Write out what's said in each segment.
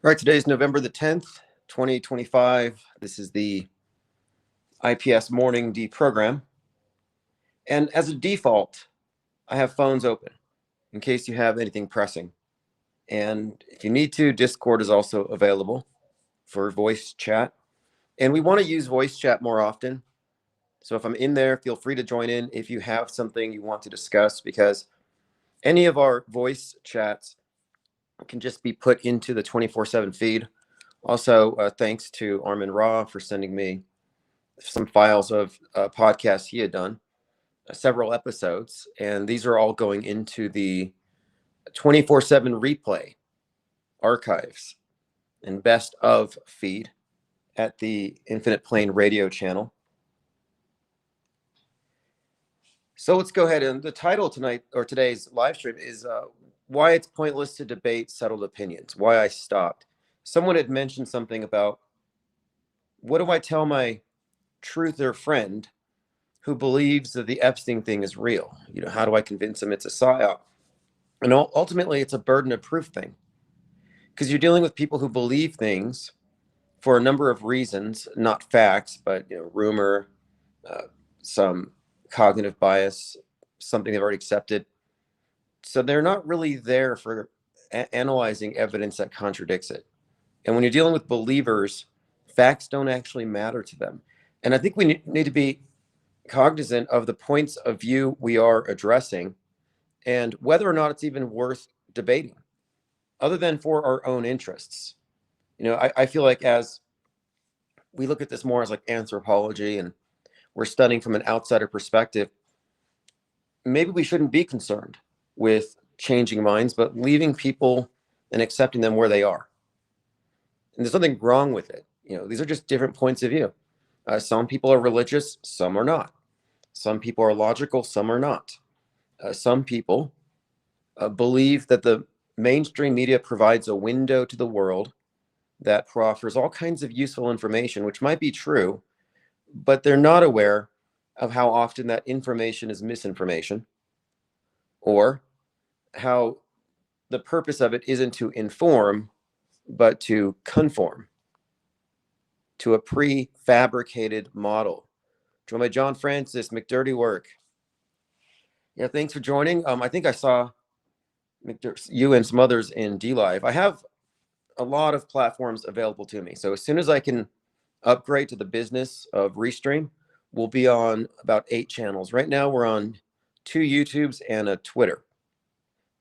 All right, today is November the 10th, 2025. This is the IPS morning deprogram. And as a default, I have phones open in case you have anything pressing. And if you need to, Discord is also available for voice chat. And we want to use voice chat more often. So if I'm in there, feel free to join in if you have something you want to discuss, because any of our voice chats can just be put into the 24/7 feed. Also, thanks to Armin Ra for sending me some files of podcasts he had done, several episodes, and these are all going into the 24/7 replay archives and best of feed at the Infinite Plane radio channel. So let's go ahead, and the title tonight or today's live stream is why it's pointless to debate settled opinions, why I stopped. Someone had mentioned something about, what do I tell my truther friend who believes that the Epstein thing is real? How do I convince him it's a psyop? And ultimately, it's a burden of proof thing, because you're dealing with people who believe things for a number of reasons, not facts, but rumor, some cognitive bias, something they've already accepted. So they're not really there for analyzing evidence that contradicts it. And when you're dealing with believers, facts don't actually matter to them. And I think we need to be cognizant of the points of view we are addressing and whether or not it's even worth debating, other than for our own interests. I feel like as we look at this more as like anthropology and we're studying from an outsider perspective, maybe we shouldn't be concerned with changing minds, but leaving people and accepting them where they are. And there's nothing wrong with it. These are just different points of view. Some people are religious, some are not. Some people are logical, some are not. Some people believe that the mainstream media provides a window to the world that proffers all kinds of useful information, which might be true, but they're not aware of how often that information is misinformation, or how the purpose of it isn't to inform, but to conform to a prefabricated model. Joined by John Francis, McDirty Work. Yeah, thanks for joining. I think I saw you and some others in DLive. I have a lot of platforms available to me. So as soon as I can upgrade to the business of Restream, we'll be on about 8 channels. Right now we're on 2 YouTubes and a Twitter.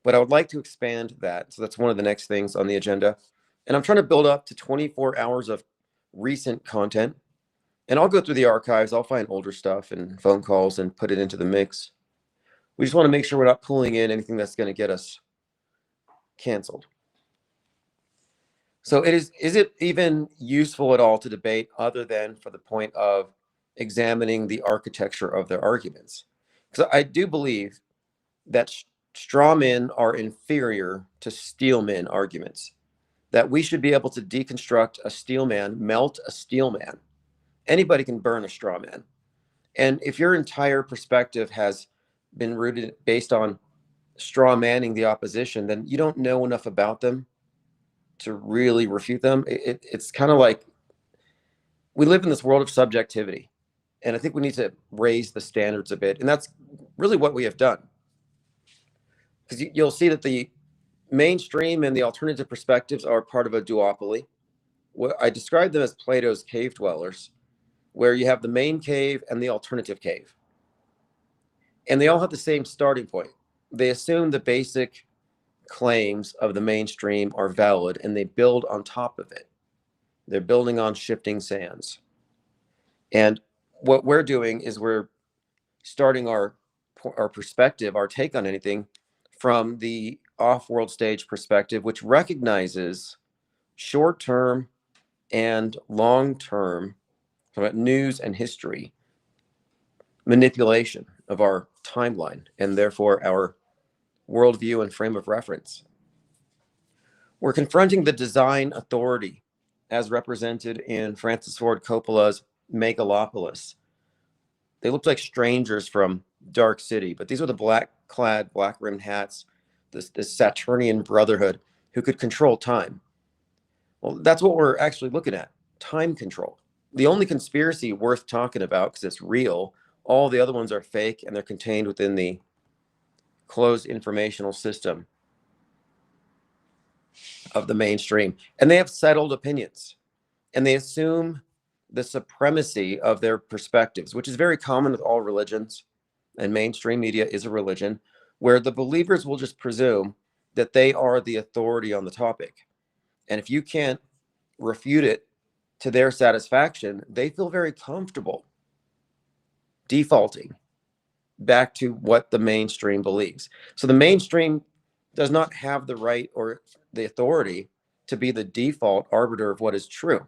But I would like to expand that. So that's one of the next things on the agenda. And I'm trying to build up to 24 hours of recent content. And I'll go through the archives. I'll find older stuff and phone calls and put it into the mix. We just want to make sure we're not pulling in anything that's going to get us canceled. So is it even useful at all to debate, other than for the point of examining the architecture of their arguments? Because I do believe that straw men are inferior to steel men arguments, that we should be able to deconstruct a steel man, melt a steel man. Anybody can burn a straw man. And if your entire perspective has been rooted based on straw manning the opposition, then you don't know enough about them to really refute them. It's kind of like we live in this world of subjectivity, and I think we need to raise the standards a bit, and that's really what we have done. Because you'll see that the mainstream and the alternative perspectives are part of a duopoly. I describe them as Plato's cave dwellers, where you have the main cave and the alternative cave. And they all have the same starting point. They assume the basic claims of the mainstream are valid, and they build on top of it. They're building on shifting sands. And what we're doing is we're starting our perspective, our take on anything, from the off-world stage perspective, which recognizes short-term and long-term news and history manipulation of our timeline, and therefore our worldview and frame of reference. We're confronting the design authority as represented in Francis Ford Coppola's Megalopolis. They looked like strangers from Dark City, but these were the black-clad, black-rimmed hats, this Saturnian brotherhood who could control time. Well, that's what we're actually looking at, time control. The only conspiracy worth talking about, because it's real, all the other ones are fake and they're contained within the closed informational system of the mainstream. And they have settled opinions and they assume the supremacy of their perspectives, which is very common with all religions. And mainstream media is a religion where the believers will just presume that they are the authority on the topic. And if you can't refute it to their satisfaction, they feel very comfortable defaulting back to what the mainstream believes. So the mainstream does not have the right or the authority to be the default arbiter of what is true.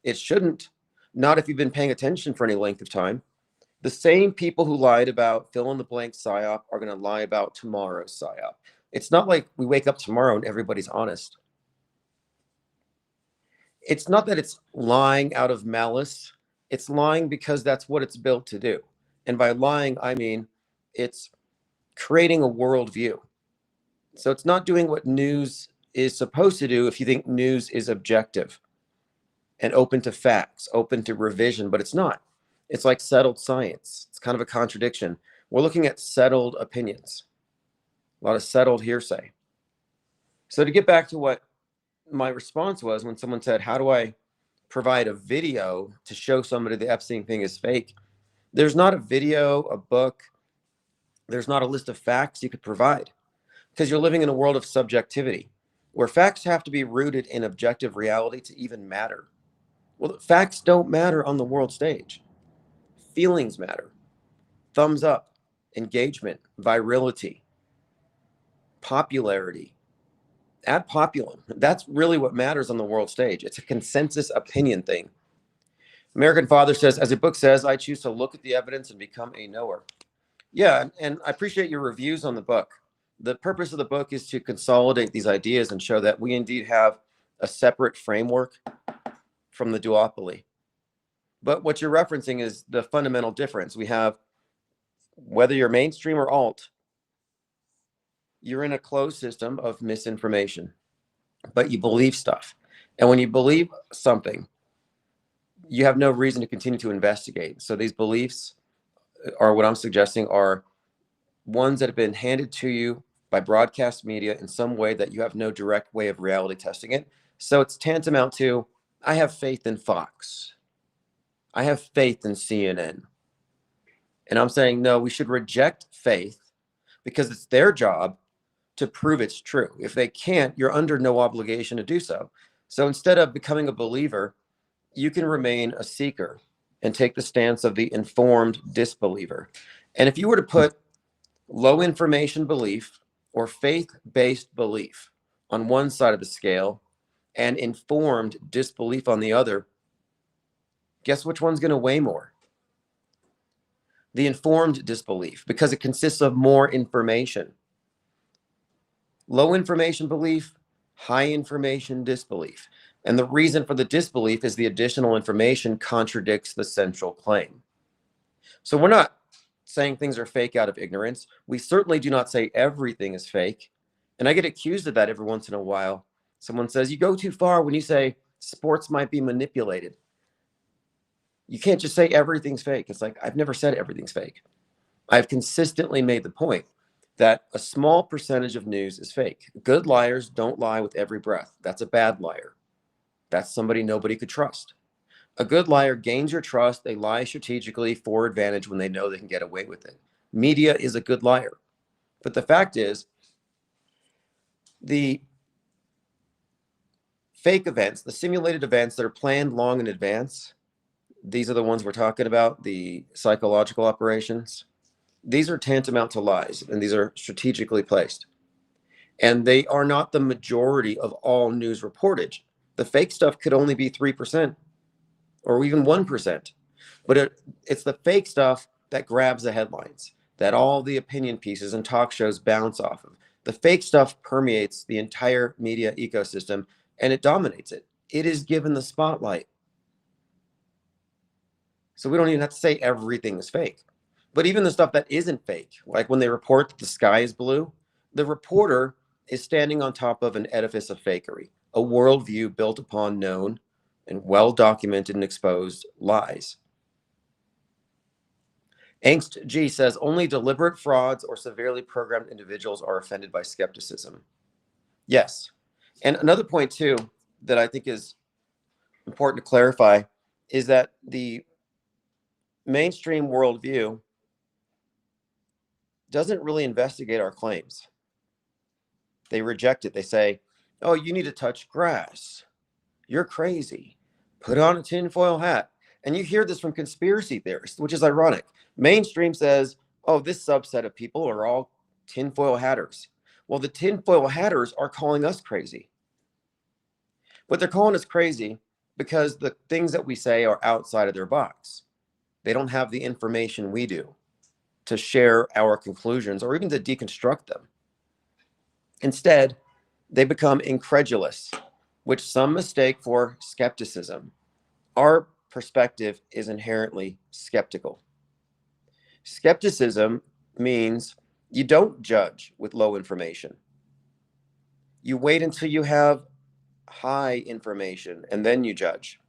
It shouldn't, not if you've been paying attention for any length of time. The same people who lied about fill in the blank psyop are going to lie about tomorrow's psyop. It's not like we wake up tomorrow and everybody's honest. It's not that it's lying out of malice. It's lying because that's what it's built to do. And by lying, I mean it's creating a worldview. So it's not doing what news is supposed to do if you think news is objective and open to facts, open to revision, but it's not. It's like settled science. It's kind of a contradiction. We're looking at settled opinions, a lot of settled hearsay. So to get back to what my response was when someone said, how do I provide a video to show somebody the Epstein thing is fake? There's not a video, a book, there's not a list of facts you could provide because you're living in a world of subjectivity where facts have to be rooted in objective reality to even matter. Well, facts don't matter on the world stage. Feelings matter. Thumbs up, engagement, virility, popularity, ad populum. That's really what matters on the world stage. It's a consensus opinion thing. American Father says, as a book says, I choose to look at the evidence and become a knower. Yeah, and I appreciate your reviews on the book. The purpose of the book is to consolidate these ideas and show that we indeed have a separate framework from the duopoly. But what you're referencing is the fundamental difference. We have, whether you're mainstream or alt, you're in a closed system of misinformation, but you believe stuff. And when you believe something, you have no reason to continue to investigate. So these beliefs are, what I'm suggesting, are ones that have been handed to you by broadcast media in some way that you have no direct way of reality testing it. So it's tantamount to, I have faith in Fox. I have faith in CNN. And I'm saying, no, we should reject faith because it's their job to prove it's true. If they can't, you're under no obligation to do so. So instead of becoming a believer, you can remain a seeker and take the stance of the informed disbeliever. And if you were to put low information belief or faith-based belief on one side of the scale and informed disbelief on the other, guess which one's going to weigh more? The informed disbelief, because it consists of more information. Low information belief, high information disbelief. And the reason for the disbelief is the additional information contradicts the central claim. So we're not saying things are fake out of ignorance. We certainly do not say everything is fake. And I get accused of that every once in a while. Someone says, you go too far when you say sports might be manipulated. You can't just say everything's fake. It's like, I've never said everything's fake. I've consistently made the point that a small percentage of news is fake. Good liars don't lie with every breath. That's a bad liar. That's somebody nobody could trust. A good liar gains your trust. They lie strategically for advantage when they know they can get away with it. Media is a good liar. But the fact is, the fake events, the simulated events that are planned long in advance, these are the ones we're talking about, the psychological operations. These are tantamount to lies, and these are strategically placed. And they are not the majority of all news reportage. The fake stuff could only be 3% or even 1%. But it's the fake stuff that grabs the headlines, that all the opinion pieces and talk shows bounce off of. The fake stuff permeates the entire media ecosystem, and it dominates it. It is given the spotlight. So we don't even have to say everything is fake. But even the stuff that isn't fake, like when they report that the sky is blue, the reporter is standing on top of an edifice of fakery. a worldview built upon known and well-documented and exposed lies. Angst G says only deliberate frauds or severely programmed individuals are offended by skepticism. Yes. And another point too that I think is important to clarify is that the mainstream worldview doesn't really investigate our claims. They reject it. They say, oh, you need to touch grass. You're crazy. Put on a tinfoil hat. And you hear this from conspiracy theorists, which is ironic. Mainstream says, oh, this subset of people are all tinfoil hatters. Well, the tinfoil hatters are calling us crazy. But they're calling us crazy because the things that we say are outside of their box. They don't have the information we do to share our conclusions or even to deconstruct them. Instead, they become incredulous, which some mistake for skepticism. Our perspective is inherently skeptical. Skepticism means you don't judge with low information. You wait until you have high information and then you judge.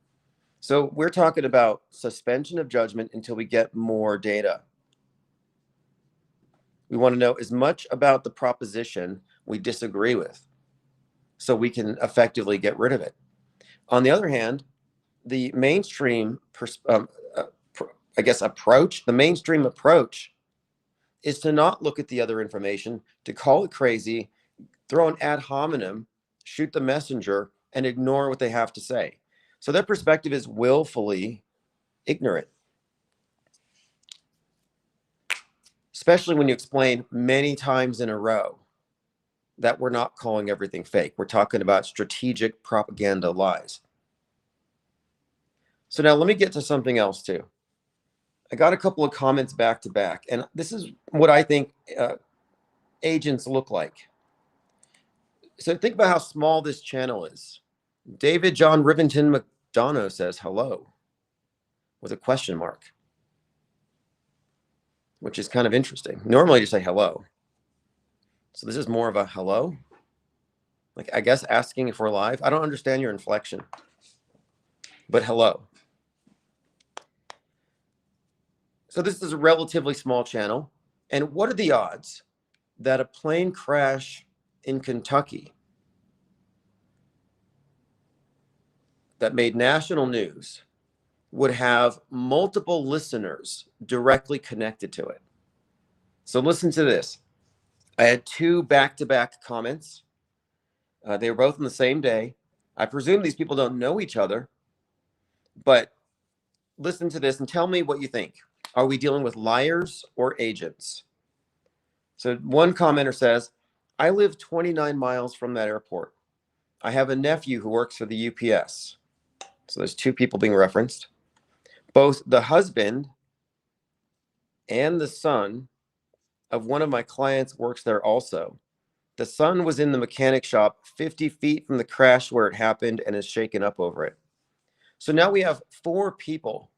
So we're talking about suspension of judgment until we get more data. We want to know as much about the proposition we disagree with so we can effectively get rid of it. On the other hand, the mainstream approach, the mainstream approach is to not look at the other information, to call it crazy, throw an ad hominem, shoot the messenger, and ignore what they have to say. So their perspective is willfully ignorant. Especially when you explain many times in a row that we're not calling everything fake. We're talking about strategic propaganda lies. So now let me get to something else too. I got a couple of comments back to back, and this is what I think agents look like. So think about how small this channel is. David John Rivington McDonough says hello with a question mark, which is kind of interesting. Normally you say hello. So this is more of a hello. Like, I guess asking if we're live. I don't understand your inflection, but hello. So this is a relatively small channel. And what are the odds that a plane crash in Kentucky that made national news would have multiple listeners directly connected to it? So listen to this. I had two back-to-back comments. They were both on the same day. I presume these people don't know each other, but listen to this and tell me what you think. Are we dealing with liars or agents? So one commenter says, I live 29 miles from that airport. I have a nephew who works for the UPS. So there's two people being referenced. Both the husband and the son of one of my clients works there also. The son was in the mechanic shop 50 feet from the crash where it happened and is shaken up over it. So now we have four people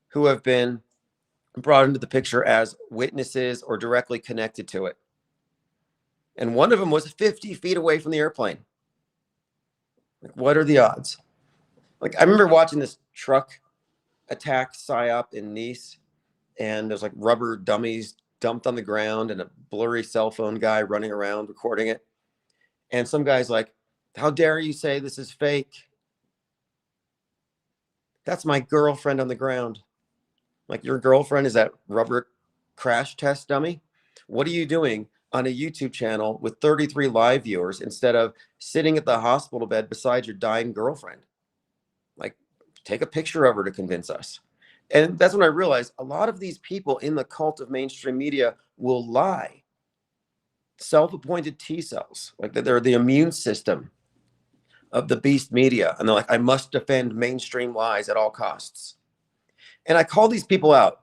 who have been brought into the picture as witnesses or directly connected to it. And one of them was 50 feet away from the airplane. Like, what are the odds? Like, I remember watching this truck attack psyop in Nice, and there's like rubber dummies dumped on the ground and a blurry cell phone guy running around recording it. And some guy's like, how dare you say this is fake? That's my girlfriend on the ground. Like, your girlfriend is that rubber crash test dummy? What are you doing on a YouTube channel with 33 live viewers instead of sitting at the hospital bed beside your dying girlfriend? Like, take a picture of her to convince us. And that's when I realized a lot of these people in the cult of mainstream media will lie. Self-appointed T cells, like they're the immune system of the beast media. And they're like, I must defend mainstream lies at all costs. And I call these people out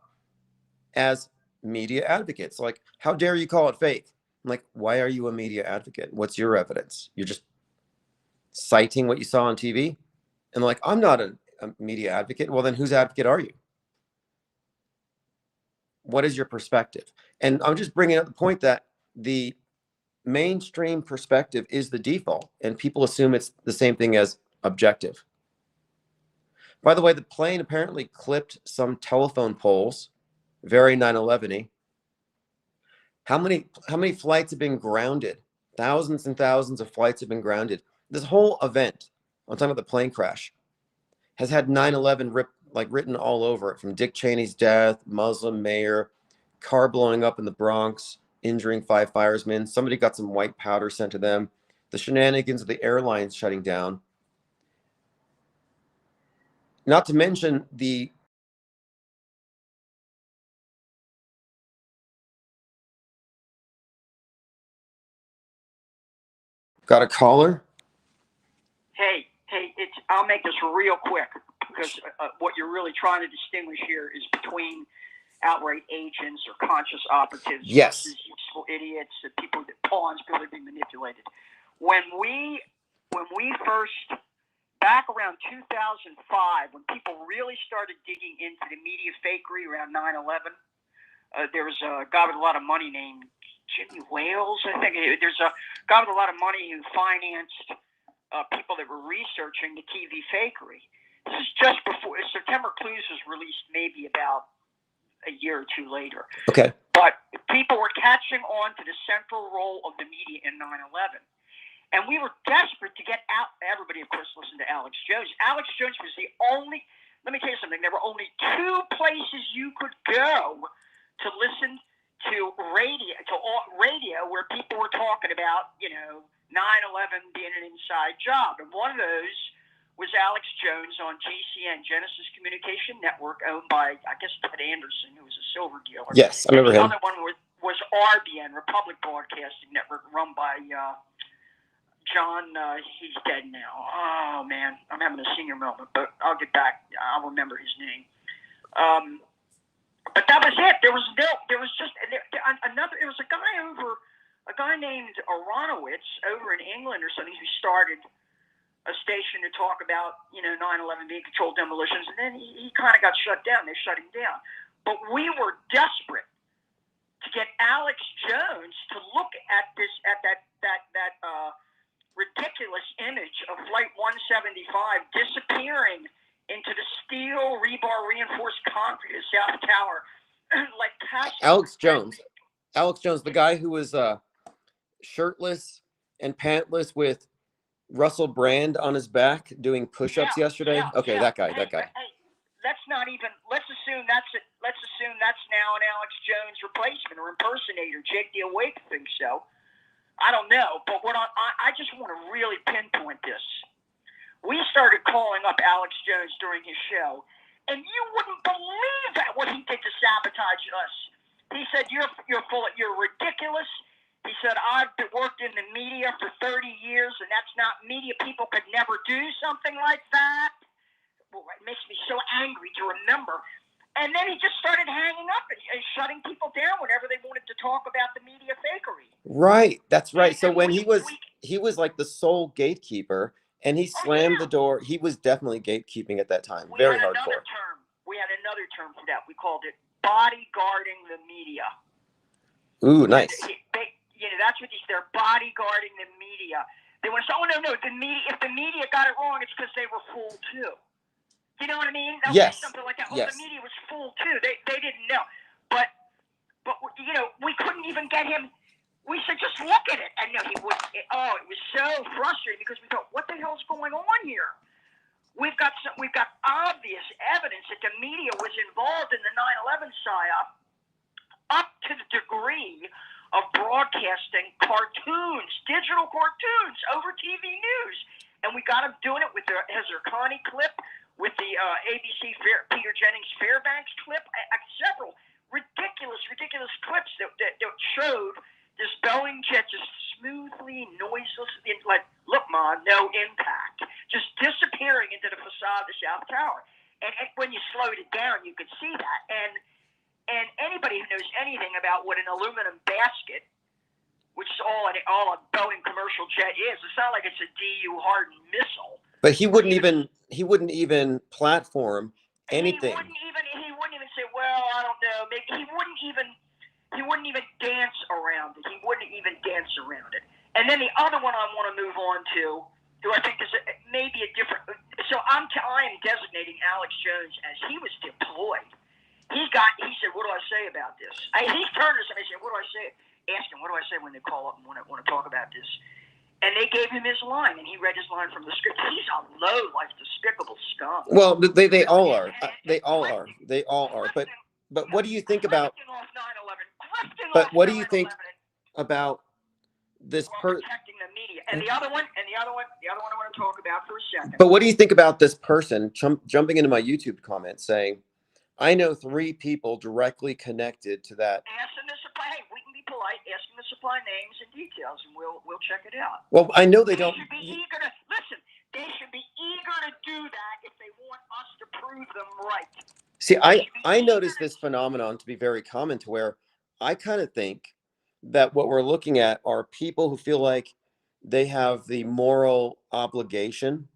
as media advocates. Like, how dare you call it fake? I'm like, why are you a media advocate? What's your evidence? You're just citing what you saw on TV? And they're like, I'm not a media advocate. Well, then whose advocate are you? What is your perspective? And I'm just bringing up the point that the mainstream perspective is the default, and people assume it's the same thing as objective. By the way, the plane apparently clipped some telephone poles, very 9/11-y. How many flights have been grounded? Thousands and thousands of flights have been grounded. This whole event, I'm talking about the plane crash, has had 9/11 written all over it, from Dick Cheney's death, Muslim mayor, car blowing up in the Bronx, injuring 5 firemen. Somebody got some white powder sent to them. The shenanigans of the airlines shutting down. Not to mention the got a caller. Hey, I'll make this real quick, because what you're really trying to distinguish here is between outright agents or conscious operatives versus useful idiots, people that pawns, people that are being manipulated. When we first, back around 2005, when people really started digging into the media fakery around 9/11, there was a guy with a lot of money named Jimmy Wales, I think. There's a guy with a lot of money who financed people that were researching the TV fakery. This is just before September Clues was released, maybe about a year or two later. Okay. But people were catching on to the central role of the media in 9/11. And we were desperate to get out. Everybody, of course, listened to Alex Jones. Alex Jones was the only, let me tell you something, there were only 2 places you could go to listen to radio where people were talking about, 9/11 being an inside job. And one of those was Alex Jones on GCN, Genesis Communication Network, owned by, I guess, Ted Anderson, who was a silver dealer. Yes, I remember him. The other one was RBN, Republic Broadcasting Network, run by John. He's dead now. Oh, man. I'm having a senior moment, but I'll get back. I'll remember his name. But that was it. There was just another. There was a guy named Aronowitz over in England or something, who started a station to talk about 9/11 being controlled demolitions, and then he kind of got shut down. They shut him down. But we were desperate to get Alex Jones to look at that ridiculous image of Flight 175 disappearing into the steel rebar reinforced concrete of South Tower, like Alex Jones, the guy who was shirtless and pantless with Russell Brand on his back doing push-ups yesterday. Okay, that guy. Hey, let's assume that's it. Let's assume that's now an Alex Jones replacement or impersonator. Jake the Awake thinks so. I don't know, but I just want to really pinpoint this. We started calling up Alex Jones during his show, and you wouldn't believe what he did to sabotage us. He said, "You're ridiculous." He said, "I've worked in the media for 30 years, and that's not media. People could never do something like that." Well, it makes me so angry to remember. And then he just started hanging up and shutting people down whenever they wanted to talk about the media fakery. Right, that's right. So when he was like the sole gatekeeper, and he slammed the door. He was definitely gatekeeping at that time. Very hardcore. We had another term for that. We called it bodyguarding the media. Ooh, nice. That's what they're bodyguarding the media. They want to say, "Oh no, the media. If the media got it wrong, it's because they were fooled too." You know what I mean? Yes. Something like that. The media was fooled too. They didn't know. But we couldn't even get him. We said, "Just look at it," and no, he wouldn't. It was so frustrating, because we thought, "What the hell's going on here?" We've got obvious evidence that the media was involved in the 9/11 psyop, up to the degree of broadcasting cartoons, digital cartoons, over TV news. And we got him doing it with the Hezarkhani clip, with the ABC Peter Jennings Fairbanks clip, several ridiculous clips that showed this Boeing jet just smoothly, noiselessly, like, look, Ma, no impact, just disappearing into the facade of the South Tower. And when you slowed it down, you could see that. And anybody who knows anything about what an aluminum basket, which is all a Boeing commercial jet is, it's not like it's a DU hardened missile. But he wouldn't even platform anything. He wouldn't even say, "Well, I don't know." Maybe he wouldn't even. He wouldn't even dance around it. He wouldn't even dance around it. And then the other one I want to move on to, who I think is maybe a different. So I am designating Alex Jones as he was deployed. He said, "What do I say about this?" He turned to us and he said, "What do I say?" Asked him, "What do I say when they call up and want to talk about this?" And they gave him his line, and he read his line from the script. He's a low life, despicable scum. Well, they all are. They all are. They all are. But what do you think about? But what do you think about this protecting the media? And the other one I want to talk about for a second. But what do you think about this person jumping into my YouTube comments saying, "I know 3 people directly connected to that"? Ask them to supply. Hey, we can be polite. Ask them to supply names and details, and we'll check it out. Well, I know they don't. Should be eager to listen. They should be eager to do that if they want us to prove them right. See, I noticed this phenomenon to be very common, to where I kind of think that what we're looking at are people who feel like they have the moral obligation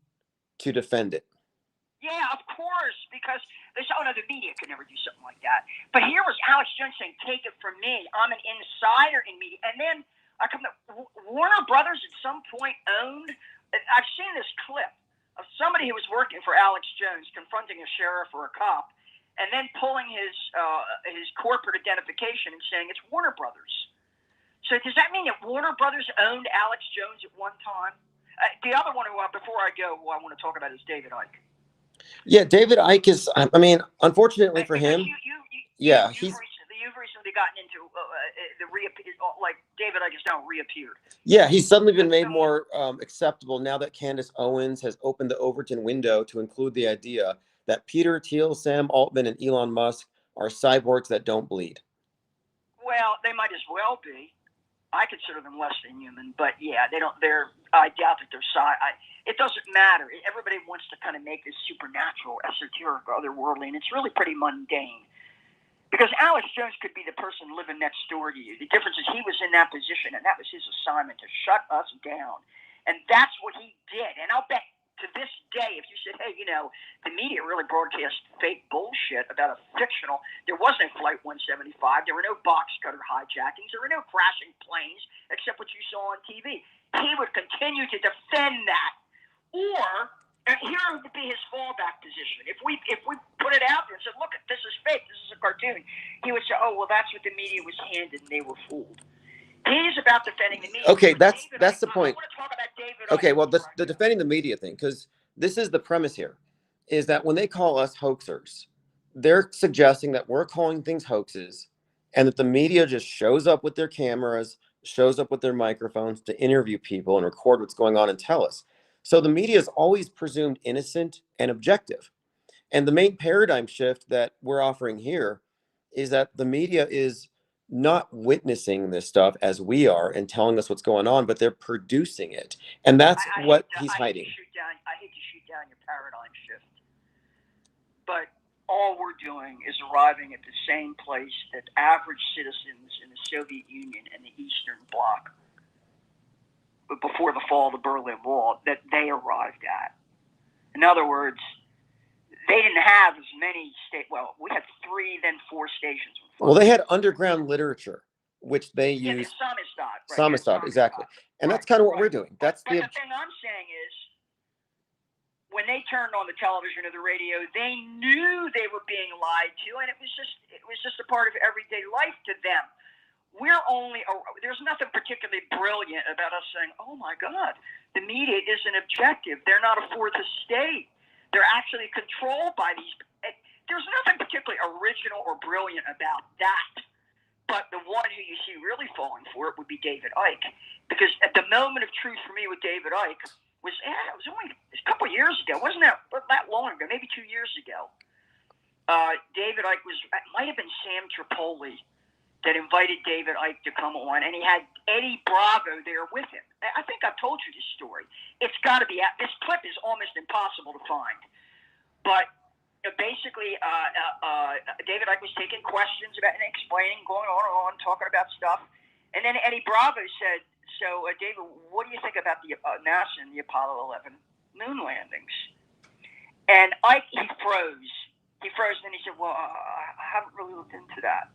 to defend it. Yeah, of course, because they say, "Oh no, the media could never do something like that." But here was Alex Jones saying, "Take it from me. I'm an insider in media." And then I come to Warner Brothers at some point owned. I've seen this clip of somebody who was working for Alex Jones confronting a sheriff or a cop, and then pulling his corporate identification and saying it's Warner Brothers. So does that mean that Warner Brothers owned Alex Jones at one time? The other one before I go, who I want to talk about is David Icke. Yeah, David Icke is. I mean, unfortunately for him, you've recently gotten into the reappear. Like David Icke has now reappeared. Yeah, he's suddenly been made more acceptable now that Candace Owens has opened the Overton window to include the idea that Peter Thiel, Sam Altman, and Elon Musk are cyborgs that don't bleed. Well, they might as well be. I consider them less than human, but yeah, they don't. I doubt that they're it doesn't matter. Everybody wants to kind of make this supernatural, esoteric, otherworldly, and it's really pretty mundane. Because Alex Jones could be the person living next door to you. The difference is he was in that position, and that was his assignment, to shut us down. And that's what he did. And I'll bet to this day, if you said, "Hey, the media really broadcast fake bullshit about a fictional," there was no Flight 175, there were no box cutter hijackings, there were no crashing planes, except what you saw on TV. He would continue to defend that. Or here would be his fallback position. If we put it out there and said, "Look, this is fake, this is a cartoon," he would say, "Oh, well, that's what the media was handed, and they were fooled." He's about defending the media. Okay, that's the point. I want to talk about David. Okay, well, the defending the media thing, because this is the premise here, is that when they call us hoaxers, they're suggesting that we're calling things hoaxes, and that the media just shows up with their cameras, shows up with their microphones to interview people and record what's going on and tell us. So the media is always presumed innocent and objective. And the main paradigm shift that we're offering here is that the media is not witnessing this stuff as we are and telling us what's going on, but they're producing it. And that's what he's hiding. I hate to shoot down your paradigm shift, but all we're doing is arriving at the same place that average citizens in the Soviet Union and the Eastern Bloc, before the fall of the Berlin Wall, that they arrived at. In other words, they didn't have as many we had 3, then 4 stations. Well, they had underground literature, which they used. Samizdat, exactly. And that's kind of what we're doing. But the thing I'm saying is, when they turned on the television or the radio, they knew they were being lied to, and it was just a part of everyday life to them. There's nothing particularly brilliant about us saying, "Oh my God, the media isn't objective. They're not a fourth estate. They're actually controlled by these." There's nothing particularly original or brilliant about that. But the one who you see really falling for it would be David Icke. Because at the moment of truth for me with David Icke it was only a couple of years ago. It wasn't that long ago, maybe 2 years ago. David Icke might have been Sam Tripoli that invited David Icke to come on, and he had Eddie Bravo there with him. I think I've told you this story. It's got to be this clip is almost impossible to find. But basically, David Icke was taking questions about and explaining, going on, talking about stuff. And then Eddie Bravo said, "So, David, what do you think about the NASA and the Apollo 11 moon landings?" And Icke, he froze. And then he said, "Well, I haven't really looked into that."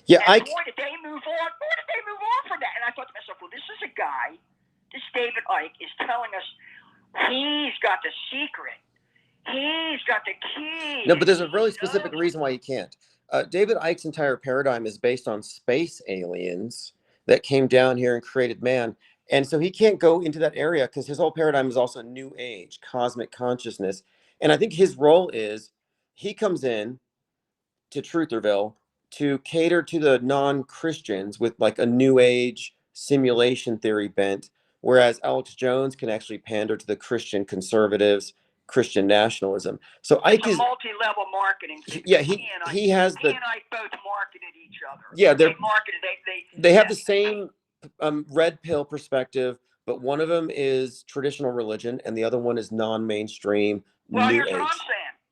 Yeah, And boy, did they move on. Boy, did they move on from that. And I thought to myself, well, this is a guy, this David Icke is telling us he's got the secret. He's got the key. No, but there's a really specific reason why you can't. David Icke's entire paradigm is based on space aliens that came down here and created man. And so he can't go into that area because his whole paradigm is also new age, cosmic consciousness. And I think his role is he comes in to Trutherville to cater to the non-Christians with like a new age simulation theory bent, whereas Alex Jones can actually pander to the Christian conservatives, Christian nationalism. So Ike is multi-level marketing. Yeah, he has he and I both marketed each other. Yeah, they marketed. They have the same red pill perspective, but one of them is traditional religion, and the other one is non-mainstream new age.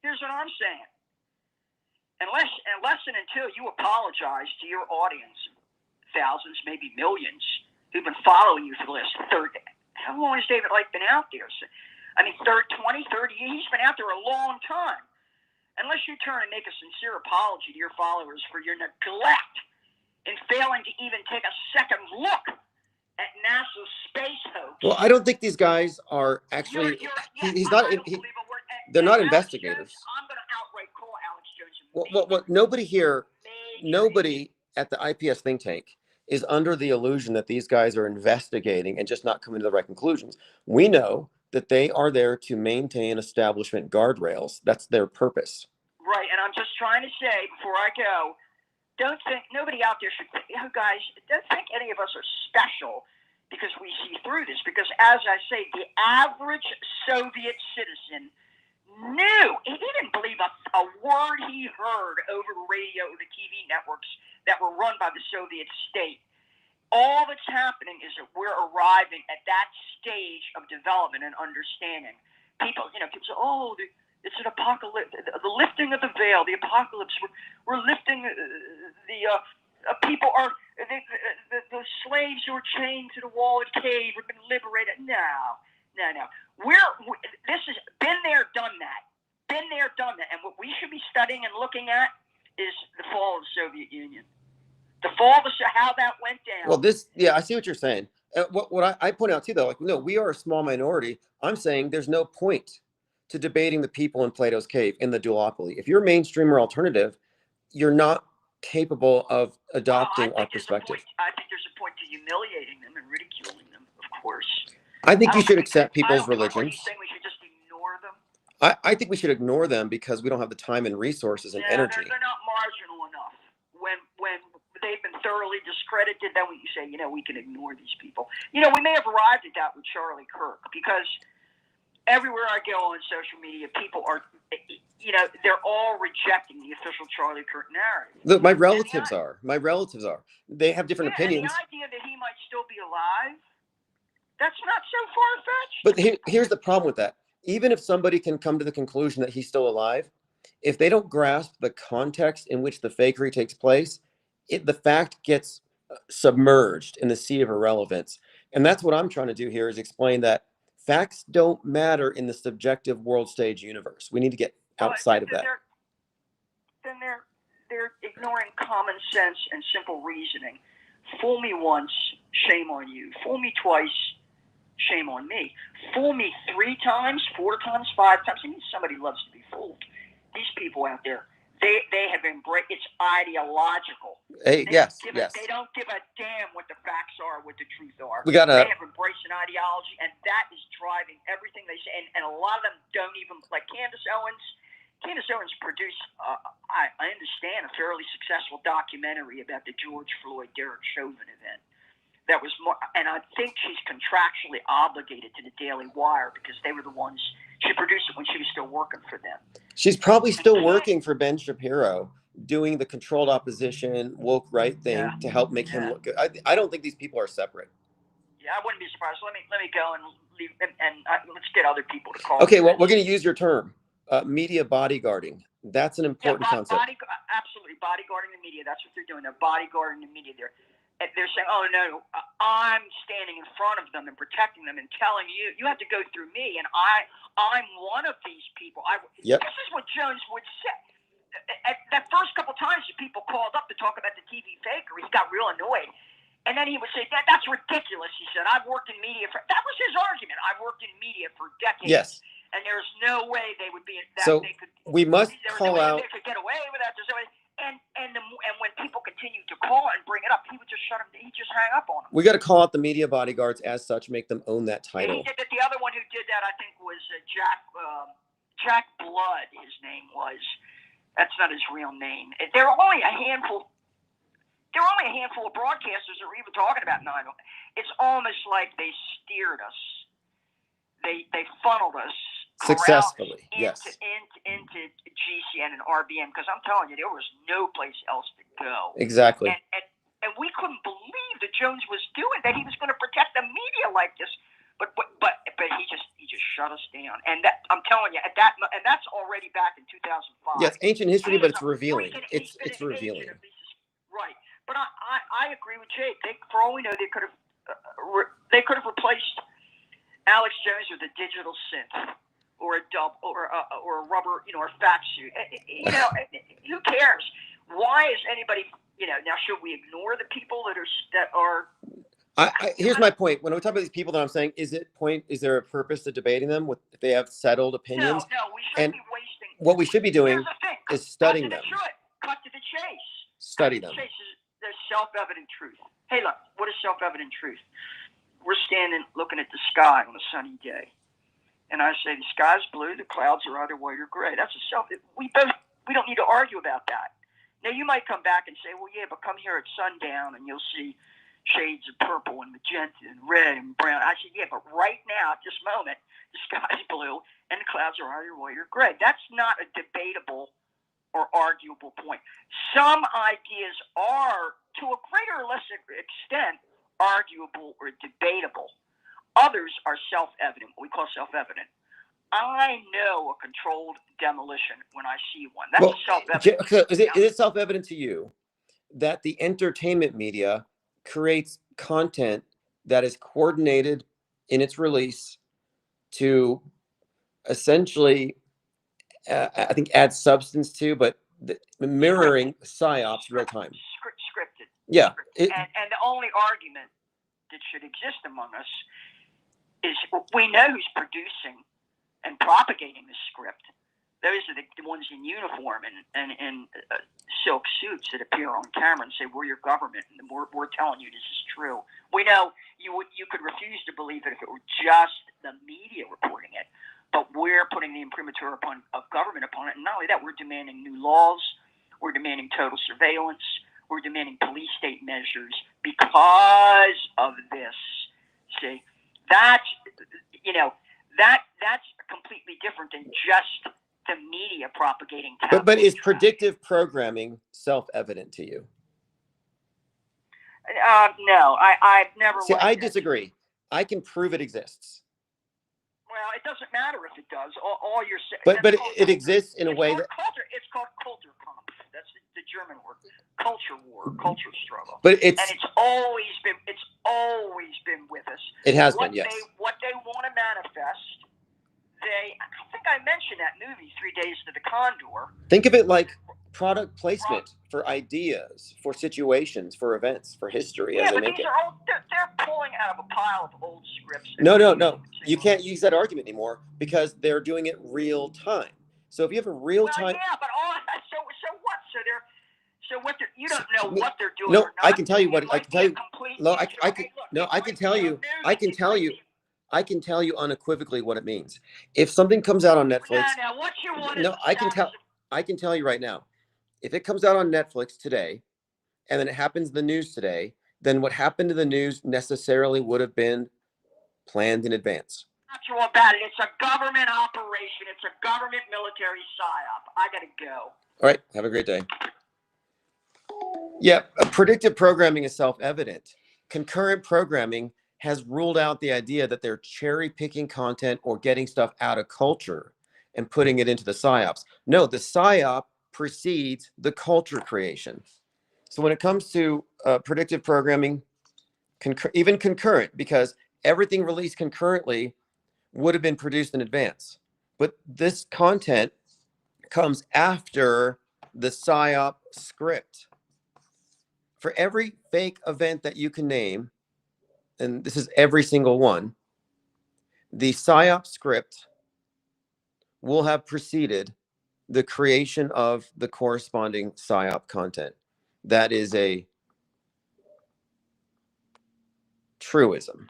Here's what I'm saying. Unless and until you apologize to your audience, thousands, maybe millions, who've been following you for the last 30. How long has David Icke been out there? I mean, 20, 30 years. He's been out there a long time. Unless you turn and make a sincere apology to your followers for your neglect in failing to even take a second look at NASA's space hoax. Well, I don't think these guys are actually. He's not. They're not investigators. I'm going to outright call Alex Jones. Well, nobody at the IPS think tank is under the illusion that these guys are investigating and just not coming to the right conclusions. We know that they are there to maintain establishment guardrails. That's their purpose. Right, and I'm just trying to say before I go, don't think nobody out there should think, guys, don't think any of us are special because we see through this. Because as I say, the average Soviet citizen knew. He didn't believe a word he heard over the radio or the TV networks that were run by the Soviet state. All that's happening is that we're arriving at that stage of development and understanding. People say, oh, it's an apocalypse, the lifting of the veil, the apocalypse. We're lifting people are, the slaves who were chained to the wall of the cave have been liberated. No. This has been there, done that. And what we should be studying and looking at is the fall of the Soviet Union. The fall of how that went down. Well, I see what you're saying. What I point out too, though, no, we are a small minority. I'm saying there's no point to debating the people in Plato's cave in the duopoly. If you're mainstream or alternative, you're not capable of adopting our perspective. I think there's a point to humiliating them and ridiculing them, of course. I think you should accept people's religions. Are you saying we should just ignore them? I think we should ignore them because we don't have the time and resources and energy. They're not marginal enough. When they've been thoroughly discredited, then we say, we can ignore these people. We may have arrived at that with Charlie Kirk because everywhere I go on social media, people are, they're all rejecting the official Charlie Kirk narrative. Look, my relatives are. They have different opinions. And the idea that he might still be alive, that's not so far-fetched. But here's the problem with that. Even if somebody can come to the conclusion that he's still alive, if they don't grasp the context in which the fakery takes place, the fact gets submerged in the sea of irrelevance. And that's what I'm trying to do here is explain that facts don't matter in the subjective world stage universe. We need to get outside of that. Then they're ignoring common sense and simple reasoning. Fool me once, shame on you. Fool me twice, shame on me. Fool me 3 times, 4 times, 5 times. I mean, somebody loves to be fooled. These people out there, they have embraced. It's ideological. Hey, yes. They don't give a damn what the facts are, what the truth are. They have embraced an ideology, and that is driving everything they say. And a lot of them don't even, like Candace Owens. Candace Owens produced, I understand, a fairly successful documentary about the George Floyd, Derek Chauvin event. That was more, and I think she's contractually obligated to the Daily Wire because they were the ones. She produced it when she was still working for them. She's probably still working for Ben Shapiro, doing the controlled opposition, woke right thing to help make him look good. I don't think these people are separate. Yeah, I wouldn't be surprised. Let me go and leave, and let's get other people to call. Okay, well, we're going to use your term, media bodyguarding. That's an important concept. Absolutely, bodyguarding the media. That's what they're doing. They're bodyguarding the media. They're saying, oh, no, I'm standing in front of them and protecting them and telling you have to go through me, and I'm one of these people. Yep. This is what Jones would say. that first couple times people called up to talk about the TV faker, he got real annoyed. And then he would say, that's ridiculous. He said, I've worked in media that was his argument. I've worked in media for decades. Yes. And there's no way they would be that So they could. We must there was call no way out. They could get away with that. There's no way. And when people continued to call and bring it up, he would just shut him. He just hang up on them. We got to call out the media bodyguards as such, make them own that title. He did that. The other one who did that, I think, was Jack Blood. His name was. That's not his real name. There were only a handful. There were only a handful of broadcasters that were even talking about 9/11. It's almost like they steered us. They funneled us Successfully, into GCN and RBN, because I'm telling you, there was no place else to go. Exactly. And we couldn't believe that Jones was doing that. He was going to protect the media like this, but he just shut us down. And that, I'm telling you, and that's already back in 2005. Yes, ancient history, but it's revealing. It's revealing. Right. But I agree with Jake. For all we know, they could have replaced Alex Jones with a digital synth or a or a rubber, or fax suit. Who cares? Why is anybody? Now should we ignore the people that are? Here's my point. When we talk about these people that I'm saying, is there a purpose to debating them if they have settled opinions? No, we shouldn't be wasting. What we should be doing is studying them. Cut to the chase. Study them. There's self-evident truth. Hey, look, what is self-evident truth? We're standing looking at the sky on a sunny day, and I say the sky's blue, the clouds are either white or gray. That's we don't need to argue about that. Now you might come back and say, well, yeah, but come here at sundown and you'll see shades of purple and magenta and red and brown. I said, yeah, but right now at this moment, the sky's blue and the clouds are either white or gray. That's not a debatable or arguable point. Some ideas are, to a greater or lesser extent, arguable or debatable. Others are self-evident, what we call self-evident. I know a controlled demolition when I see one. That's self-evident. Is it self-evident to you that the entertainment media creates content that is coordinated in its release to essentially, I think, add substance to, but mirroring psyops real time? Scripted. Yeah. And the only argument that should exist among us is we know who's producing and propagating the script. Those are the ones in uniform and silk suits that appear on camera and say, we're your government, and we're telling you this is true. We know you could refuse to believe it if it were just the media reporting it, but we're putting the imprimatur of government upon it. And not only that, we're demanding new laws, we're demanding total surveillance, we're demanding police state measures because of this. See, that's completely different than just the media propagating. But is predictive programming self-evident to you? No, I've never. See, I disagree. I can prove it exists. Well, it doesn't matter if it does. All you're saying. But it exists in a way that. It's called Kulturkampf. That's the German word. Culture war, culture struggle. But it's always been with us. It has been, yes. What they want to manifest. I think I mentioned that movie, 3 Days to the Condor. Think of it like product placement for ideas, for situations, for events, for history as they make it. They're pulling out of a pile of old scripts. No. You can't use that argument anymore because they're doing it real time. So if you have a real time. Yeah, but so what? You don't know what they're doing. No, or not. I can tell you what I can tell you. No, I can tell you. I can tell you unequivocally what it means. If something comes out on Netflix, what you want I can tell you right now. If it comes out on Netflix today, and then it happens in the news today, then what happened to the news necessarily would have been planned in advance. Not sure about it. It's a government operation. It's a government military psyop. I gotta go. All right. Have a great day. Yeah, predictive programming is self-evident. Concurrent programming has ruled out the idea that they're cherry picking content or getting stuff out of culture and putting it into the psyops. No, the psyop precedes the culture creation. So when it comes to predictive programming, even concurrent, because everything released concurrently would have been produced in advance. But this content comes after the PSYOP script. For every fake event that you can name, and this is every single one, the PSYOP script will have preceded the creation of the corresponding PSYOP content. That is a truism.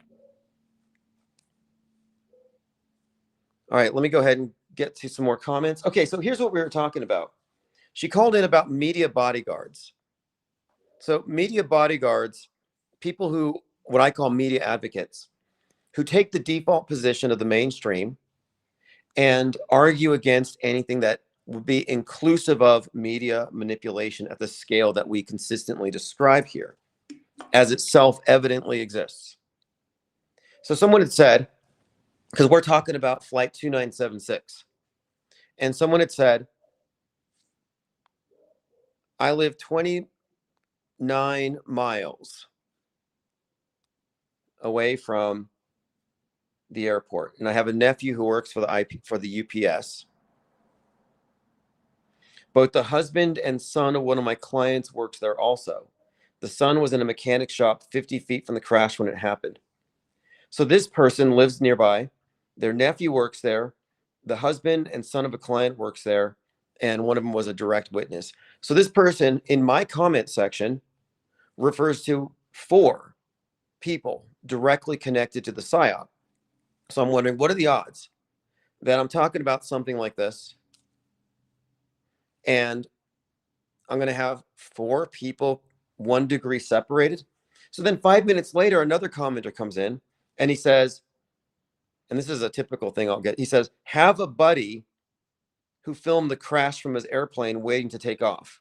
All right, let me go ahead and get to some more comments. Okay, so here's what we were talking about. She called in about media bodyguards. So media bodyguards, people who, what I call media advocates, who take the default position of the mainstream and argue against anything that would be inclusive of media manipulation at the scale that we consistently describe here, as it self-evidently exists. So someone had said, because we're talking about flight 2976, and someone had said, I live 29 miles away from the airport, and I have a nephew who works for the UPS. Both the husband and son of one of my clients works there also. The son was in a mechanic shop 50 feet from the crash when it happened. So this person lives nearby. Their nephew works there. The husband and son of a client works there. And one of them was a direct witness. So this person in my comment section refers to 4 people directly connected to the PSYOP. So I'm wondering, what are the odds that I'm talking about something like this and I'm going to have 4 people 1 degree separated? So then 5 minutes later, another commenter comes in and he says, and this is a typical thing I'll get, he says, have a buddy who filmed the crash from his airplane waiting to take off.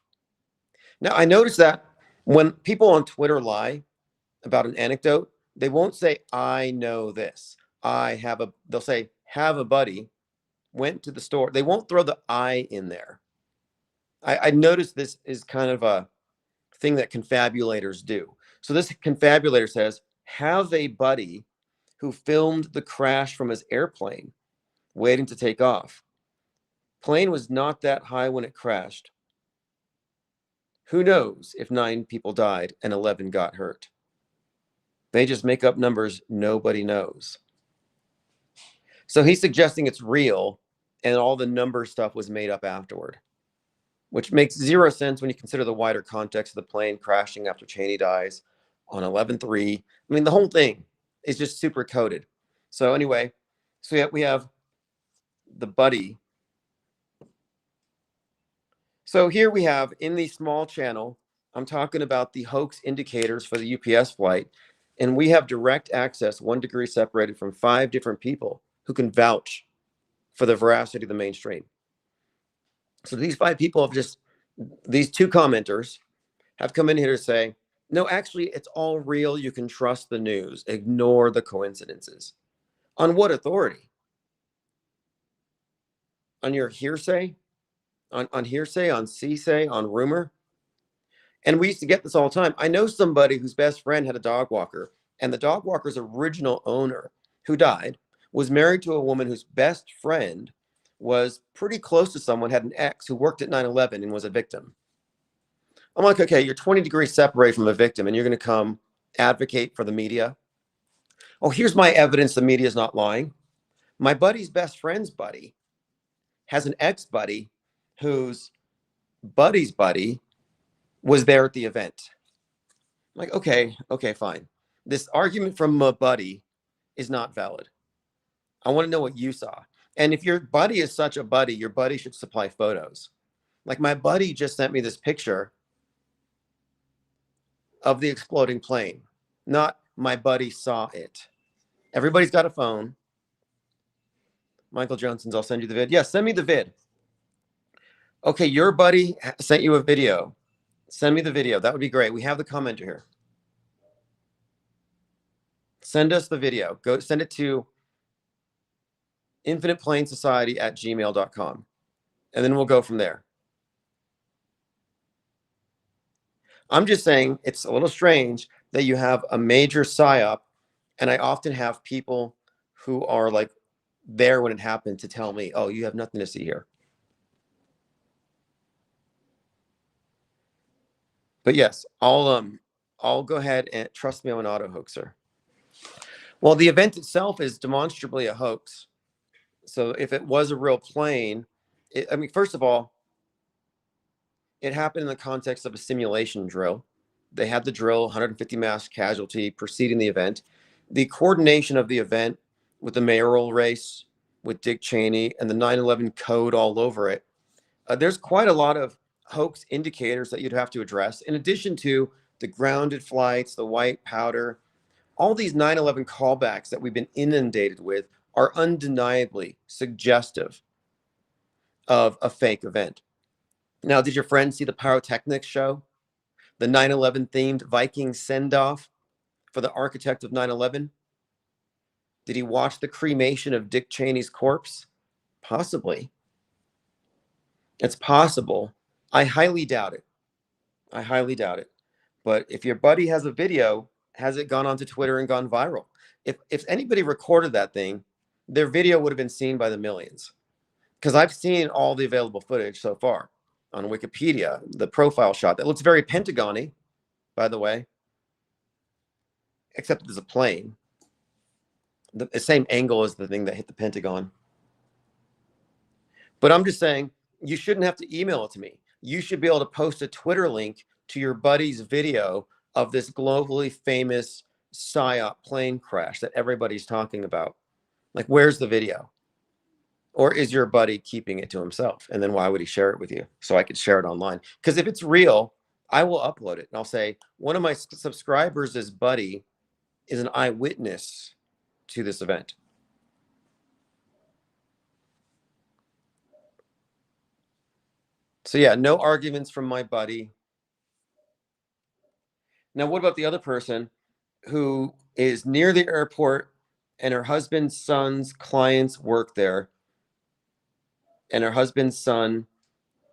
Now, I noticed that when people on Twitter lie about an anecdote, they won't say, I know this. They'll say, have a buddy, went to the store. They won't throw the I in there. I noticed this is kind of a thing that confabulators do. So this confabulator says, have a buddy who filmed the crash from his airplane waiting to take off. Plane was not that high when it crashed. Who knows if 9 people died and 11 got hurt? They just make up numbers nobody knows. So he's suggesting it's real and all the number stuff was made up afterward, which makes 0 sense when you consider the wider context of the plane crashing after Cheney dies on 11/3. I mean, the whole thing is just super coded. So anyway, so we have the buddy. So here we have in the small channel, I'm talking about the hoax indicators for the UPS flight. And we have direct access, 1 degree separated, from 5 different people who can vouch for the veracity of the mainstream. So these 5 people have these 2 commenters have come in here to say, no, actually, it's all real. You can trust the news. Ignore the coincidences. On what authority? On your hearsay? On hearsay? On C-say? On rumor? And we used to get this all the time. I know somebody whose best friend had a dog walker, and the dog walker's original owner, who died, was married to a woman whose best friend was pretty close to someone, had an ex who worked at 9/11 and was a victim. I'm like, okay, you're 20 degrees separated from a victim, and you're going to come advocate for the media? Oh, here's my evidence the media is not lying. My buddy's best friend's buddy has an ex-buddy whose buddy's buddy was there at the event. I'm like, okay, fine. This argument from my buddy is not valid. I want to know what you saw. And if your buddy is such a buddy, your buddy should supply photos. Like my buddy just sent me this picture of the exploding plane, not my buddy saw it. Everybody's got a phone. Michael Johnson's, I'll send you the vid. Yeah, send me the vid. Okay, your buddy sent you a video. Send me the video. That would be great. We have the commenter here. Send us the video. Go send it to infiniteplanesociety@gmail.com. And then we'll go from there. I'm just saying it's a little strange that you have a major PSYOP, and I often have people who are like there when it happened to tell me, oh, you have nothing to see here. But yes, I'll go ahead and trust me, I'm an auto hoaxer. Well, the event itself is demonstrably a hoax. So if it was a real plane, I mean, first of all, it happened in the context of a simulation drill. They had the drill, 150 mass casualty preceding the event. The coordination of the event with the mayoral race, with Dick Cheney, and the 9/11 code all over it, there's quite a lot of hoax indicators that you'd have to address, in addition to the grounded flights, the white powder. All these 9/11 callbacks that we've been inundated with are undeniably suggestive of a fake event. Now, did your friend see the pyrotechnics show? The 9/11 themed Viking send off for the architect of 9/11? Did he watch the cremation of Dick Cheney's corpse? Possibly. It's possible. I highly doubt it. I highly doubt it. But if your buddy has a video, has it gone onto Twitter and gone viral? If anybody recorded that thing, their video would have been seen by the millions. Because I've seen all the available footage so far on Wikipedia, the profile shot that looks very Pentagon-y, by the way, except there's a plane. The same angle as the thing that hit the Pentagon. But I'm just saying, you shouldn't have to email it to me. You should be able to post a Twitter link to your buddy's video of this globally famous PSYOP plane crash that everybody's talking about. Like, where's the video? Or is your buddy keeping it to himself? And then why would he share it with you? So I could share it online. Because if it's real, I will upload it. And I'll say, one of my subscribers' buddy is an eyewitness to this event. So yeah, no arguments from my buddy. Now, what about the other person who is near the airport and her husband's son's clients work there, and her husband's son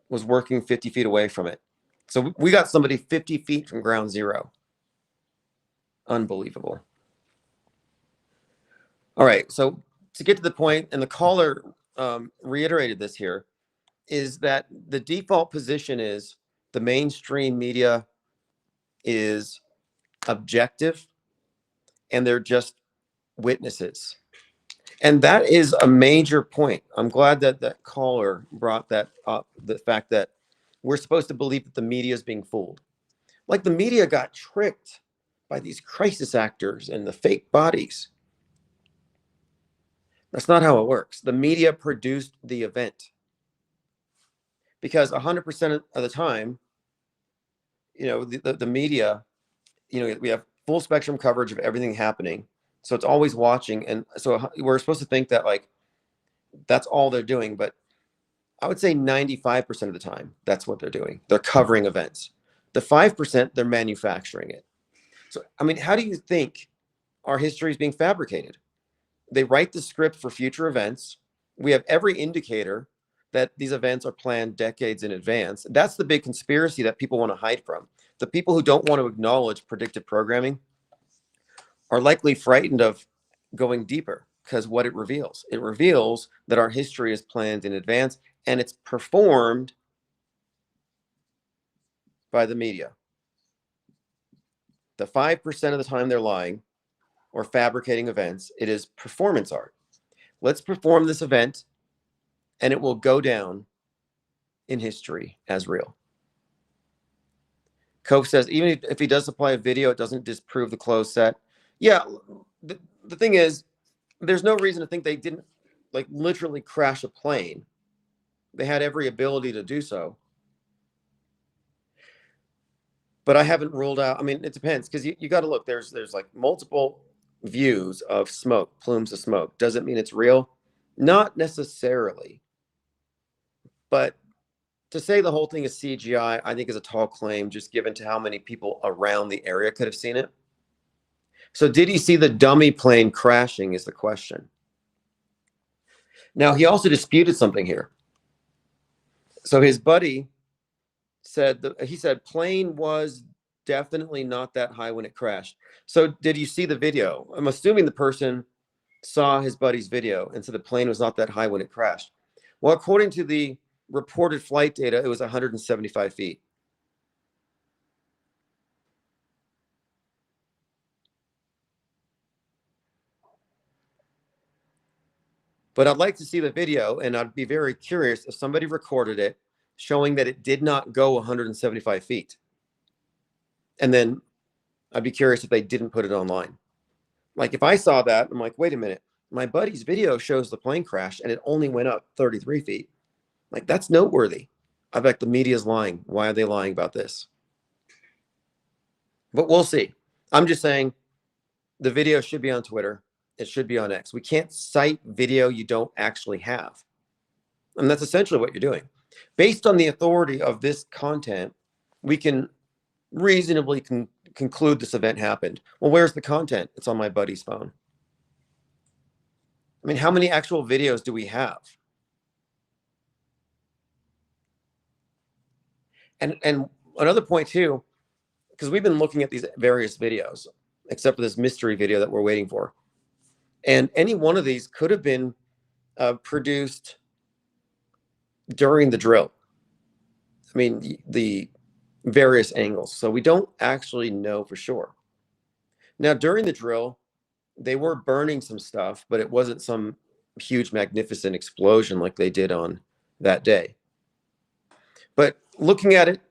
was working 50 feet away from it? So we got somebody 50 feet from ground zero. Unbelievable. All right, so to get to the point, and the caller reiterated this here, is that the default position is the mainstream media is objective and they're just witnesses. And that is a major point. I'm glad that that caller brought that up, the fact that we're supposed to believe that the media is being fooled. Like the media got tricked by these crisis actors and the fake bodies. That's not how it works. The media produced the event. Because 100% of the time, the media, we have full spectrum coverage of everything happening. So it's always watching. And so we're supposed to think that like, that's all they're doing. But I would say 95% of the time, that's what they're doing. They're covering events. The 5%, they're manufacturing it. So, I mean, how do you think our history is being fabricated? They write the script for future events. We have every indicator that these events are planned decades in advance. That's the big conspiracy that people want to hide from. The people who don't want to acknowledge predictive programming are likely frightened of going deeper, because what it reveals that our history is planned in advance and it's performed by the media. The 5% of the time they're lying or fabricating events, it is performance art. Let's perform this event and it will go down in history as real. Cope says, even if he does supply a video, it doesn't disprove the closed set. Yeah, the thing is, there's no reason to think they didn't like literally crash a plane. They had every ability to do so. But I haven't ruled out, I mean, it depends, because you got to look, there's like multiple views of smoke, plumes of smoke. Does it mean it's real? Not necessarily. But to say the whole thing is CGI, I think is a tall claim, just given to how many people around the area could have seen it. So did he see the dummy plane crashing is the question. Now, he also disputed something here. So his buddy said, he said plane was definitely not that high when it crashed. So did you see the video? I'm assuming the person saw his buddy's video and said the plane was not that high when it crashed. Well, according to the reported flight data, it was 175 feet. But I'd like to see the video, and I'd be very curious if somebody recorded it showing that it did not go 175 feet. And then I'd be curious if they didn't put it online. Like if I saw that, I'm like, wait a minute, my buddy's video shows the plane crash and it only went up 33 feet. Like that's noteworthy. I bet the media's lying. Why are they lying about this? But we'll see. I'm just saying the video should be on Twitter. It should be on X. We can't cite video you don't actually have. And that's essentially what you're doing. Based on the authority of this content, we can reasonably conclude this event happened. Well, where's the content? It's on my buddy's phone. I mean, how many actual videos do we have? And another point too, because we've been looking at these various videos, except for this mystery video that we're waiting for. And any one of these could have been produced during the drill. I mean, the various angles. So we don't actually know for sure. Now, during the drill, they were burning some stuff, but it wasn't some huge, magnificent explosion like they did on that day. But looking at it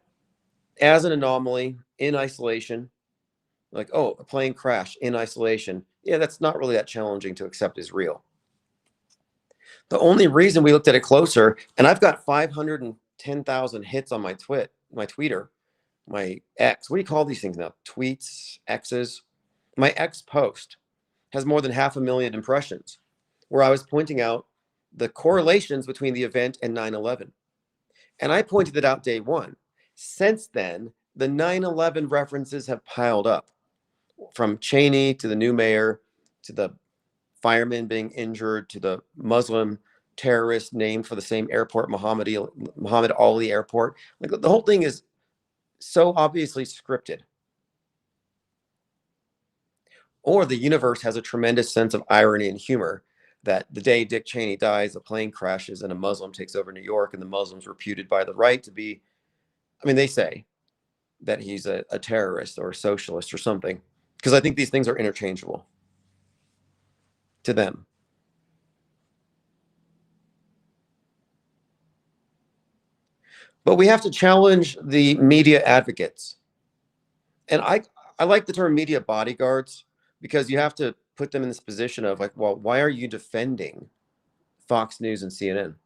as an anomaly in isolation, like, oh, a plane crash in isolation, yeah, that's not really that challenging to accept as real. The only reason we looked at it closer, and I've got 510,000 hits on my Twitter, my X. What do you call these things now? Tweets, X's. My X post has more than 500,000 impressions, where I was pointing out the correlations between the event and 9/11. And I pointed it out day one. Since then, the 9/11 references have piled up, from Cheney to the new mayor, to the fireman being injured, to the Muslim terrorist named for the same airport, Muhammad Ali Airport. Like the whole thing is so obviously scripted. Or the universe has a tremendous sense of irony and humor that the day Dick Cheney dies, a plane crashes and a Muslim takes over New York, and the Muslims reputed by the right to be, I mean, they say that he's a terrorist or a socialist or something, because I think these things are interchangeable to them. But we have to challenge the media advocates. And I like the term media bodyguards, because you have to put them in this position of like, well, why are you defending Fox News and CNN?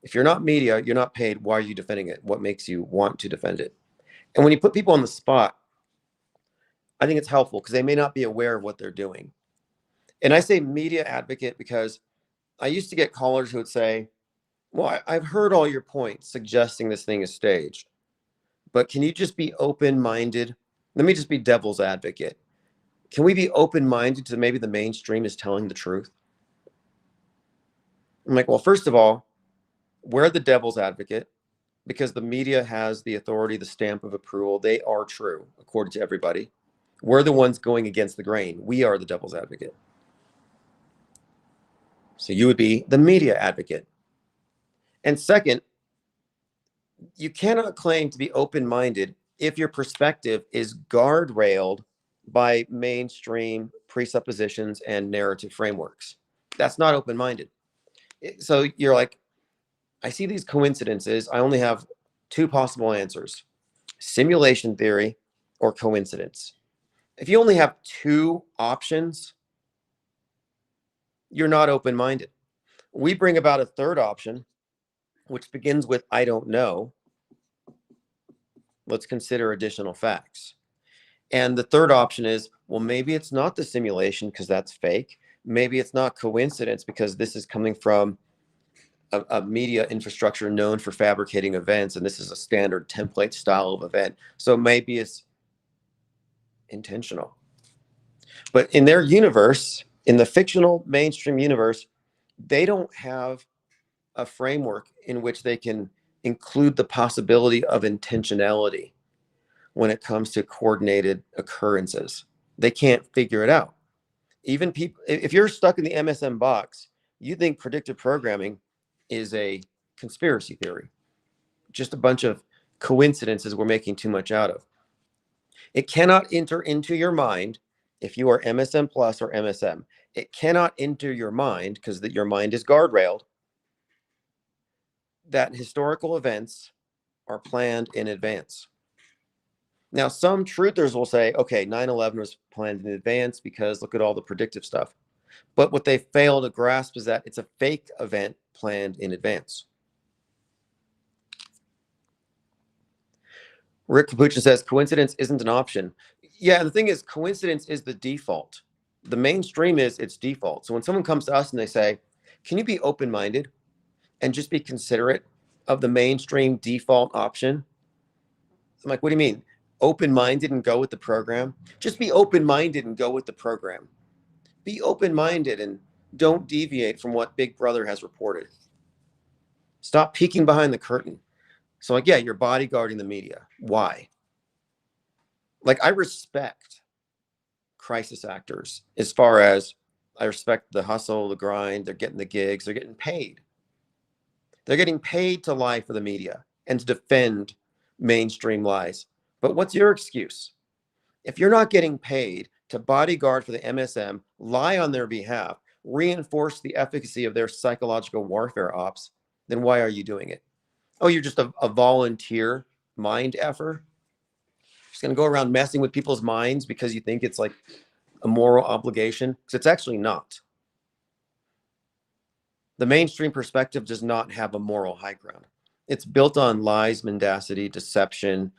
If you're not media, you're not paid. Why are you defending it? What makes you want to defend it? And when you put people on the spot, I think it's helpful because they may not be aware of what they're doing. And I say media advocate because I used to get callers who would say, well, I've heard all your points suggesting this thing is staged, but can you just be open-minded? Let me just be devil's advocate. Can we be open-minded to maybe the mainstream is telling the truth? I'm like, well, first of all, we're the devil's advocate because the media has the authority, the stamp of approval. They are true, according to everybody. We're the ones going against the grain. We are the devil's advocate. So you would be the media advocate. And second, you cannot claim to be open-minded if your perspective is guardrailed by mainstream presuppositions and narrative frameworks. That's not open-minded. So you're like, I see these coincidences. I only have two possible answers: simulation theory or coincidence. If you only have two options, you're not open-minded. We bring about a third option, which begins with I don't know. Let's consider additional facts. And the third option is, well, maybe it's not the simulation because that's fake. Maybe it's not coincidence because this is coming from a media infrastructure known for fabricating events, and this is a standard template style of event. So maybe it's intentional. But in their universe, in the fictional mainstream universe, they don't have a framework in which they can include the possibility of intentionality when it comes to coordinated occurrences. They can't figure it out. Even people, if you're stuck in the MSM box, you think predictive programming is a conspiracy theory, just a bunch of coincidences we're making too much out of. It cannot enter into your mind if you are MSM plus or MSM. it cannot enter your mind, because your mind is guardrailed, that historical events are planned in advance. Now, some truthers will say, okay, 9/11 was planned in advance because look at all the predictive stuff. But what they fail to grasp is that it's a fake event planned in advance. Rick Capuchin says, coincidence isn't an option. Yeah, the thing is, coincidence is the default. The mainstream is its default. So when someone comes to us and they say, can you be open-minded and just be considerate of the mainstream default option? I'm like, what do you mean? Open-minded and go with the program? Just be open-minded and go with the program. Be open-minded and don't deviate from what Big Brother has reported. Stop peeking behind the curtain. So like, yeah, you're bodyguarding the media. Why? Like, I respect crisis actors as far as I respect the hustle, the grind, they're getting the gigs, they're getting paid. They're getting paid to lie for the media and to defend mainstream lies. But what's your excuse? If you're not getting paid to bodyguard for the MSM, lie on their behalf, reinforce the efficacy of their psychological warfare ops, then why are you doing it? Oh, you're just a volunteer mind effer? Just going to go around messing with people's minds because you think it's like a moral obligation? Because it's actually not. The mainstream perspective does not have a moral high ground. It's built on lies, mendacity, deception,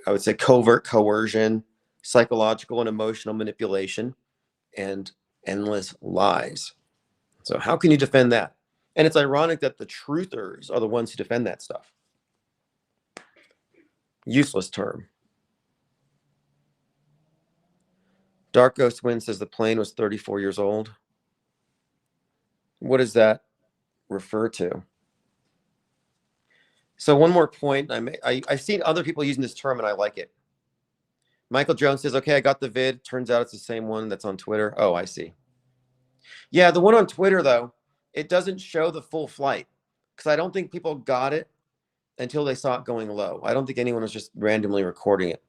I would say covert coercion, psychological and emotional manipulation, and endless lies. So how can you defend that? And it's ironic that the truthers are the ones who defend that stuff. Useless term. Dark Ghost Wind says the plane was 34 years old. What does that refer to? So one more point. I've seen other people using this term and I like it. Michael Jones says, okay, I got the vid. Turns out it's the same one that's on Twitter. Oh, I see. Yeah, the one on Twitter, though, it doesn't show the full flight because I don't think people got it until they saw it going low. I don't think anyone was just randomly recording it.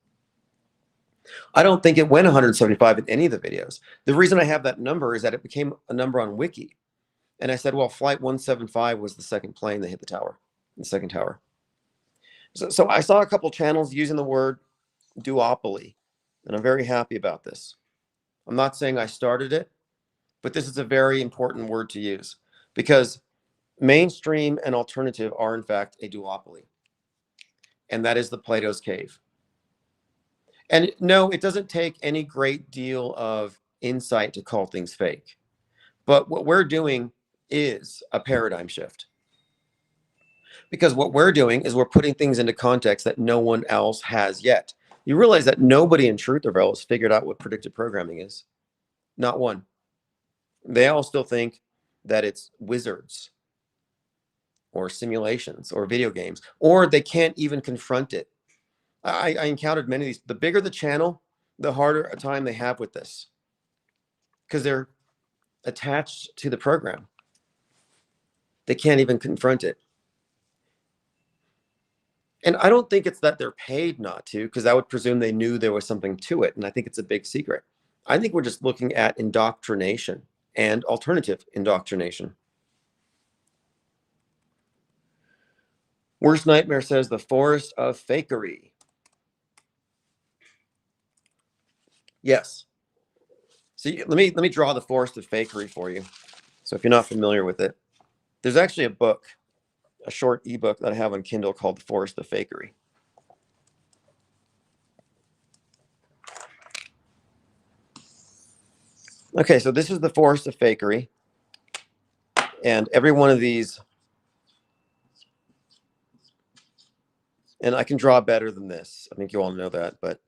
I don't think it went 175 in any of the videos. The reason I have that number is that it became a number on Wiki. And I said, well, flight 175 was the second plane that hit the tower, the second tower. So I saw a couple channels using the word duopoly, and I'm very happy about this. I'm not saying I started it, but this is a very important word to use because mainstream and alternative are in fact a duopoly. And that is the Plato's cave. And no, it doesn't take any great deal of insight to call things fake. But what we're doing is a paradigm shift. Because what we're doing is we're putting things into context that no one else has yet. You realize that nobody in Trutherville has figured out what predictive programming is. Not one. They all still think that it's wizards or simulations or video games, or they can't even confront it. I encountered many of these. The bigger the channel, the harder a time they have with this because they're attached to the program. They can't even confront it. And I don't think it's that they're paid not to, because I would presume they knew there was something to it. And I think it's a big secret. I think we're just looking at indoctrination and alternative indoctrination. Worst Nightmare says the forest of fakery. Yes. See, let me draw the forest of fakery for you. So if you're not familiar with it, there's actually a book, a short ebook that I have on Kindle called The Forest of Fakery. Okay, so this is the forest of fakery. And every one of these, and I can draw better than this. I think you all know that, but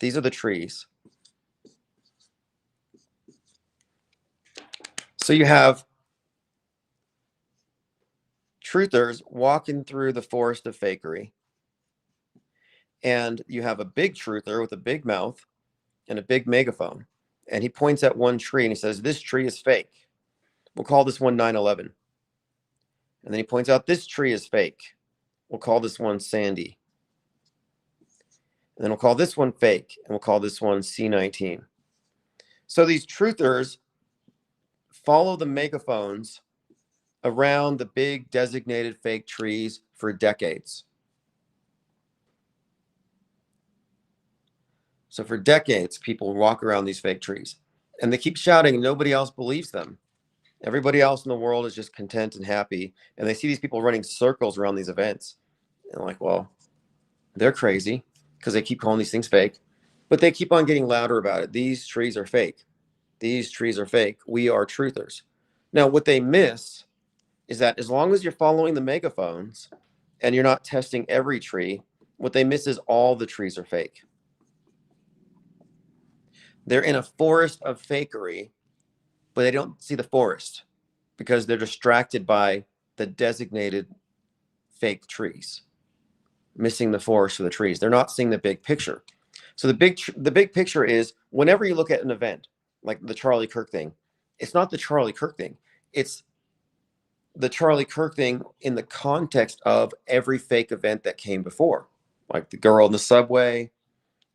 these are the trees. So you have truthers walking through the forest of fakery. And you have a big truther with a big mouth and a big megaphone. And he points at one tree and he says, this tree is fake. We'll call this one 9/11. And then he points out this tree is fake. We'll call this one Sandy. And then we'll call this one fake. And we'll call this one C-19. So these truthers follow the megaphones around the big designated fake trees for decades. So for decades, people walk around these fake trees and they keep shouting and nobody else believes them. Everybody else in the world is just content and happy. And they see these people running circles around these events. And like, well, they're crazy because they keep calling these things fake, but they keep on getting louder about it. These trees are fake. These trees are fake. We are truthers. Now, what they miss is that as long as you're following the megaphones and you're not testing every tree, what they miss is all the trees are fake. They're in a forest of fakery, but they don't see the forest because they're distracted by the designated fake trees, missing the forest for the trees. They're not seeing the big picture. So the big picture is whenever you look at an event like the Charlie Kirk thing, it's not the Charlie Kirk thing. It's the Charlie Kirk thing in the context of every fake event that came before, like the girl in the subway.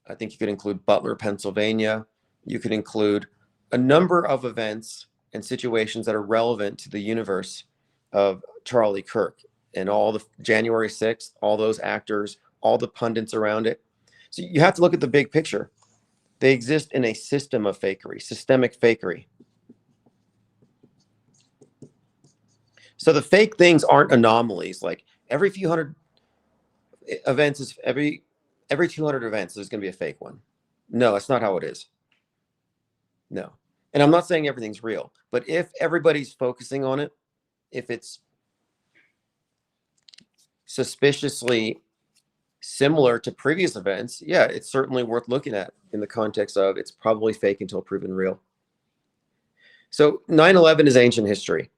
I think you could include Butler, Pennsylvania. You could include a number of events and situations that are relevant to the universe of Charlie Kirk and all the January 6th, all those actors, all the pundits around it. So you have to look at the big picture. They exist in a system of fakery, systemic fakery. So the fake things aren't anomalies. Like every few hundred events is every 200 events, there's going to be a fake one. No, that's not how it is. No. And I'm not saying everything's real, but if everybody's focusing on it, if it's suspiciously similar to previous events, yeah, it's certainly worth looking at in the context of it's probably fake until proven real. So 9/11 is ancient history.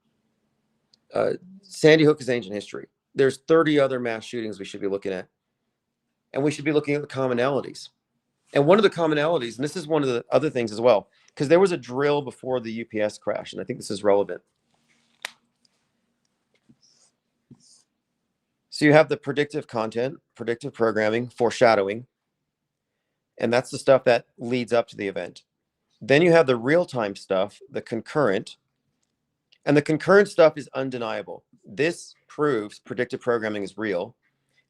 Sandy Hook is ancient history. There's 30 other mass shootings we should be looking at. And we should be looking at the commonalities. And one of the commonalities, and this is one of the other things as well, because there was a drill before the UPS crash, and I think this is relevant. So you have the predictive content, predictive programming, foreshadowing, and that's the stuff that leads up to the event. Then you have the real-time stuff, the concurrent, and the concurrent stuff is undeniable. This proves predictive programming is real,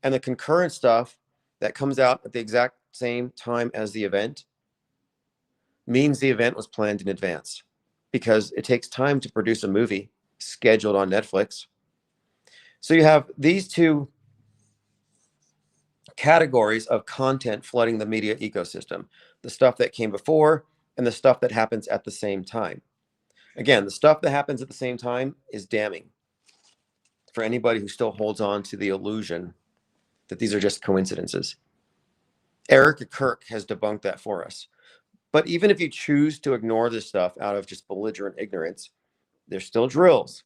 and the concurrent stuff that comes out at the exact same time as the event means the event was planned in advance, because it takes time to produce a movie scheduled on Netflix. So you have these two categories of content flooding the media ecosystem, the stuff that came before and the stuff that happens at the same time. Again, the stuff that happens at the same time is damning for anybody who still holds on to the illusion that these are just coincidences. Eric Kirk has debunked that for us. But even if you choose to ignore this stuff out of just belligerent ignorance, there's still drills.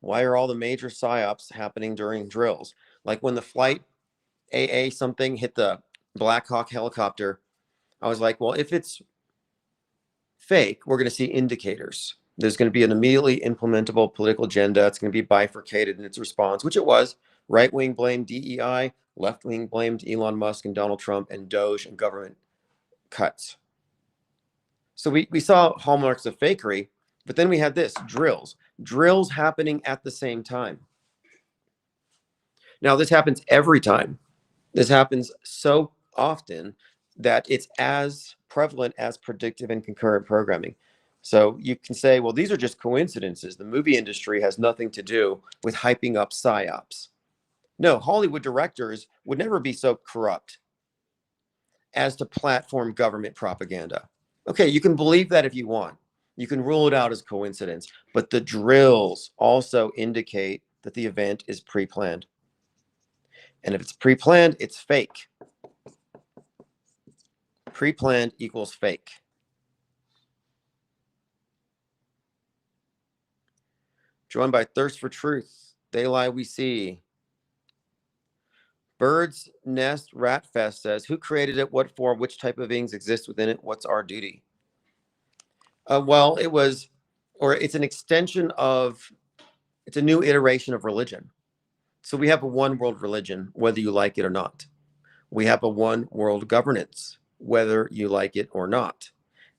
Why are all the major psyops happening during drills? Like when the flight AA something hit the Black Hawk helicopter, I was like, well, if it's fake, we're going to see indicators. There's going to be an immediately implementable political agenda. It's going to be bifurcated in its response, which it was. Right wing blamed DEI, left wing blamed Elon Musk and Donald Trump and Doge and government cuts. So we saw hallmarks of fakery, but then we had this drills happening at the same time. Now, this happens every time. This happens so often that it's as prevalent as predictive and concurrent programming. So you can say, well, these are just coincidences. The movie industry has nothing to do with hyping up psyops. No, Hollywood directors would never be so corrupt as to platform government propaganda. Okay, you can believe that if you want. You can rule it out as coincidence, but the drills also indicate that the event is pre-planned. And if it's pre-planned, it's fake. Pre-planned equals fake. Joined by thirst for truth. They lie, we see. Bird's Nest Rat Fest says, who created it? What for? Which type of beings exist within it? What's our duty? Well, it's an extension of, it's a new iteration of religion. So we have a one world religion, whether you like it or not. We have a one world governance, whether you like it or not.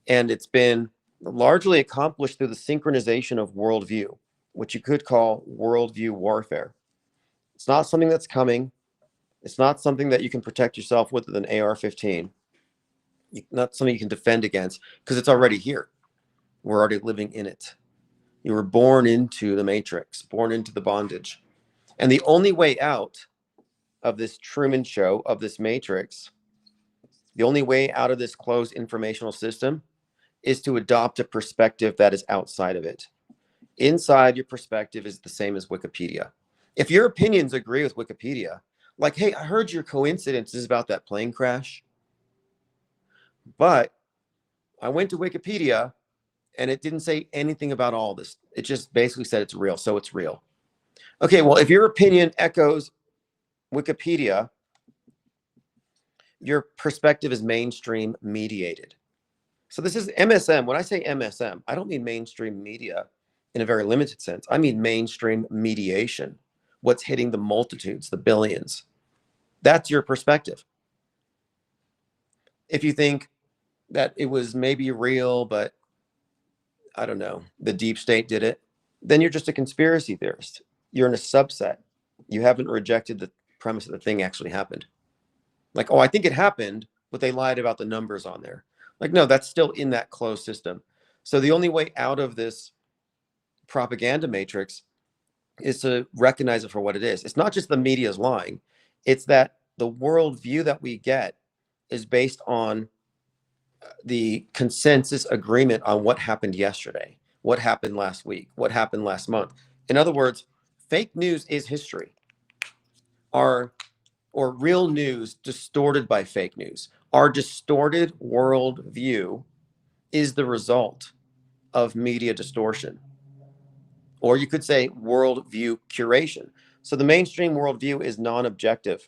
And it's been largely accomplished through the synchronization of worldview, which you could call worldview warfare. It's not something that's coming. It's not something that you can protect yourself with an AR-15. Not something you can defend against, because it's already here. We're already living in it. You were born into the matrix, born into the bondage. And the only way out of this Truman Show, of this matrix, the only way out of this closed informational system is to adopt a perspective that is outside of it. Inside your perspective is the same as Wikipedia. If your opinions agree with Wikipedia, like, hey, I heard your coincidence is about that plane crash, but I went to Wikipedia and it didn't say anything about all this. It just basically said it's real, so it's real. Okay, well, if your opinion echoes Wikipedia, your perspective is mainstream mediated. So this is MSM. When I say MSM, I don't mean mainstream media in a very limited sense. I mean mainstream mediation. What's hitting the multitudes, the billions. That's your perspective. If you think that it was maybe real, but I don't know, the deep state did it, then you're just a conspiracy theorist. You're in a subset. You haven't rejected the premise that the thing actually happened. Like, oh, I think it happened, but they lied about the numbers on there. Like, no, that's still in that closed system. So the only way out of this propaganda matrix is to recognize it for what it is. It's not just the media's lying. It's that the worldview that we get is based on the consensus agreement on what happened yesterday, what happened last week, what happened last month. In other words, fake news is history. Or real news distorted by fake news. Our distorted worldview is the result of media distortion. Or you could say worldview curation. So the mainstream worldview is non-objective.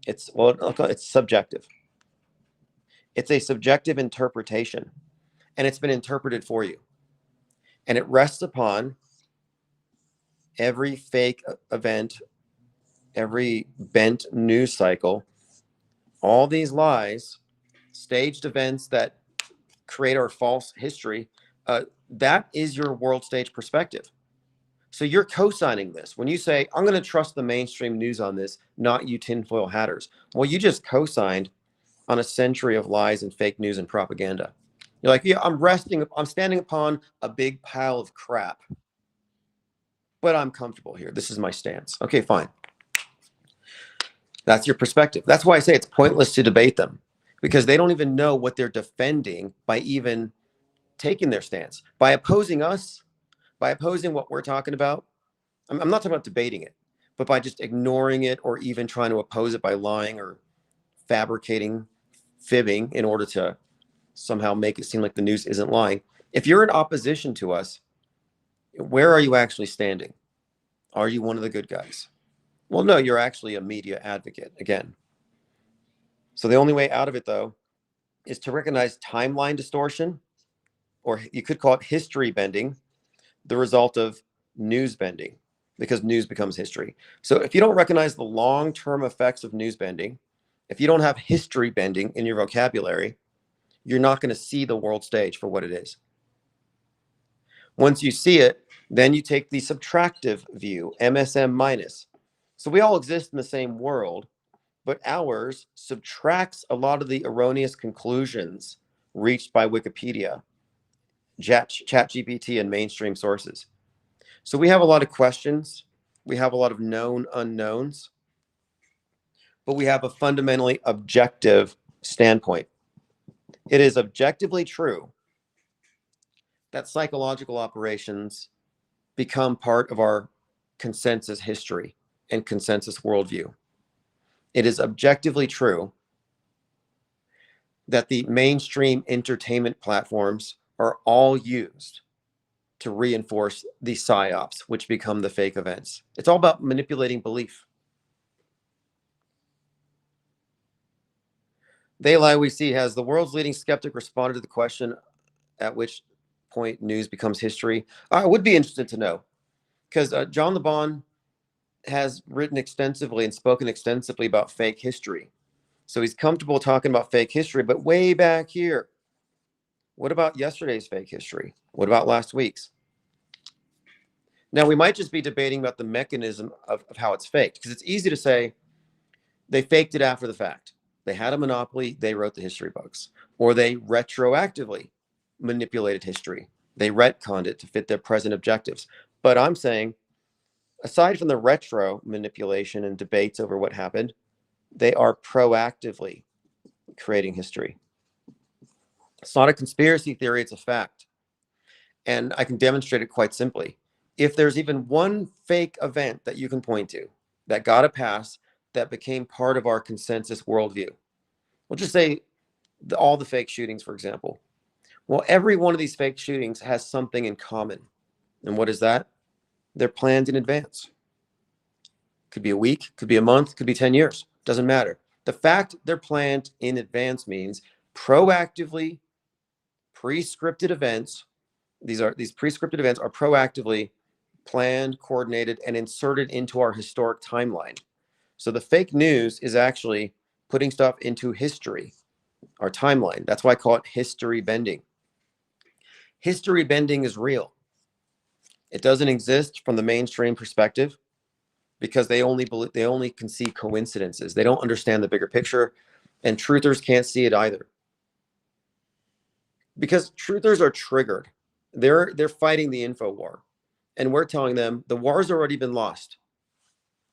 It's subjective. It's a subjective interpretation, and it's been interpreted for you. And it rests upon every fake event, every bent news cycle, all these lies, staged events that create our false history. That is your world stage perspective. So you're co-signing this. When you say, I'm going to trust the mainstream news on this, not you tinfoil hatters. Well, you just co-signed on a century of lies and fake news and propaganda. You're like, yeah, I'm standing upon a big pile of crap, but I'm comfortable here. This is my stance. Okay, fine. That's your perspective. That's why I say it's pointless to debate them, because they don't even know what they're defending by even taking their stance. By opposing us, by opposing what we're talking about, I'm not talking about debating it, but by just ignoring it or even trying to oppose it by lying or fabricating, fibbing in order to somehow make it seem like the news isn't lying. If you're in opposition to us, where are you actually standing? Are you one of the good guys? Well, no, you're actually a media advocate again. So the only way out of it, though, is to recognize timeline distortion, or you could call it history bending, the result of news bending, because news becomes history. So if you don't recognize the long-term effects of news bending, if you don't have history bending in your vocabulary, you're not going to see the world stage for what it is. Once you see it, then you take the subtractive view, MSM minus. So we all exist in the same world, but ours subtracts a lot of the erroneous conclusions reached by Wikipedia, ChatGPT, and mainstream sources. So we have a lot of questions. We have a lot of known unknowns, but we have a fundamentally objective standpoint. It is objectively true that psychological operations become part of our consensus history and consensus worldview. It is objectively true that the mainstream entertainment platforms are all used to reinforce the psyops, which become the fake events. It's all about manipulating belief. They Lie We See has the world's leading skeptic responded to the question at which point news becomes history. I would be interested to know, because John LeBon has written extensively and spoken extensively about fake history. So he's comfortable talking about fake history, but way back here, What about yesterday's fake history? What about last week's? Now, we might just be debating about the mechanism of how it's faked, because it's easy to say they faked it after the fact. They had a monopoly, they wrote the history books, or they retroactively manipulated history. They retconned it to fit their present objectives. But I'm saying, aside from the retro manipulation and debates over what happened, they are proactively creating history. It's not a conspiracy theory, it's a fact. And I can demonstrate it quite simply. If there's even one fake event that you can point to that got a pass, that became part of our consensus worldview, we'll just say all the fake shootings, for example. Well, every one of these fake shootings has something in common. And what is that? They're planned in advance. Could be a week, could be a month, could be 10 years. Doesn't matter. The fact they're planned in advance means proactively pre-scripted events. These pre-scripted events are proactively planned, coordinated, and inserted into our historic timeline. So the fake news is actually putting stuff into history, our timeline. That's why I call it history bending. History bending is real. It doesn't exist from the mainstream perspective because they only can see coincidences. They don't understand the bigger picture, and truthers can't see it either. Because truthers are triggered. They're fighting the info war, and we're telling them the war's already been lost.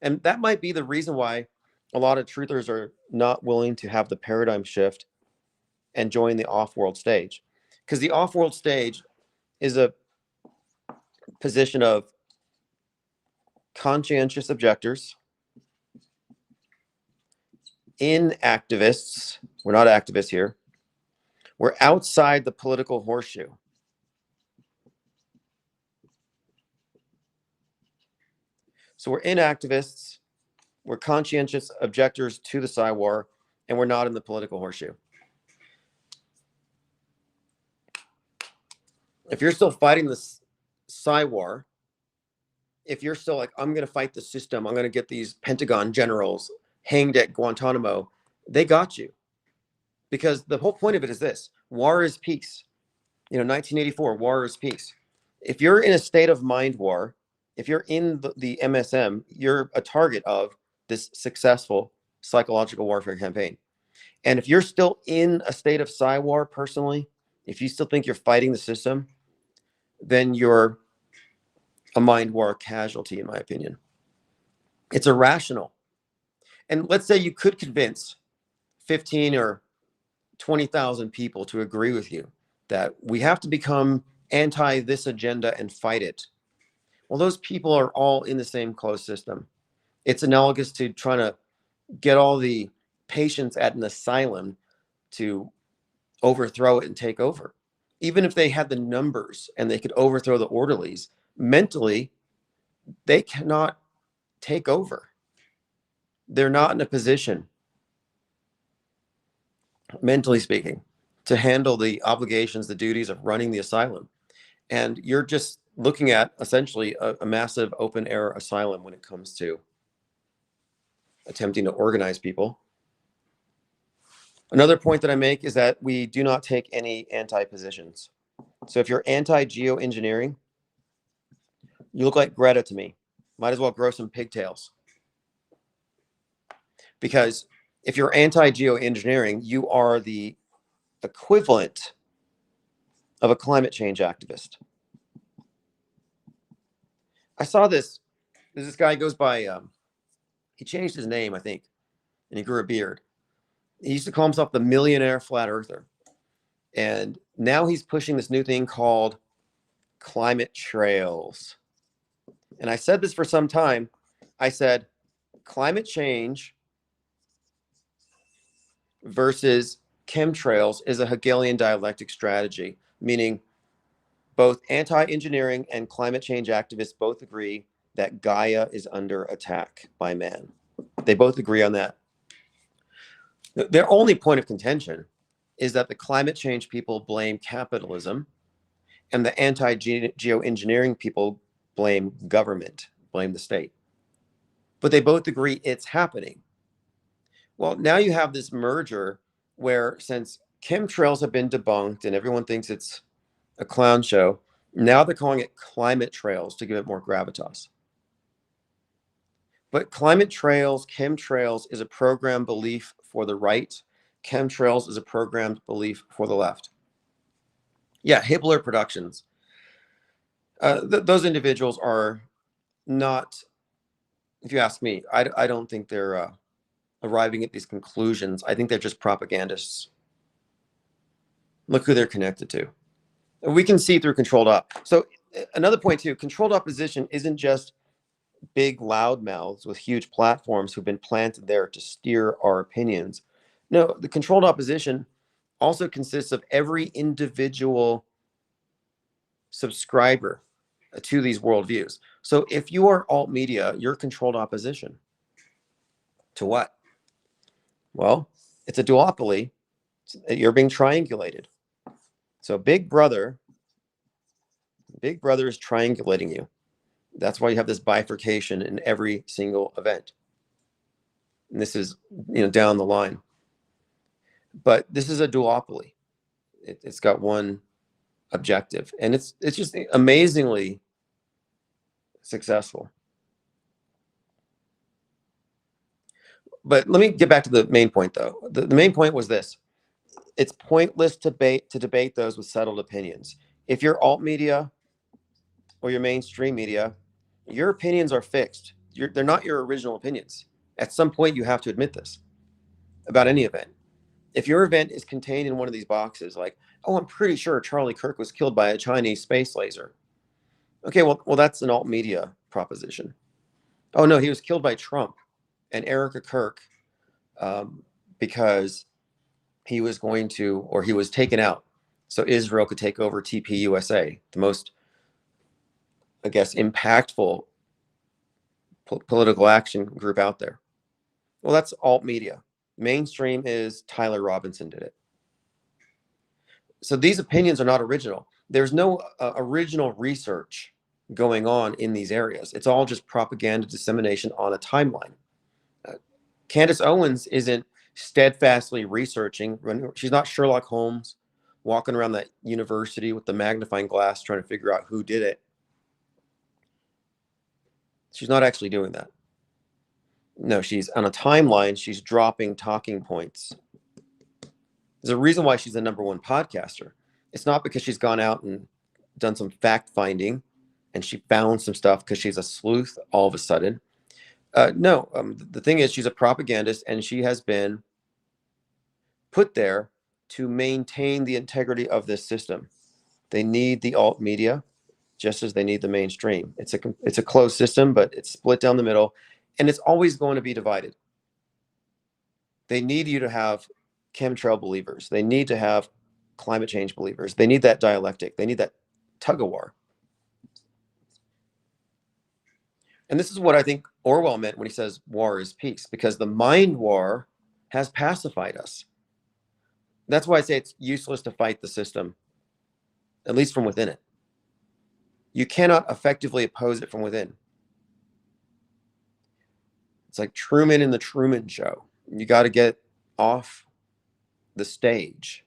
And that might be the reason why a lot of truthers are not willing to have the paradigm shift and join the off-world stage. Because the off-world stage is a position of conscientious objectors, inactivists. We're not activists here. We're outside the political horseshoe. So we're inactivists, we're conscientious objectors to the Psy War, and we're not in the political horseshoe. If you're still fighting this Psy War, if you're still like, I'm going to fight the system, I'm going to get these Pentagon generals hanged at Guantanamo, they got you. Because the whole point of it is this: war is peace. 1984, war is peace. If you're in a state of mind war, if you're in the MSM, you're a target of this successful psychological warfare campaign. And if you're still in a state of Psy War personally, if you still think you're fighting the system, then you're a mind war casualty, in my opinion. It's irrational. And let's say you could convince 15 or 20,000 people to agree with you that we have to become anti this agenda and fight it. Well, those people are all in the same closed system. It's analogous to trying to get all the patients at an asylum to overthrow it and take over. Even if they had the numbers and they could overthrow the orderlies, mentally, they cannot take over. They're not in a position, mentally speaking, to handle the obligations, the duties of running the asylum. And you're just looking at essentially a massive open air asylum when it comes to attempting to organize people. Another point that I make is that we do not take any anti-positions. So if you're anti-geoengineering, you look like Greta to me. Might as well grow some pigtails. Because if you're anti-geoengineering, you are the equivalent of a climate change activist. I saw this. There's this guy goes by, he changed his name, I think, and he grew a beard. He used to call himself the millionaire flat earther. And now he's pushing this new thing called climate trails. And I said this for some time. I said, climate change versus chemtrails is a Hegelian dialectic strategy, meaning both anti-engineering and climate change activists both agree that Gaia is under attack by man. They both agree on that. Their only point of contention is that the climate change people blame capitalism and the anti-geoengineering people blame government, blame the state. But they both agree it's happening. Well, now you have this merger where, since Chemtrails have been debunked and everyone thinks it's a clown show. Now they're calling it climate trails to give it more gravitas. But climate trails, chemtrails is a programmed belief for the right. Chemtrails is a programmed belief for the left. Yeah, Hibbler Productions. Those individuals are not, if you ask me, I don't think they're arriving at these conclusions. I think they're just propagandists. Look who they're connected to. We can see through controlled op. So another point too, controlled opposition isn't just big loudmouths with huge platforms who've been planted there to steer our opinions. No, the controlled opposition also consists of every individual subscriber to these worldviews. So if you are alt media, you're controlled opposition. To what? Well, it's a duopoly. You're being triangulated. So Big Brother is triangulating you. That's why you have this bifurcation in every single event. And this is, down the line. But this is a duopoly. It's got one objective, and it's just amazingly successful. But let me get back to the main point, though. The main point was this: it's pointless to debate those with settled opinions. If you're alt media or your mainstream media, your opinions are fixed. They're not your original opinions. At some point, you have to admit this about any event. If your event is contained in one of these boxes, like, oh, I'm pretty sure Charlie Kirk was killed by a Chinese space laser. Okay, well, that's an alt media proposition. Oh no, he was killed by Trump and Erica Kirk because he was taken out so Israel could take over TPUSA, the most, I guess, impactful political action group out there. Well, that's alt media. Mainstream is Tyler Robinson did it. So these opinions are not original. There's no original research going on in these areas. It's all just propaganda dissemination on a timeline. Candace Owens isn't steadfastly researching. She's not Sherlock Holmes walking around that university with the magnifying glass trying to figure out who did it. She's not actually doing that. No, she's on a timeline. She's dropping talking points. There's a reason why she's the number 1 podcaster. It's not because she's gone out and done some fact finding and she found some stuff because she's a sleuth all of a sudden. No, the thing is, she's a propagandist and she has been put there to maintain the integrity of this system. They need the alt media just as they need the mainstream. It's a closed system, but it's split down the middle, and it's always going to be divided. They need you to have chemtrail believers. They need to have climate change believers. They need that dialectic. They need that tug of war. And this is what I think Orwell meant when he says war is peace, because the mind war has pacified us. That's why I say it's useless to fight the system, at least from within it. You cannot effectively oppose it from within. It's like Truman in the Truman Show. You got to get off the stage.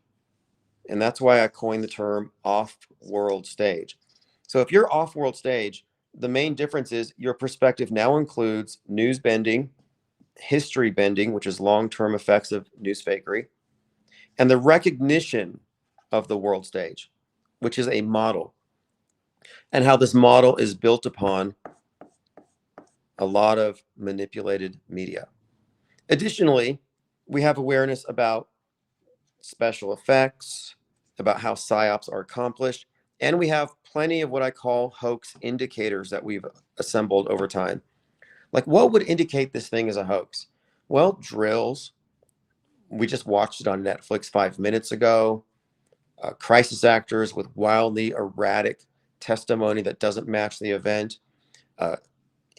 And that's why I coined the term off-world stage. So if you're off-world stage, the main difference is your perspective now includes news bending, history bending, which is long-term effects of news fakery, and the recognition of the world stage, which is a model, and how this model is built upon a lot of manipulated media. Additionally, we have awareness about special effects, about how psyops are accomplished, and we have plenty of what I call hoax indicators that we've assembled over time. Like, what would indicate this thing is a hoax? Well, drills. We just watched it on Netflix 5 minutes ago. Crisis actors with wildly erratic testimony that doesn't match the event.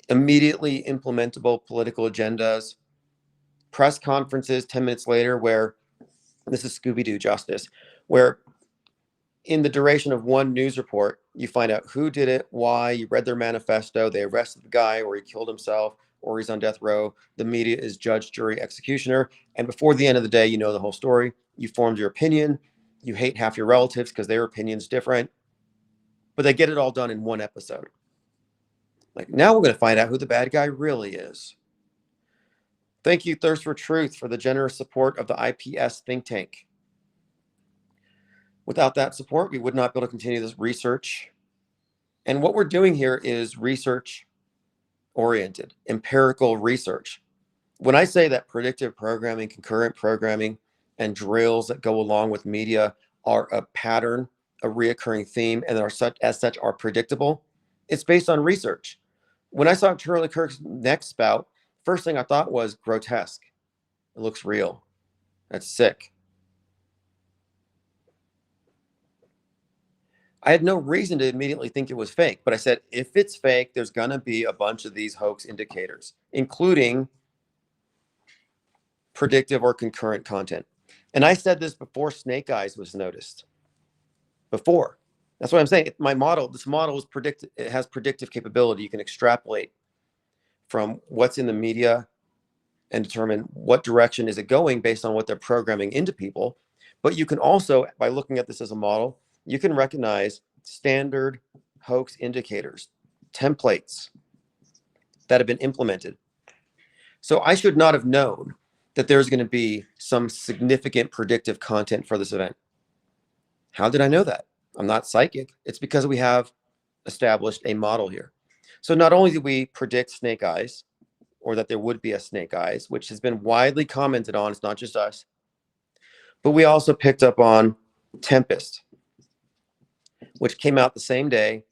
Immediately implementable political agendas. Press conferences 10 minutes later where, this is Scooby-Doo justice, where in the duration of one news report, you find out who did it, why, you read their manifesto, they arrested the guy or he killed himself, or he's on death row. The media is judge, jury, executioner. And before the end of the day, you know the whole story. You formed your opinion. You hate half your relatives because their opinion's different. But they get it all done in one episode. Like, now we're going to find out who the bad guy really is. Thank you, Thirst for Truth, for the generous support of the IPS think tank. Without that support, we would not be able to continue this research. And what we're doing here is research-oriented, empirical research. When I say that predictive programming, concurrent programming, and drills that go along with media are a pattern, a reoccurring theme, and as such are predictable, it's based on research. When I saw Charlie Kirk's neck spout, first thing I thought was grotesque. It looks real. That's sick. I had no reason to immediately think it was fake, but I said, if it's fake, there's going to be a bunch of these hoax indicators, including predictive or concurrent content. And I said this before Snake Eyes was noticed. Before. That's what I'm saying. This model is predictive. It has predictive capability. You can extrapolate from what's in the media and determine what direction is it going based on what they're programming into people. But you can also, by looking at this as a model, you can recognize standard hoax indicators, templates that have been implemented. So I should not have known that there's going to be some significant predictive content for this event. How did I know that? I'm not psychic. It's because we have established a model here. So not only did we predict Snake Eyes, or that there would be a Snake Eyes, which has been widely commented on, it's not just us, but we also picked up on Tempest, which came out the same day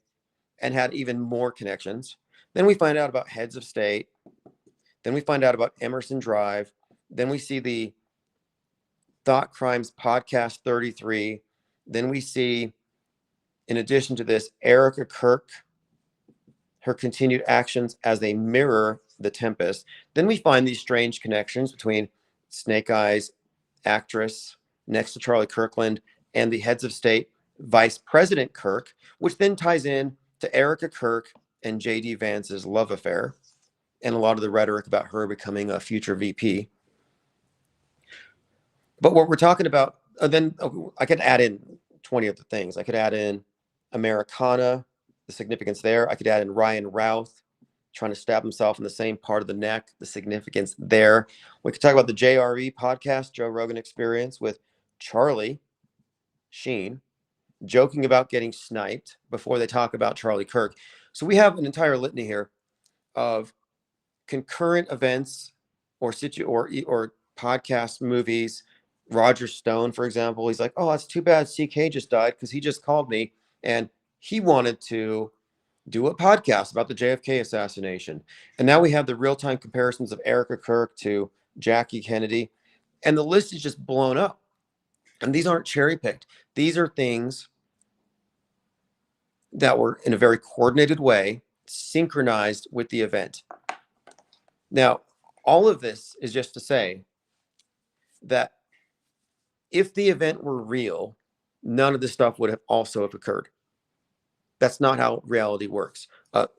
and had even more connections. Then we find out about Heads of State. Then we find out about Emerson Drive. Then we see the Thought Crimes Podcast 33. Then we see, in addition to this, Erica Kirk, her continued actions as they mirror the Tempest. Then we find these strange connections between Snake Eyes, actress, next to Charlie Kirkland, and the Heads of State, Vice President Kirk, which then ties in to Erica Kirk and J.D. Vance's love affair and a lot of the rhetoric about her becoming a future VP. But what we're talking about, I could add in 20 other things. I could add in Americana, the significance there. I could add in Ryan Routh trying to stab himself in the same part of the neck, the significance there. We could talk about the JRE podcast, Joe Rogan Experience, with Charlie Sheen joking about getting sniped before they talk about Charlie Kirk. So we have an entire litany here of concurrent events or podcast movies. Roger Stone, for example, he's like, oh, it's too bad CK just died because he just called me and he wanted to do a podcast about the JFK assassination. And now we have the real-time comparisons of Erica Kirk to Jackie Kennedy. And the list is just blown up. And these aren't cherry-picked. These are things that were in a very coordinated way, synchronized with the event. Now, all of this is just to say that if the event were real, none of this stuff would have also have occurred. That's not how reality works.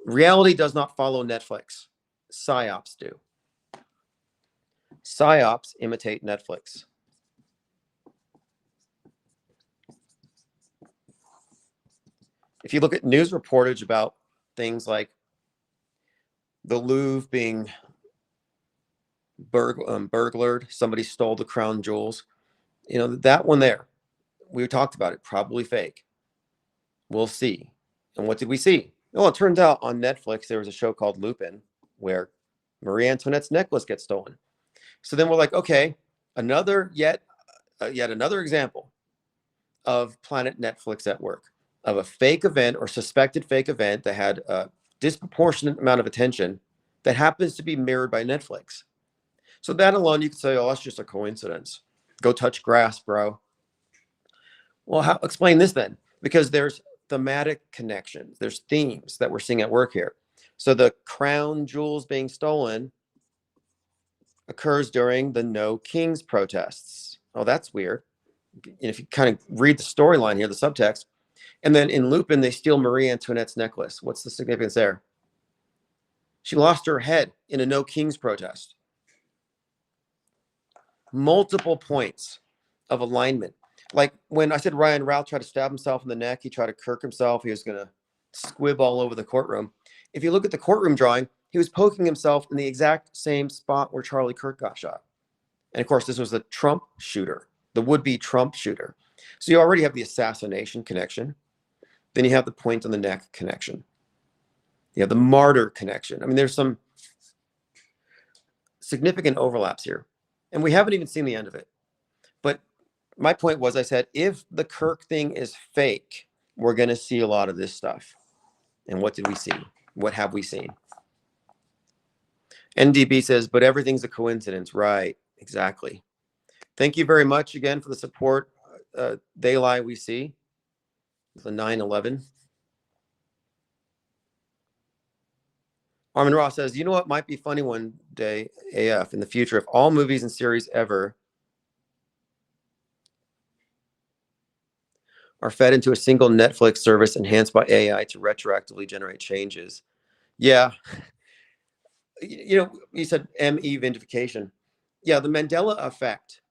Reality does not follow Netflix. PSYOPs do. PSYOPs imitate Netflix. If you look at news reportage about things like the Louvre being burglared, somebody stole the crown jewels, that one there, we talked about it, probably fake. We'll see. And what did we see? Well, it turns out on Netflix, there was a show called Lupin where Marie Antoinette's necklace gets stolen. So then we're like, okay, yet another example of Planet Netflix at work, of a fake event or suspected fake event that had a disproportionate amount of attention that happens to be mirrored by Netflix. So that alone, you could say, oh, that's just a coincidence. Go touch grass, bro. Well, explain this then? Because there's thematic connections. There's themes that we're seeing at work here. So the crown jewels being stolen occurs during the No Kings protests. Oh, that's weird. And if you kind of read the storyline here, the subtext, and then in Lupin, they steal Marie Antoinette's necklace. What's the significance there? She lost her head in a No Kings protest. Multiple points of alignment. Like when I said Ryan Ralph tried to stab himself in the neck, he tried to Kirk himself, he was going to squib all over the courtroom. If you look at the courtroom drawing, he was poking himself in the exact same spot where Charlie Kirk got shot. And of course, this was the Trump shooter, the would-be Trump shooter. So you already have the assassination connection. Then you have the point on the neck connection. You have the martyr connection. I mean, there's some significant overlaps here. And we haven't even seen the end of it. But my point was, I said, if the Kirk thing is fake, we're going to see a lot of this stuff. And what did we see? What have we seen? NDB says, but everything's a coincidence. Right, exactly. Thank you very much again for the support. They lie, we see. The 9/11. Armin Ross says, you know what might be funny one day, AF, in the future, if all movies and series ever are fed into a single Netflix service enhanced by AI to retroactively generate changes. Yeah. You know, you said ME vindication. Yeah, the Mandela effect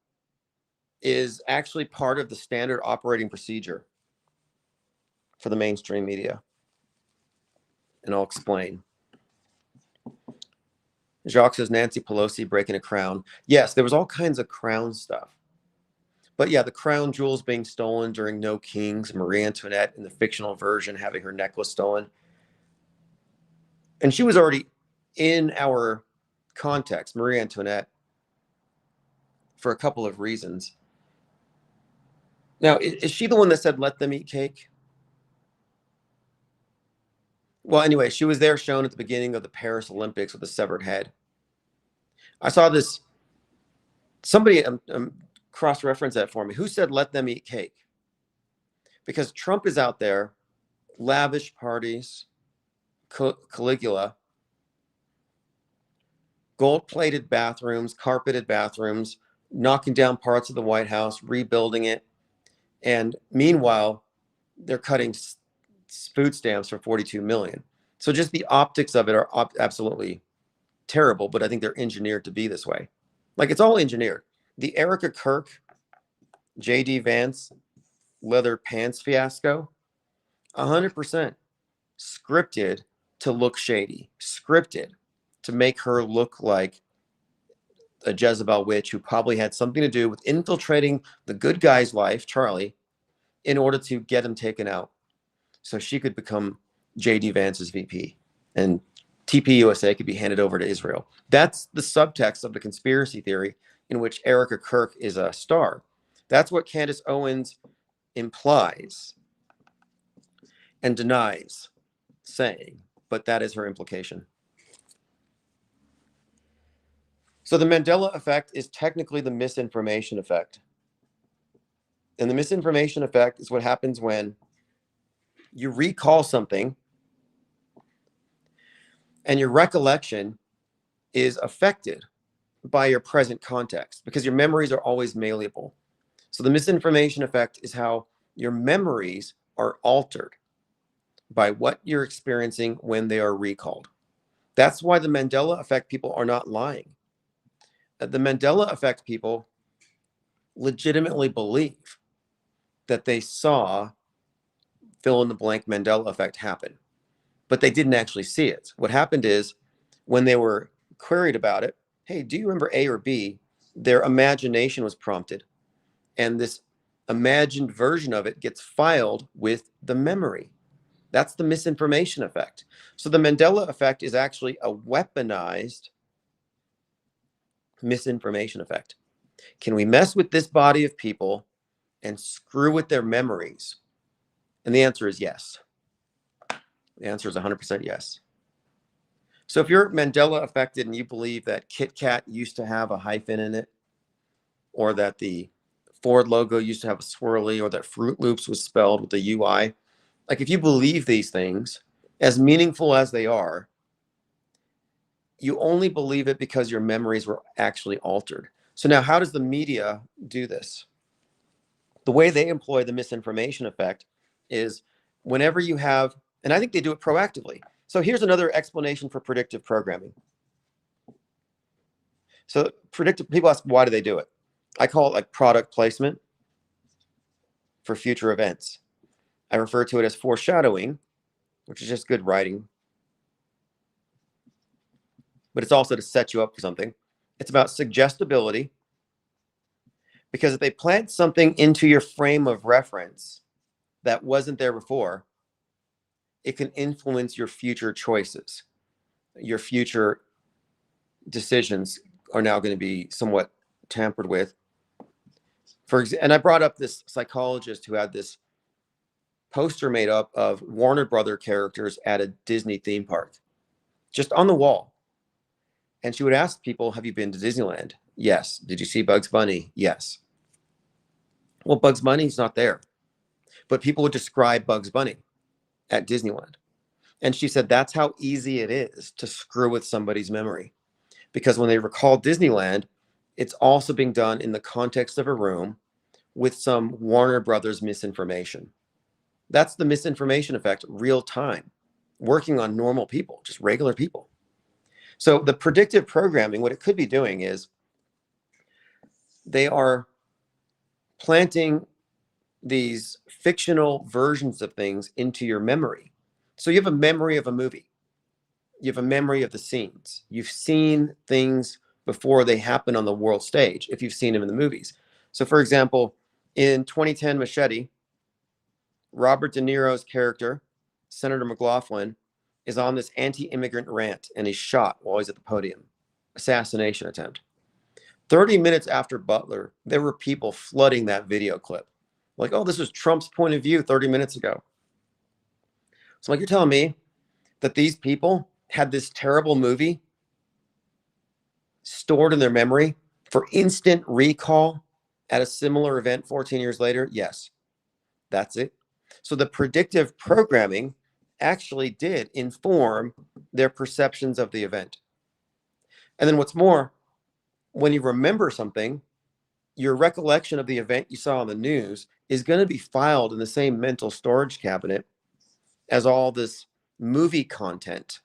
is actually part of the standard operating procedure for the mainstream media. And I'll explain. Jacques says Nancy Pelosi breaking a crown. Yes, there was all kinds of crown stuff. But yeah, the crown jewels being stolen during No Kings, Marie Antoinette in the fictional version having her necklace stolen. And she was already in our context, Marie Antoinette, for a couple of reasons. Now, is she the one that said, let them eat cake? Well, anyway, she was there shown at the beginning of the Paris Olympics with a severed head. I saw this, somebody cross-reference that for me. Who said, let them eat cake? Because Trump is out there, lavish parties, Caligula, gold-plated bathrooms, carpeted bathrooms, knocking down parts of the White House, rebuilding it. And meanwhile, they're cutting food stamps for 42 million. So just the optics of it are absolutely terrible, but I think they're engineered to be this way. Like, it's all engineered. The Erica Kirk, J.D. Vance, leather pants fiasco, 100% scripted to look shady, scripted to make her look like a Jezebel witch who probably had something to do with infiltrating the good guy's life, Charlie, in order to get him taken out so she could become J.D. Vance's VP and TP USA could be handed over to Israel. That's the subtext of the conspiracy theory in which Erica Kirk is a star. That's what Candace Owens implies and denies saying, but that is her implication. So the Mandela effect is technically the misinformation effect. And the misinformation effect is what happens when you recall something and your recollection is affected by your present context because your memories are always malleable. So the misinformation effect is how your memories are altered by what you're experiencing when they are recalled. That's why the Mandela effect people are not lying. The Mandela effect people legitimately believe that they saw fill in the blank Mandela effect happen, but they didn't actually see it. What happened is when they were queried about it, hey, do you remember A or B? Their imagination was prompted. And this imagined version of it gets filed with the memory. That's the misinformation effect. So the Mandela effect is actually a weaponized misinformation effect. Can we mess with this body of people and screw with their memories? And the answer is yes. The answer is 100% yes. So if you're Mandela affected and you believe that Kit Kat used to have a hyphen in it, or that the Ford logo used to have a swirly, or that Fruit Loops was spelled with a UI, like if you believe these things, as meaningful as they are, you only believe it because your memories were actually altered. So now how does the media do this? The way they employ the misinformation effect is whenever you have, and I think they do it proactively. So here's another explanation for predictive programming. So people ask, why do they do it? I call it like product placement for future events. I refer to it as foreshadowing, which is just good writing. But it's also to set you up for something. It's about suggestibility. Because if they plant something into your frame of reference that wasn't there before, it can influence your future choices. Your future decisions are now going to be somewhat tampered with. And I brought up this psychologist who had this poster made up of Warner Brother characters at a Disney theme park, just on the wall. And she would ask people, have you been to Disneyland? Yes. Did you see Bugs Bunny? Yes. Well, Bugs Bunny's not there, but people would describe Bugs Bunny at Disneyland. And she said that's how easy it is to screw with somebody's memory. Because when they recall Disneyland, it's also being done in the context of a room with some Warner Brothers misinformation. That's the misinformation effect, real time, working on normal people, just regular people. So the predictive programming, what it could be doing is they are planting these fictional versions of things into your memory. So you have a memory of a movie. You have a memory of the scenes. You've seen things before they happen on the world stage, if you've seen them in the movies. So for example, in 2010 Machete, Robert De Niro's character, Senator McLaughlin, is on this anti-immigrant rant and he's shot while he's at the podium. Assassination attempt. 30 minutes after Butler, there were people flooding that video clip. Like, oh, this was Trump's point of view 30 minutes ago. So like, you're telling me that these people had this terrible movie stored in their memory for instant recall at a similar event 14 years later? Yes, that's it. So the predictive programming actually did inform their perceptions of the event. And then what's more, when you remember something, your recollection of the event you saw on the news is going to be filed in the same mental storage cabinet as all this movie content.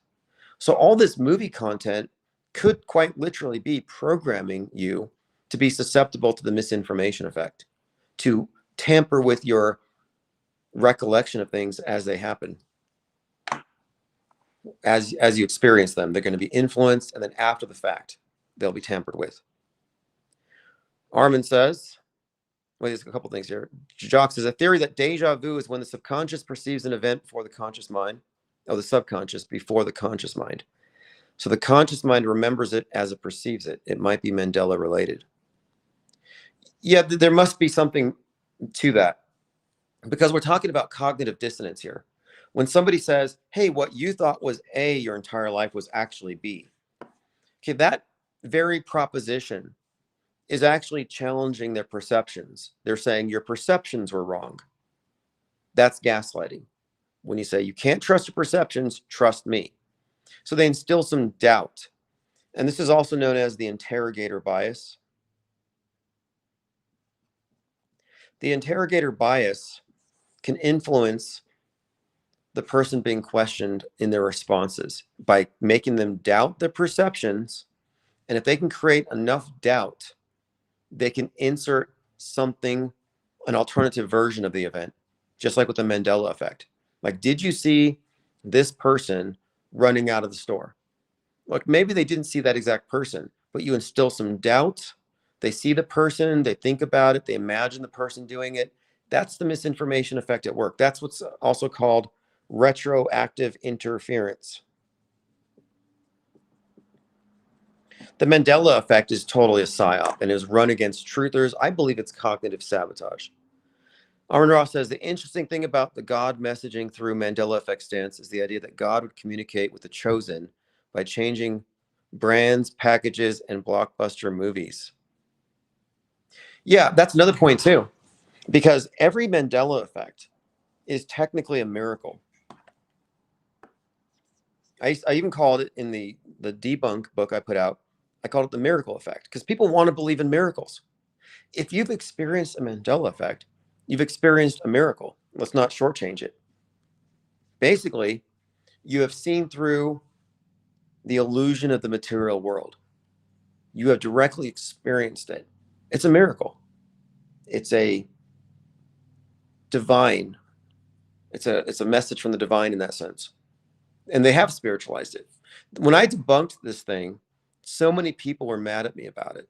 So all this movie content could quite literally be programming you to be susceptible to the misinformation effect, to tamper with your recollection of things as they happen. As you experience them, they're going to be influenced, and then after the fact, they'll be tampered with. Armin says, well, there's a couple things here. Jock says, a theory that deja vu is when the subconscious perceives an event before the conscious mind, the subconscious before the conscious mind. So the conscious mind remembers it as it perceives it. It might be Mandela related. Yeah, there must be something to that, because we're talking about cognitive dissonance here. When somebody says, hey, what you thought was A your entire life was actually B. Okay, that very proposition is actually challenging their perceptions. They're saying your perceptions were wrong. That's gaslighting. When you say you can't trust your perceptions, trust me. So they instill some doubt. And this is also known as the interrogator bias. The interrogator bias can influence the person being questioned in their responses by making them doubt their perceptions. And if they can create enough doubt, they can insert something, an alternative version of the event, just like with the Mandela effect. Like, did you see this person running out of the store? Like, maybe they didn't see that exact person, but you instill some doubt. They see the person, they think about it, they imagine the person doing it. That's the misinformation effect at work. That's what's also called retroactive interference. The Mandela effect is totally a psyop and is run against truthers. I believe it's cognitive sabotage. Armin Ross says, the interesting thing about the God messaging through Mandela effect stance is the idea that God would communicate with the chosen by changing brands, packages, and blockbuster movies. Yeah, that's another point too, because every Mandela effect is technically a miracle. I even called it in the debunk book I put out, I called it the miracle effect, because people want to believe in miracles. If you've experienced a Mandela effect, you've experienced a miracle. Let's not shortchange it. Basically, You have seen through the illusion of the material world. You have directly experienced it. It's a miracle. It's a divine. It's a message from the divine in that sense. And they have spiritualized it. When I debunked this thing, so many people were mad at me about it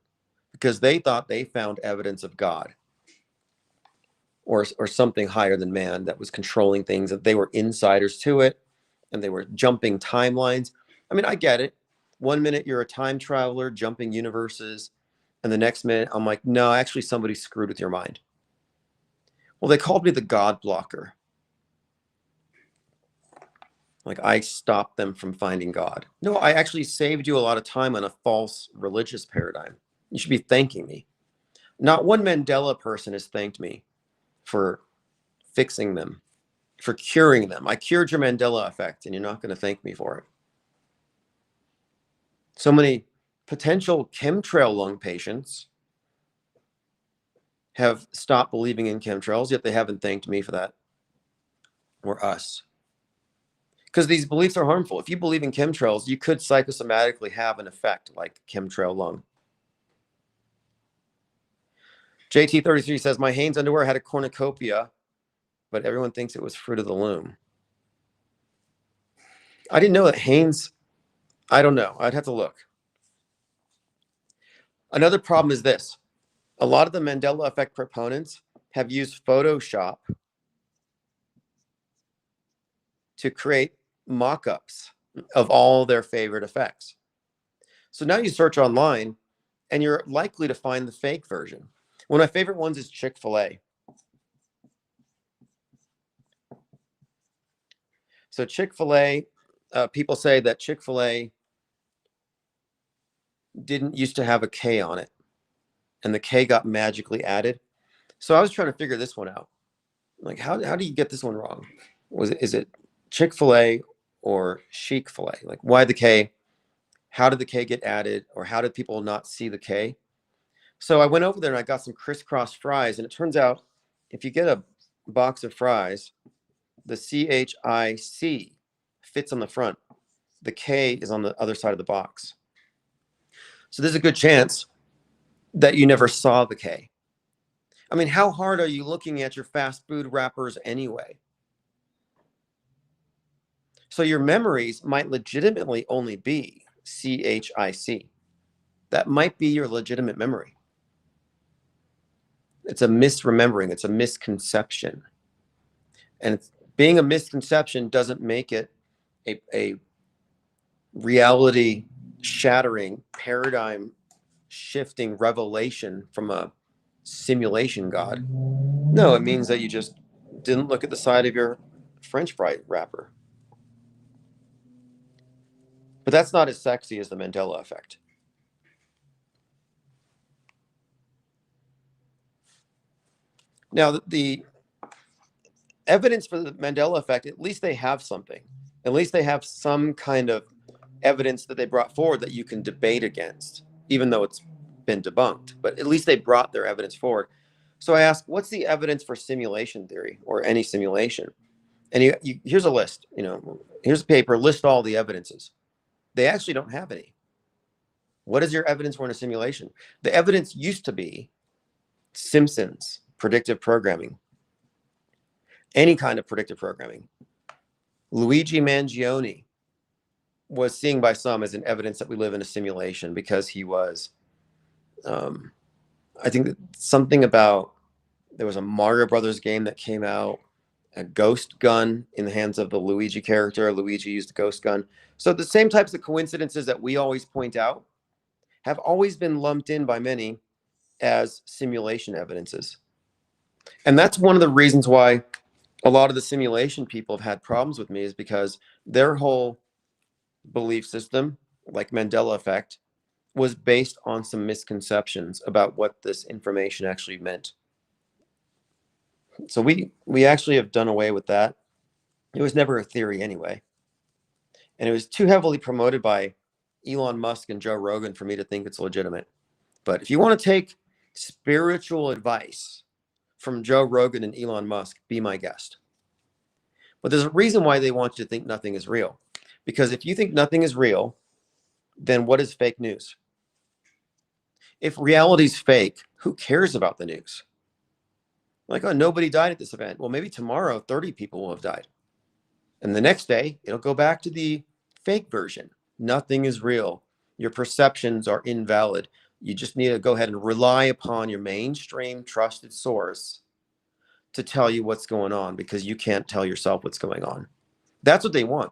because they thought they found evidence of God or something higher than man that was controlling things, that they were insiders to it and they were jumping timelines. I mean, I get it. 1 minute you're a time traveler jumping universes, and the next minute I'm like, no, actually somebody screwed with your mind. Well, they called me the God blocker. Like I stopped them from finding God. No, I actually saved you a lot of time on a false religious paradigm. You should be thanking me. Not one Mandela person has thanked me for fixing them, for curing them. I cured your Mandela effect, and you're not going to thank me for it. So many potential chemtrail lung patients have stopped believing in chemtrails, yet they haven't thanked me for that, or us. Because these beliefs are harmful. If you believe in chemtrails, you could psychosomatically have an effect like chemtrail lung. JT33 says, my Hanes underwear had a cornucopia, but everyone thinks it was fruit of the loom. I didn't know that Hanes, I don't know. I'd have to look. Another problem is this. A lot of the Mandela effect proponents have used Photoshop to create mock-ups of all their favorite effects. So now you search online and you're likely to find the fake version. One of my favorite ones is Chick-fil-A. So Chick-fil-A, people say that Chick-fil-A didn't used to have a K on it, and the K got magically added. So I was trying to figure this one out. Like, how do you get this one wrong? Is it Chick-fil-A or Chic-fil-A? Like, why the K? How did the K get added? Or how did people not see the K? So I went over there and I got some crisscross fries, and it turns out if you get a box of fries, the CHIC fits on the front. The K is on the other side of the box. So there's a good chance that you never saw the K. I mean, how hard are you looking at your fast food wrappers anyway? So your memories might legitimately only be CHIC. That might be your legitimate memory. It's a misremembering. It's a misconception. And being a misconception doesn't make it a reality shattering, paradigm shifting revelation from a simulation god. No, it means that you just didn't look at the side of your French fry wrapper. But that's not as sexy as the Mandela effect. Now, the evidence for the Mandela effect, at least they have something. At least they have some kind of evidence that they brought forward that you can debate against, even though it's been debunked. But at least they brought their evidence forward. So I asked, what's the evidence for simulation theory or any simulation? And here's a list. Here's a paper, list all the evidences. They actually don't have any. What is your evidence for in a simulation? The evidence used to be Simpsons, predictive programming, any kind of predictive programming. Luigi Mangione was seen by some as an evidence that we live in a simulation because he was, I think that something about, there was a Mario Brothers game that came out, a ghost gun in the hands of the Luigi character. Luigi used a ghost gun. So the same types of coincidences that we always point out have always been lumped in by many as simulation evidences. And that's one of the reasons why a lot of the simulation people have had problems with me, is because their whole belief system, like Mandela effect, was based on some misconceptions about what this information actually meant. So we actually have done away with that. It was never a theory anyway. And it was too heavily promoted by Elon Musk and Joe Rogan for me to think it's legitimate. But if you want to take spiritual advice from Joe Rogan and Elon Musk, be my guest. But there's a reason why they want you to think nothing is real. Because if you think nothing is real, then what is fake news? If reality's fake, who cares about the news? Like, oh, nobody died at this event. Well, maybe tomorrow 30 people will have died. And the next day, it'll go back to the fake version. Nothing is real. Your perceptions are invalid. You just need to go ahead and rely upon your mainstream trusted source to tell you what's going on, because you can't tell yourself what's going on. That's what they want.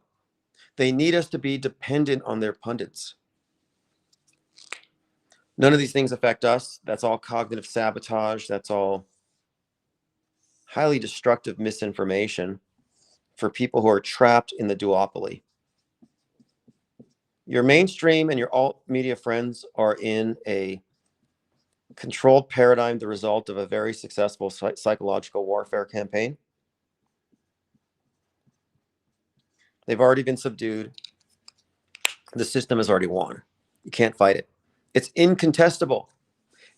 They need us to be dependent on their pundits. None of these things affect us. That's all cognitive sabotage. That's all highly destructive misinformation for people who are trapped in the duopoly. Your mainstream and your alt media friends are in a controlled paradigm, the result of a very successful psychological warfare campaign. They've already been subdued. The system has already won. You can't fight it. It's incontestable.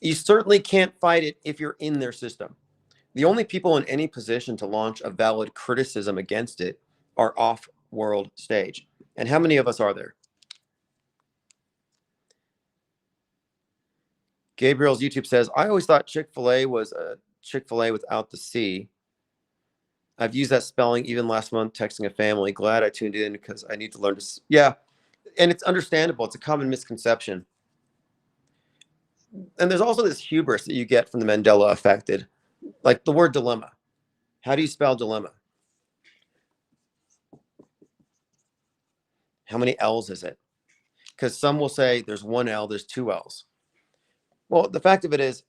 You certainly can't fight it if you're in their system. The only people in any position to launch a valid criticism against it are off-world stage. And how many of us are there? Gabriel's YouTube says, I always thought Chick-fil-A was a Chick-fil-A without the C. I've used that spelling even last month texting a family. Glad I tuned in because I need to learn to... Yeah, and it's understandable. It's a common misconception. And there's also this hubris that you get from the Mandela effect. Like the word dilemma. How do you spell dilemma? How many L's is it? Because some will say there's one L, there's two L's. Well, the fact of it is,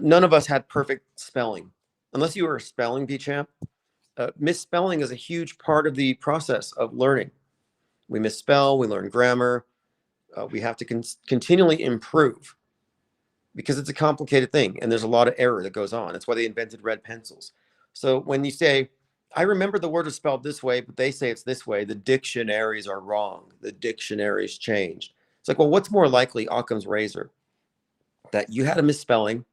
none of us had perfect spelling. Unless you were a spelling bee champ, misspelling is a huge part of the process of learning. We misspell, we learn grammar. We have to continually improve because it's a complicated thing and there's a lot of error that goes on. That's why they invented red pencils. So when you say, I remember the word is spelled this way, but they say it's this way, the dictionaries are wrong. The dictionaries changed. It's like, well, what's more likely, Occam's razor? That you had a misspelling,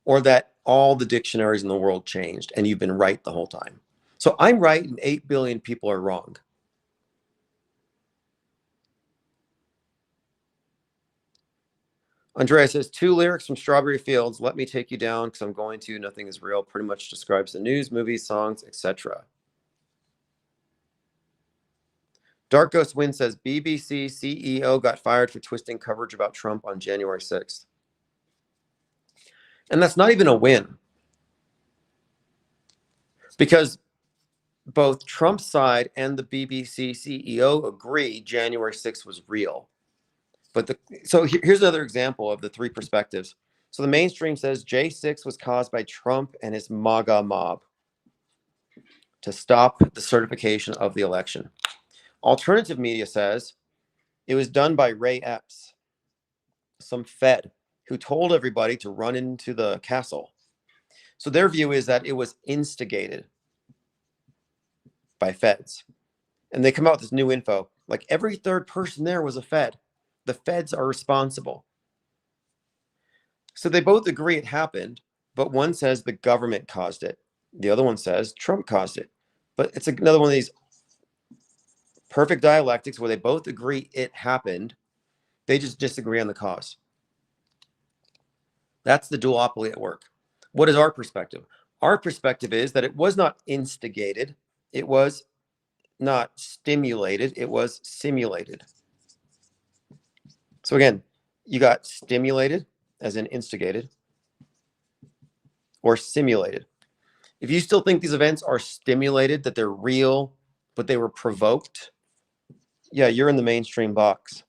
or that all the dictionaries in the world changed and you've been right the whole time. So I'm right and 8 billion people are wrong. Andrea says, 2 lyrics from Strawberry Fields, let me take you down because I'm going to, nothing is real, pretty much describes the news, movies, songs, etc. Dark Ghost Wind says, BBC CEO got fired for twisting coverage about Trump on January 6th. And that's not even a win. Because both Trump's side and the BBC CEO agree January 6th was real. But here's another example of the 3 perspectives. So the mainstream says J6 was caused by Trump and his MAGA mob to stop the certification of the election. Alternative media says it was done by Ray Epps, some Fed, who told everybody to run into the castle. So their view is that it was instigated by Feds. And they come out with this new info. Like every 3rd person there was a Fed. The Feds are responsible. So they both agree it happened, but one says the government caused it. The other one says Trump caused it. But it's another one of these perfect dialectics where they both agree it happened. They just disagree on the cause. That's the duopoly at work. What is our perspective? Our perspective is that it was not instigated. It was not stimulated. It was simulated. So again, you got stimulated as in instigated or simulated. If you still think these events are stimulated, that they're real, but they were provoked, yeah, you're in the mainstream box.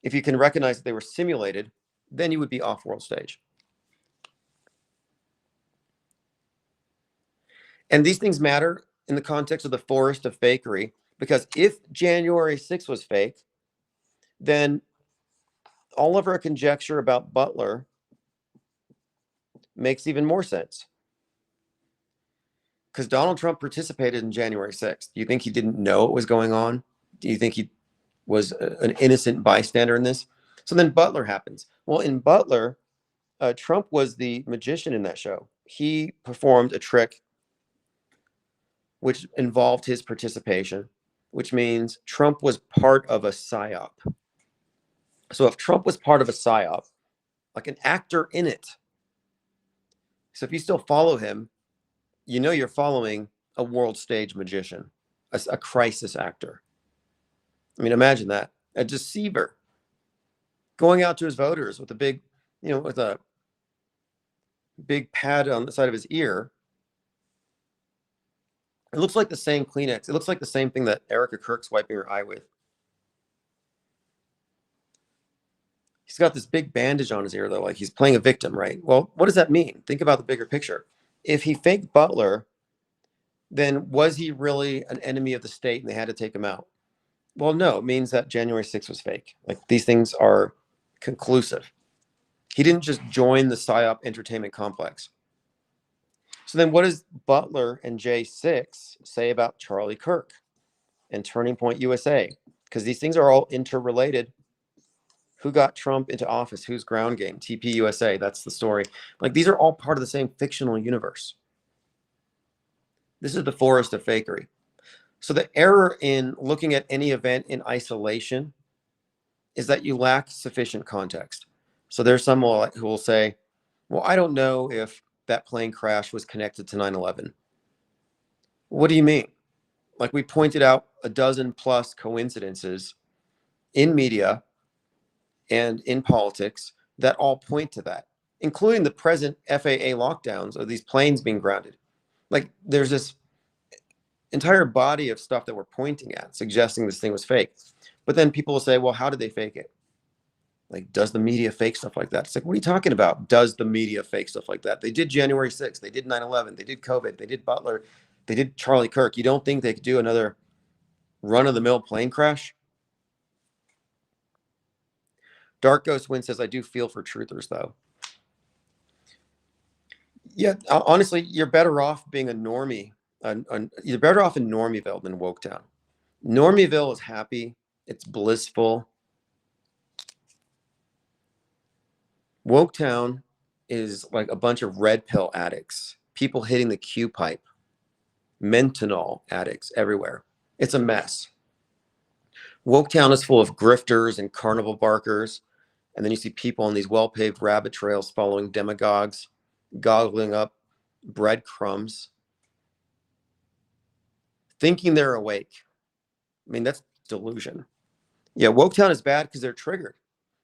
If you can recognize that they were simulated, then you would be off-world stage. And these things matter in the context of the forest of fakery, because if January 6th was fake, then all of our conjecture about Butler makes even more sense. Because Donald Trump participated in January 6th. Do you think he didn't know what was going on? Do you think he was an innocent bystander in this? So then Butler happens. Well, in Butler, Trump was the magician in that show. He performed a trick which involved his participation. which means Trump was part of a psyop. So if Trump was part of a psyop, like an actor in it, so if you still follow him, you know you're following a world stage magician, a crisis actor. I mean, imagine that. A deceiver going out to his voters with a big, with a big pad on the side of his ear. It looks like the same Kleenex. It looks like the same thing that Erica Kirk's wiping her eye with. He's got this big bandage on his ear, though, like he's playing a victim, right? Well, what does that mean? Think about the bigger picture. If he faked Butler, then was he really an enemy of the state and they had to take him out? Well, no, it means that January 6th was fake. Like these things are conclusive. He didn't just join the PSYOP entertainment complex. So then what does Butler and J6 say about Charlie Kirk and Turning Point USA? Because these things are all interrelated. Who got Trump into office? Who's ground game? TP USA, that's the story. Like these are all part of the same fictional universe. This is the forest of fakery. So the error in looking at any event in isolation is that you lack sufficient context. So there's some who will say, well, I don't know if that plane crash was connected to 9/11. What do you mean? Like we pointed out a dozen plus coincidences in media and in politics that all point to that, including the present FAA lockdowns of these planes being grounded. Like there's this entire body of stuff that we're pointing at suggesting this thing was fake. But then people will say, well, how did they fake it? Like, does the media fake stuff like that? It's like, what are you talking about? Does the media fake stuff like that? They did January 6th. They did 9/11. They did COVID. They did Butler. They did Charlie Kirk. You don't think they could do another run-of-the-mill plane crash? Dark Ghost Wind says, I do feel for truthers, though. Yeah, honestly, you're better off being a normie. You're better off in Normieville than Woketown. Normieville is happy. It's blissful. Woketown is like a bunch of red pill addicts, people hitting the Q pipe, Mentanol addicts everywhere. It's a mess. Woketown is full of grifters and carnival barkers. And then you see people on these well-paved rabbit trails following demagogues, gobbling up breadcrumbs, thinking they're awake. I mean, that's delusion. Yeah, Woketown is bad because they're triggered.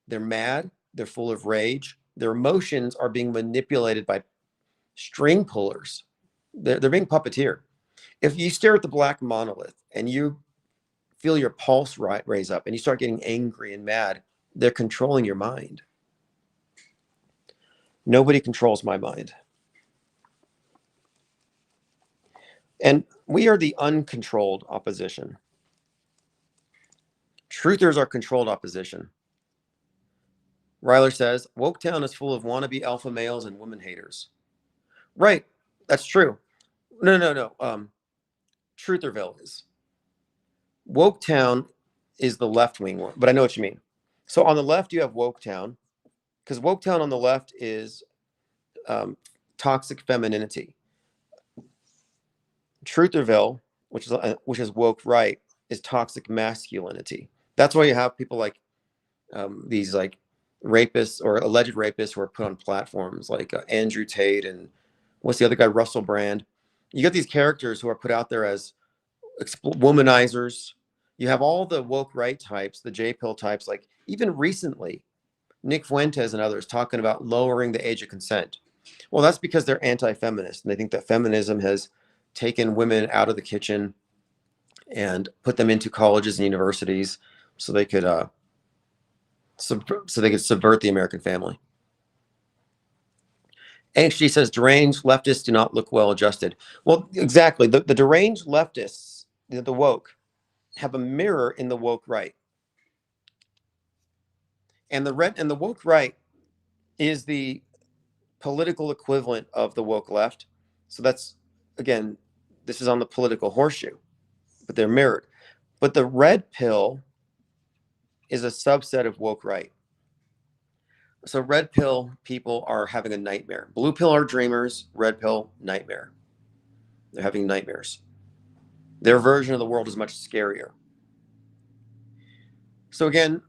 They're mad. They're full of rage. Their emotions are being manipulated by string pullers. They're being puppeteered. If you stare at the black monolith and you feel your pulse raise up and you start getting angry and mad, they're controlling your mind. Nobody controls my mind. And we are the uncontrolled opposition. Truthers are controlled opposition. Ryler says, Woketown is full of wannabe alpha males and women haters. Right, that's true. No. Trutherville is. Woketown is the left-wing one, but I know what you mean. So on the left, you have Woketown, because Woketown on the left is toxic femininity. Trutherville, which is woke right, is toxic masculinity. That's why you have people like these like rapists or alleged rapists who are put on platforms like Andrew Tate and what's the other guy, Russell Brand. You get these characters who are put out there as womanizers. You have all the woke right types, the J-pill types, like even recently, Nick Fuentes and others talking about lowering the age of consent. Well, that's because they're anti-feminist and they think that feminism has taken women out of the kitchen and put them into colleges and universities so they could subvert the American family. HD says deranged leftists do not look well adjusted. Well, exactly. The deranged leftists, the woke, have a mirror in the woke right. And the woke right is the political equivalent of the woke left. So that's, again, this is on the political horseshoe, but they're mirrored. But the red pill is a subset of woke right. So red pill people are having a nightmare. Blue pill are dreamers, red pill, nightmare. They're having nightmares. Their version of the world is much scarier. So again,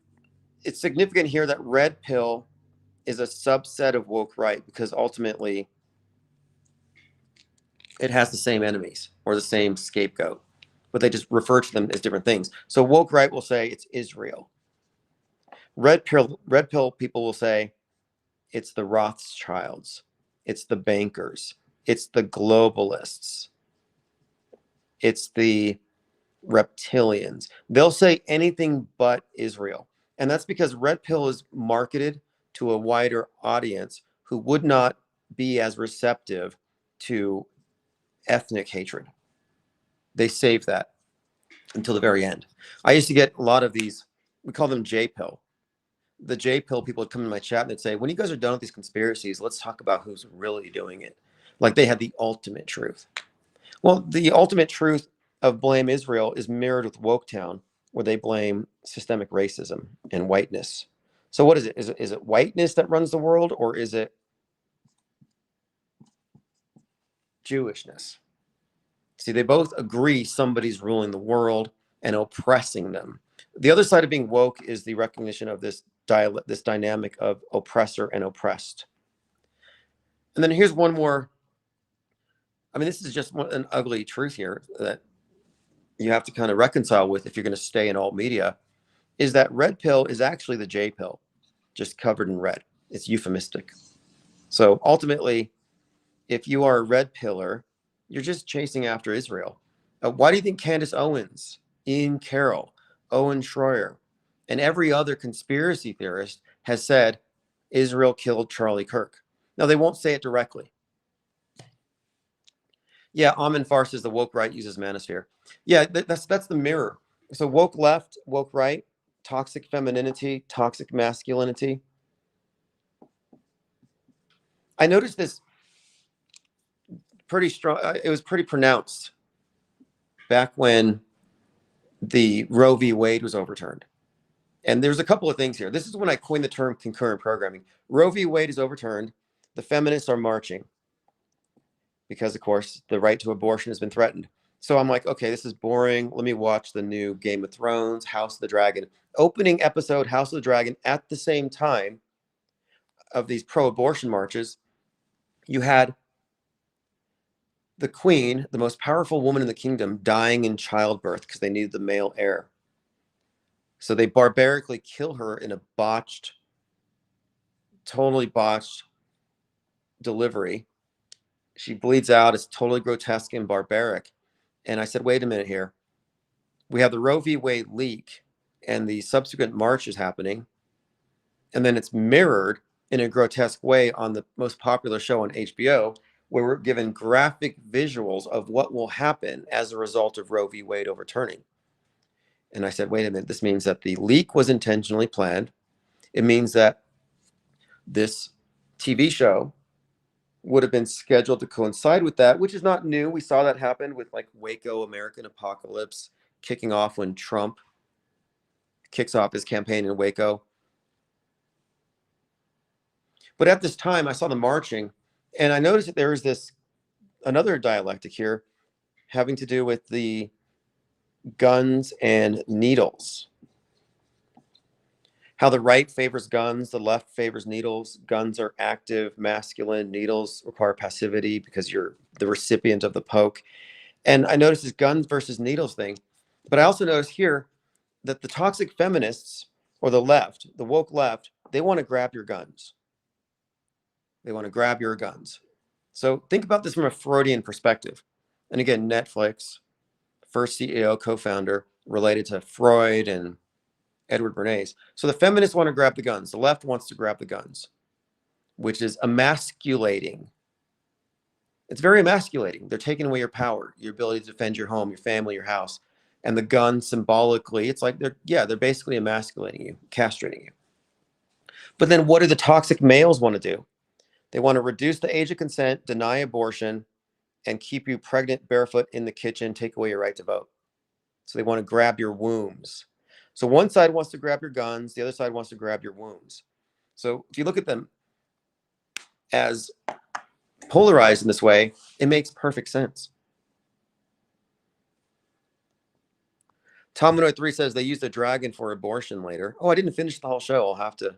it's significant here that red pill is a subset of woke right because ultimately it has the same enemies or the same scapegoat, but they just refer to them as different things. So woke right will say it's Israel. Red pill people will say it's the Rothschilds, it's the bankers, it's the globalists, it's the reptilians. They'll say anything but Israel. And that's because red pill is marketed to a wider audience who would not be as receptive to ethnic hatred. They save that until the very end. I used to get a lot of these, we call them J pill. The J pill people would come in my chat and they'd say, when you guys are done with these conspiracies, let's talk about who's really doing it. Like they had the ultimate truth. Well, the ultimate truth of blame Israel is mirrored with Woketown, where they blame systemic racism and whiteness. So what is it? Is it whiteness that runs the world, or is it Jewishness? See, they both agree somebody's ruling the world and oppressing them. The other side of being woke is the recognition of this dynamic of oppressor and oppressed. And then here's one more. I mean, this is just an ugly truth here that you have to kind of reconcile with if you're going to stay in alt media, is that red pill is actually the J pill, just covered in red. It's euphemistic. So ultimately, if you are a red pillar, you're just chasing after Israel. Why do you think Candace Owens, Ian Carroll, Owen Schroyer, and every other conspiracy theorist has said Israel killed Charlie Kirk? Now, they won't say it directly. Yeah, Amin Farr says the woke right uses manosphere. Yeah, that's the mirror. So woke left, woke right, toxic femininity, toxic masculinity. I noticed this pretty strong. It was pretty pronounced back when the Roe v. Wade was overturned. And there's a couple of things here. This is when I coined the term concurrent programming. Roe v. Wade is overturned. The feminists are marching because, of course, the right to abortion has been threatened. So I'm like, okay, this is boring. Let me watch the new Game of Thrones, House of the Dragon. Opening episode, House of the Dragon, at the same time of these pro-abortion marches, you had the queen, the most powerful woman in the kingdom, dying in childbirth because they needed the male heir. So they barbarically kill her in a totally botched delivery. She bleeds out. It's totally grotesque and barbaric. And I said, wait a minute here. We have the Roe v. Wade leak and the subsequent marches happening. And then it's mirrored in a grotesque way on the most popular show on HBO, where we're given graphic visuals of what will happen as a result of Roe v. Wade overturning. And I said, wait a minute, this means that the leak was intentionally planned. It means that this TV show would have been scheduled to coincide with that, which is not new. We saw that happen with like Waco, American Apocalypse, kicking off when Trump kicks off his campaign in Waco. But at this time, I saw the marching, and I noticed that there is another dialectic here having to do with the guns and needles. How the right favors guns, the left favors needles. Guns are active, masculine. Needles require passivity because you're the recipient of the poke. And I noticed this guns versus needles thing. But I also noticed here that the toxic feminists, or the left, the woke left, they want to grab your guns. They want to grab your guns. So think about this from a Freudian perspective. And again, Netflix, first CEO, co-founder, related to Freud and Edward Bernays. So the feminists want to grab the guns. The left wants to grab the guns, which is emasculating. It's very emasculating. They're taking away your power, your ability to defend your home, your family, your house. And the gun symbolically, it's like they're basically emasculating you, castrating you. But then what do the toxic males want to do? They want to reduce the age of consent, deny abortion, and keep you pregnant barefoot in the kitchen, take away your right to vote. So they want to grab your wombs. So one side wants to grab your guns, the other side wants to grab your wombs. So if you look at them as polarized in this way, it makes perfect sense. Tominoid 3 says they used a dragon for abortion later. Oh, I didn't finish the whole show. I'll have to.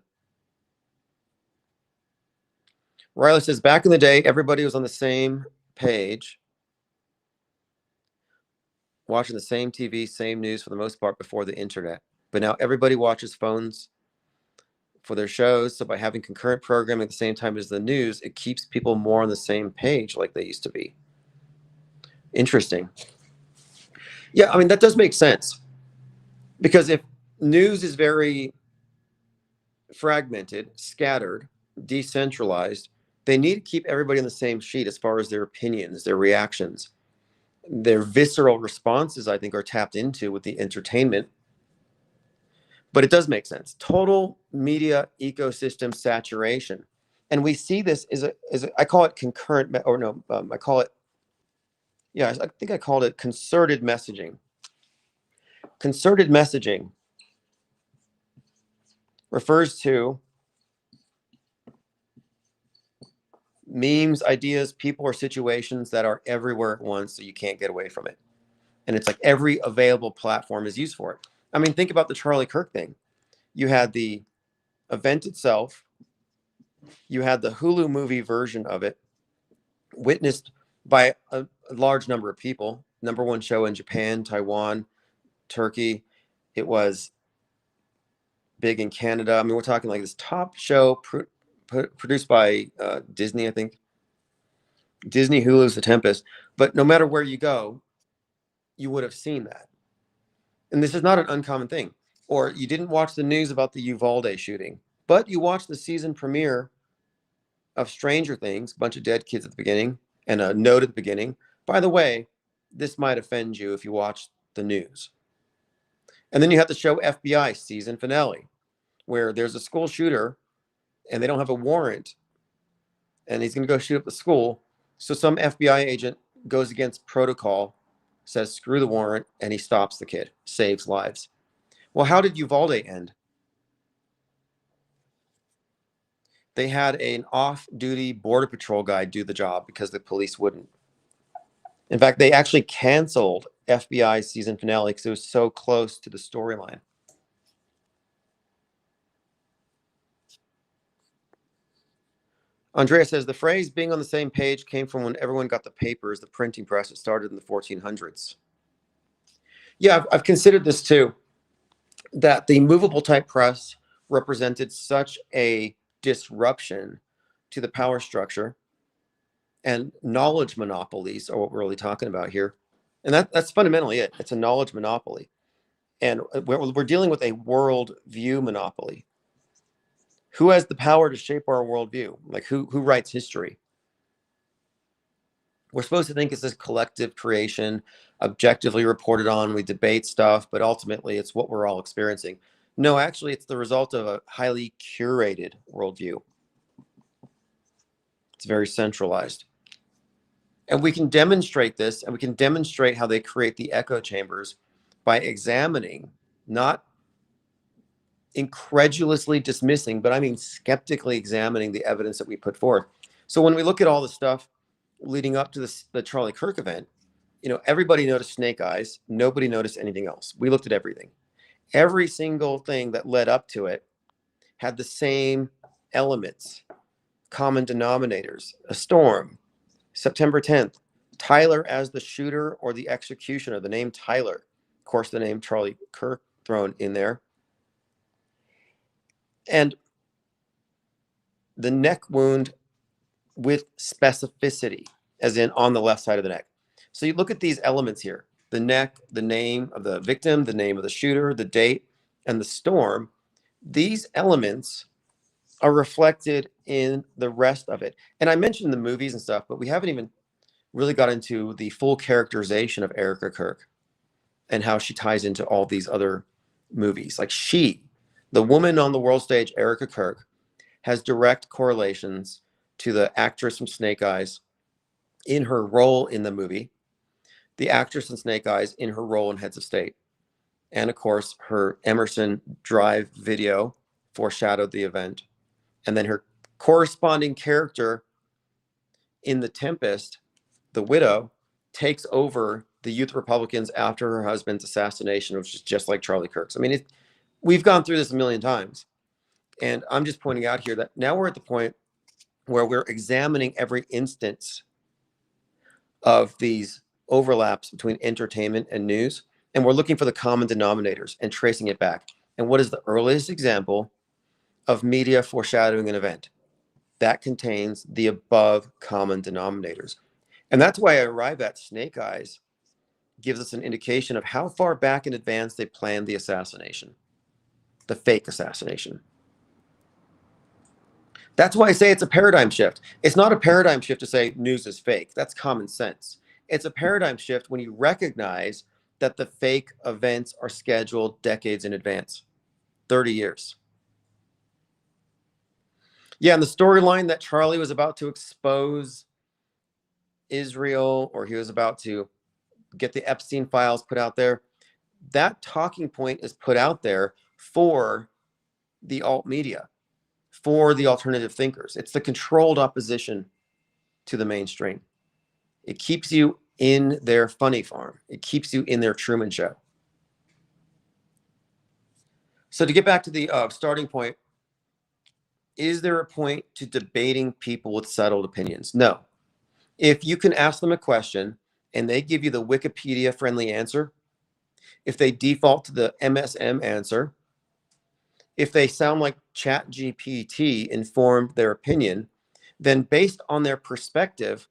Riley says, back in the day, everybody was on the same page, watching the same TV, same news for the most part before the internet. But now everybody watches phones for their shows. So by having concurrent programming at the same time as the news, it keeps people more on the same page like they used to be. Interesting. Yeah, I mean, that does make sense. Because if news is very fragmented, scattered, decentralized, they need to keep everybody on the same sheet as far as their opinions, their reactions. Their visceral responses, I think, are tapped into with the entertainment. But it does make sense. Total media ecosystem saturation. And we see this as I call it concurrent, or no, I call it, yeah, I think I called it concerted messaging. Concerted messaging refers to memes, ideas, people, or situations that are everywhere at once, so you can't get away from it. And it's like every available platform is used for it. I mean, think about the Charlie Kirk thing. You had the event itself, you had the Hulu movie version of it, witnessed by a large number of people. #1 show in Japan, Taiwan, Turkey. It was big in Canada. I mean, we're talking like this top show produced by Disney, I think. Disney, Hulu's The Tempest. But no matter where you go, you would have seen that. And this is not an uncommon thing. Or you didn't watch the news about the Uvalde shooting, but you watched the season premiere of Stranger Things, a bunch of dead kids at the beginning, and a note at the beginning. By the way, this might offend you if you watch the news. And then you have the show FBI season finale, where there's a school shooter and they don't have a warrant and he's going to go shoot up the school. So some FBI agent goes against protocol, says screw the warrant, and he stops the kid, saves lives. Well, how did Uvalde end? They had an off-duty Border Patrol guy do the job because the police wouldn't. In fact, they actually canceled FBI season finale because it was so close to the storyline. Andrea says the phrase being on the same page came from when everyone got the papers, the printing press. It started in the 1400s. Yeah, I've considered this too, that the movable type press represented such a disruption to the power structure, and knowledge monopolies are what we're really talking about here. And that's fundamentally it. It's a knowledge monopoly. And we're dealing with a world view monopoly. Who has the power to shape our worldview? Like who writes history? We're supposed to think it's this collective creation, objectively reported on. We debate stuff, but ultimately it's what we're all experiencing. No, actually, it's the result of a highly curated worldview. It's very centralized. And we can demonstrate this, and we can demonstrate how they create the echo chambers by examining, not incredulously dismissing, but I mean skeptically examining the evidence that we put forth. So when we look at all the stuff leading up to the Charlie Kirk event, you know, everybody noticed snake eyes. Nobody noticed anything else. We looked at everything. Every single thing that led up to it had the same elements, common denominators: a storm, September 10th, Tyler as the shooter or the executioner, the name Tyler, of course, the name Charlie Kirk thrown in there, and the neck wound with specificity, as in on the left side of the neck. So you look at these elements here: the neck, the name of the victim, the name of the shooter, the date, and the storm. These elements are reflected in the rest of it. And I mentioned the movies and stuff, but we haven't even really got into the full characterization of Erica Kirk and how she ties into all these other movies. Like the woman on the world stage, Erica Kirk, has direct correlations to the actress from Snake Eyes in her role in the movie, the actress in Snake Eyes in her role in Heads of State. And of course, her Emerson Drive video foreshadowed the event. And then her corresponding character in The Tempest, the widow, takes over the youth Republicans after her husband's assassination, which is just like Charlie Kirk's. I mean, we've gone through this a million times. And I'm just pointing out here that now we're at the point where we're examining every instance of these overlaps between entertainment and news. And we're looking for the common denominators and tracing it back. And what is the earliest example of media foreshadowing an event? That contains the above common denominators. And that's why I arrive at Snake Eyes gives us an indication of how far back in advance they planned the assassination, the fake assassination. That's why I say it's a paradigm shift. It's not a paradigm shift to say news is fake. That's common sense. It's a paradigm shift when you recognize that the fake events are scheduled decades in advance, 30 years. Yeah, and the storyline that Charlie was about to expose Israel, or he was about to get the Epstein files put out there, that talking point is put out there for the alt media, for the alternative thinkers. It's the controlled opposition to the mainstream. It keeps you in their funny farm. It keeps you in their Truman Show. So to get back to the starting point, is there a point to debating people with settled opinions? No. If you can ask them a question and they give you the Wikipedia-friendly answer, if they default to the MSM answer, if they sound like ChatGPT informed their opinion, then based on their perspective,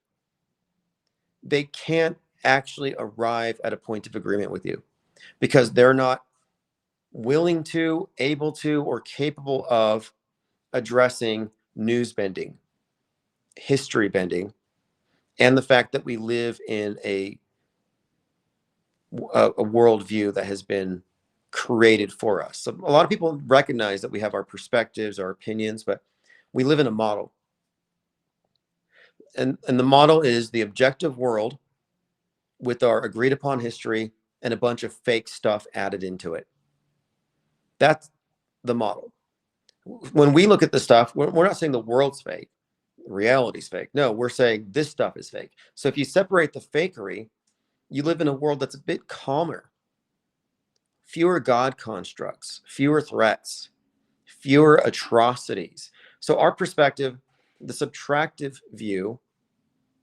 they can't actually arrive at a point of agreement with you because they're not willing to, able to, or capable of addressing news bending, history bending, and the fact that we live in a worldview that has been created for us. So a lot of people recognize that we have our perspectives, our opinions, but we live in a model. And the model is the objective world with our agreed upon history and a bunch of fake stuff added into it. That's the model. When we look at the stuff, we're not saying the world's fake, reality's fake. No, we're saying this stuff is fake. So if you separate the fakery, you live in a world that's a bit calmer. Fewer God constructs, fewer threats, fewer atrocities. So our perspective, the subtractive view,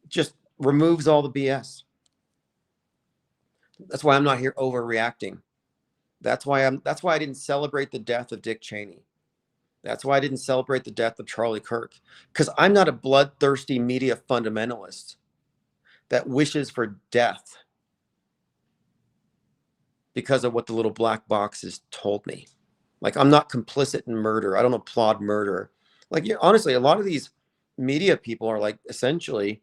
just removes all the BS. That's why I'm not here overreacting. That's why I didn't celebrate the death of Dick Cheney. That's why I didn't celebrate the death of Charlie Kirk, because I'm not a bloodthirsty media fundamentalist that wishes for death because of what the little black boxes told me. Like, I'm not complicit in murder. I don't applaud murder. Like, honestly, a lot of these media people are like essentially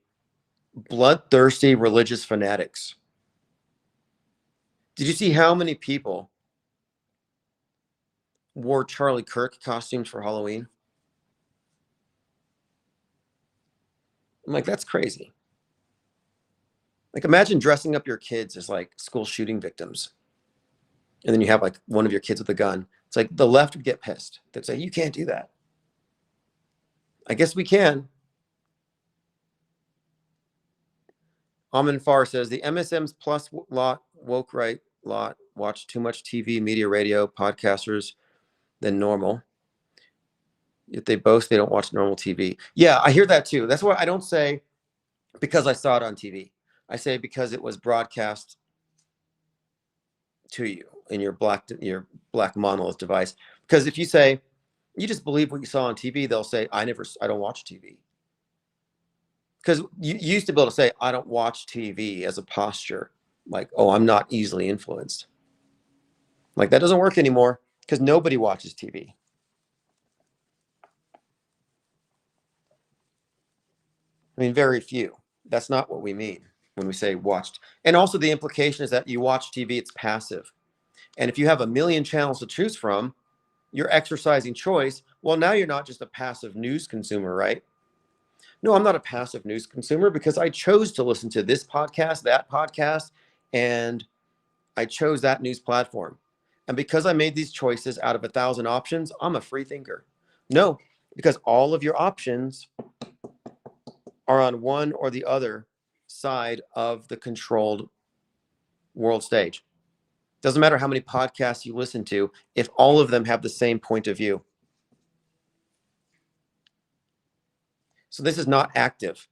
bloodthirsty religious fanatics. Did you see how many people wore Charlie Kirk costumes for Halloween? I'm like, that's crazy. Like, imagine dressing up your kids as like school shooting victims. And then you have like one of your kids with a gun. It's like the left would get pissed. They'd say, you can't do that. I guess we can. Amin Farr says the MSM's plus lot, woke right lot, watch too much TV, media, radio, podcasters than normal. If they boast, they don't watch normal TV. Yeah, I hear that too. That's why I don't say because I saw it on TV. I say because it was broadcast to you in your black monolith device. Because if you say you just believe what you saw on TV, they'll say I don't watch TV. Because you used to be able to say I don't watch TV as a posture, like, oh, I'm not easily influenced. Like, that doesn't work anymore because nobody watches TV. I mean, very few. That's not what we mean when we say watched. And also the implication is that you watch TV, it's passive. And if you have a million channels to choose from, you're exercising choice. Well, now you're not just a passive news consumer, right? No, I'm not a passive news consumer because I chose to listen to this podcast, that podcast, and I chose that news platform. And because I made these choices out of 1,000 options, I'm a free thinker. No, because all of your options are on one or the other side of the controlled world stage. Doesn't matter how many podcasts you listen to, if all of them have the same point of view. So this is not active.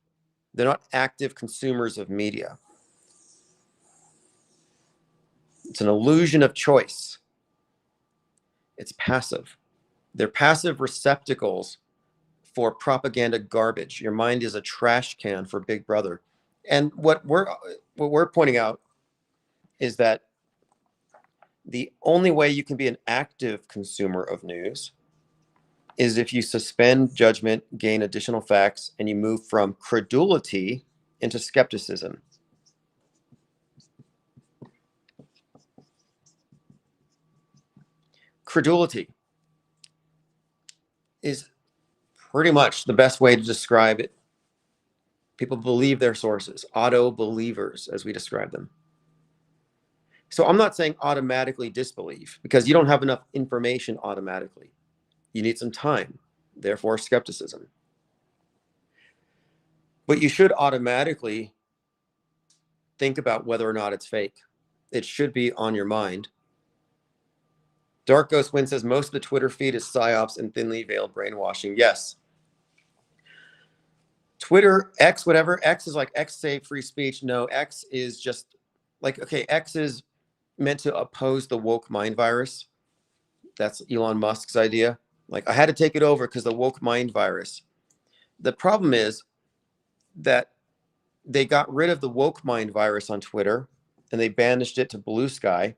They're not active consumers of media. It's an illusion of choice. It's passive. They're passive receptacles for propaganda garbage. Your mind is a trash can for Big Brother. And what we're pointing out is that the only way you can be an active consumer of news is if you suspend judgment, gain additional facts, and you move from credulity into skepticism. Credulity is pretty much the best way to describe it. People believe their sources, auto-believers, as we describe them. So I'm not saying automatically disbelieve, because you don't have enough information automatically. You need some time, therefore skepticism. But you should automatically think about whether or not it's fake. It should be on your mind. Dark Ghost Wind says most of the Twitter feed is psyops and thinly veiled brainwashing. Yes. Twitter, X, whatever. X is like X say free speech. No, X is just like, okay, X is meant to oppose the woke mind virus. That's Elon Musk's idea. Like, I had to take it over because the woke mind virus. The problem is that they got rid of the woke mind virus on Twitter and they banished it to Blue Sky.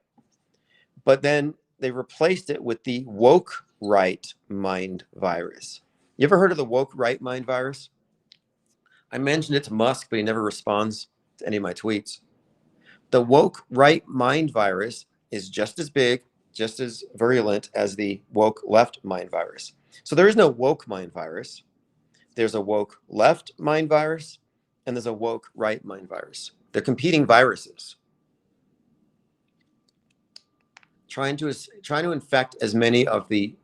But then they replaced it with the woke right mind virus. You ever heard of the woke right mind virus? I mentioned it to Musk, but he never responds to any of my tweets. The woke right mind virus is just as big, just as virulent as the woke left mind virus. So there is no woke mind virus. There's a woke left mind virus, and there's a woke right mind virus. They're competing viruses, trying to infect as many of the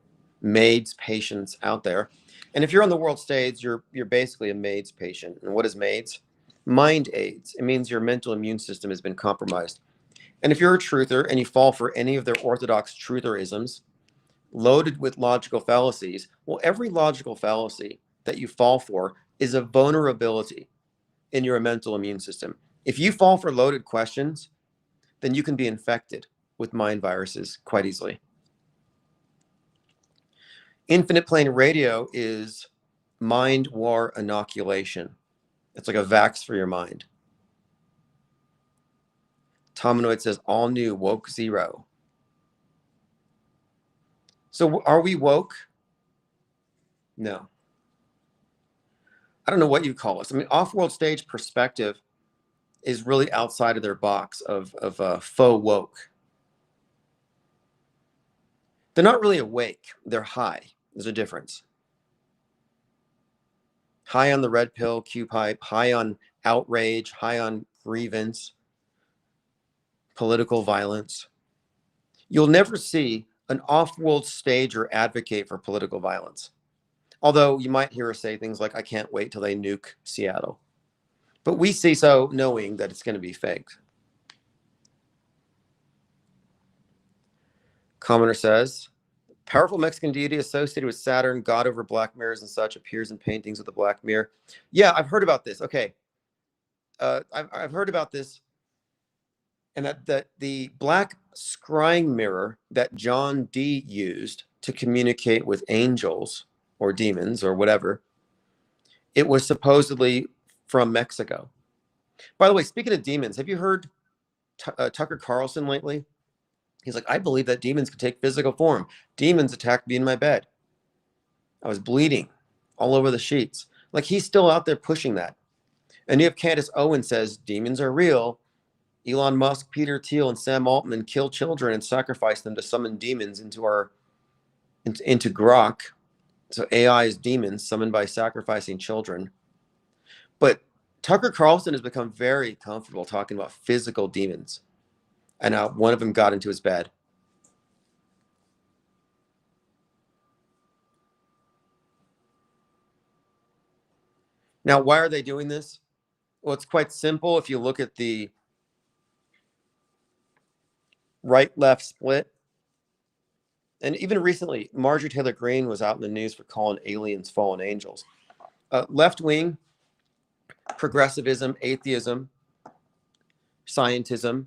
MAIDS patients out there. And if you're on the world stage, you're basically a MAIDS patient. And what is MAIDS? Mind AIDS. It means your mental immune system has been compromised. And if you're a truther and you fall for any of their orthodox trutherisms, loaded with logical fallacies, well, every logical fallacy that you fall for is a vulnerability in your mental immune system. If you fall for loaded questions, then you can be infected with mind viruses quite easily. Infinite plane radio is mind war inoculation. It's like a vax for your mind. Tominoid says all new woke zero. So are we woke? No. I don't know what you call us. I mean, off-world stage perspective is really outside of their box of faux woke. They're not really awake. They're high. There's a difference. High on the red pill, Q-pipe, high on outrage, high on grievance, political violence. You'll never see an off-world stager advocate for political violence. Although you might hear us say things like, I can't wait till they nuke Seattle. But we see so knowing that it's going to be fake. Commenter says, powerful Mexican deity associated with Saturn, god over black mirrors and such, appears in paintings with a black mirror. Yeah, I've heard about this. Okay. I've heard about this. And that the black scrying mirror that John Dee used to communicate with angels or demons or whatever, it was supposedly from Mexico. By the way, speaking of demons, have you heard Tucker Carlson lately? He's like, I believe that demons can take physical form. Demons attacked me in my bed. I was bleeding all over the sheets. Like, he's still out there pushing that. And you have Candace Owen says, demons are real. Elon Musk, Peter Thiel, and Sam Altman kill children and sacrifice them to summon demons into Grok. So AI is demons summoned by sacrificing children. But Tucker Carlson has become very comfortable talking about physical demons. And now one of them got into his bed. Now, why are they doing this? Well, it's quite simple. If you look at the right-left split. And even recently, Marjorie Taylor Greene was out in the news for calling aliens fallen angels. Left-wing, progressivism, atheism, scientism,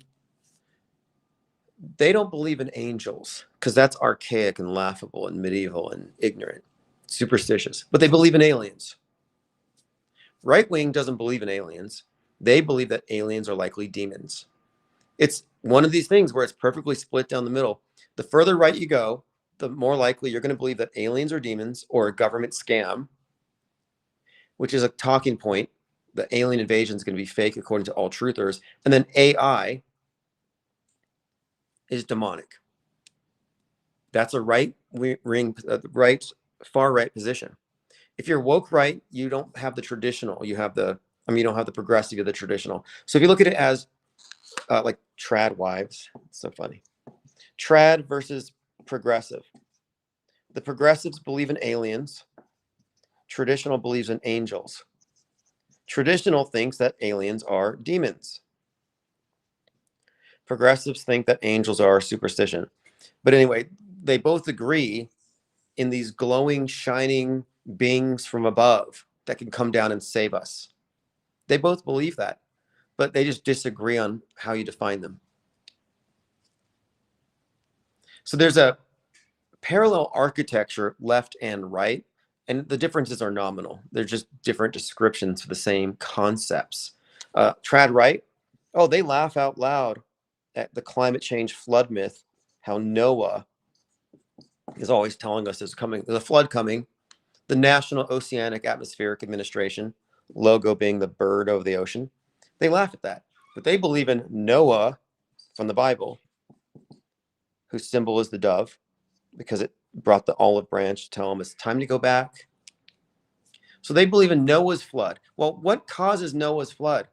they don't believe in angels because that's archaic and laughable and medieval and ignorant, superstitious. But they believe in aliens. Right-wing doesn't believe in aliens. They believe that aliens are likely demons. It's one of these things where it's perfectly split down the middle. The further right you go, the more likely you're going to believe that aliens are demons or a government scam, which is a talking point. The alien invasion is going to be fake according to all truthers. And then AI is demonic. That's a right far right position. If you're woke right, you don't have the traditional. You have the, you don't have the progressive, the traditional. So if you look at it as like trad wives, it's so funny. Trad versus progressive. The progressives believe in aliens. Traditional believes in angels. Traditional thinks that aliens are demons. Progressives think that angels are superstition. But anyway, they both agree in these glowing, shining beings from above that can come down and save us. They both believe that, but they just disagree on how you define them. So there's a parallel architecture, left and right, and the differences are nominal. They're just different descriptions for the same concepts. Trad right, oh, they laugh out loud at the climate change flood myth, how Noah is always telling us there's a flood coming. The National Oceanic Atmospheric Administration, logo being the bird over the ocean, they laugh at that. But they believe in Noah from the Bible, whose symbol is the dove, because it brought the olive branch to tell them it's time to go back. So they believe in Noah's flood. Well, what causes Noah's flood?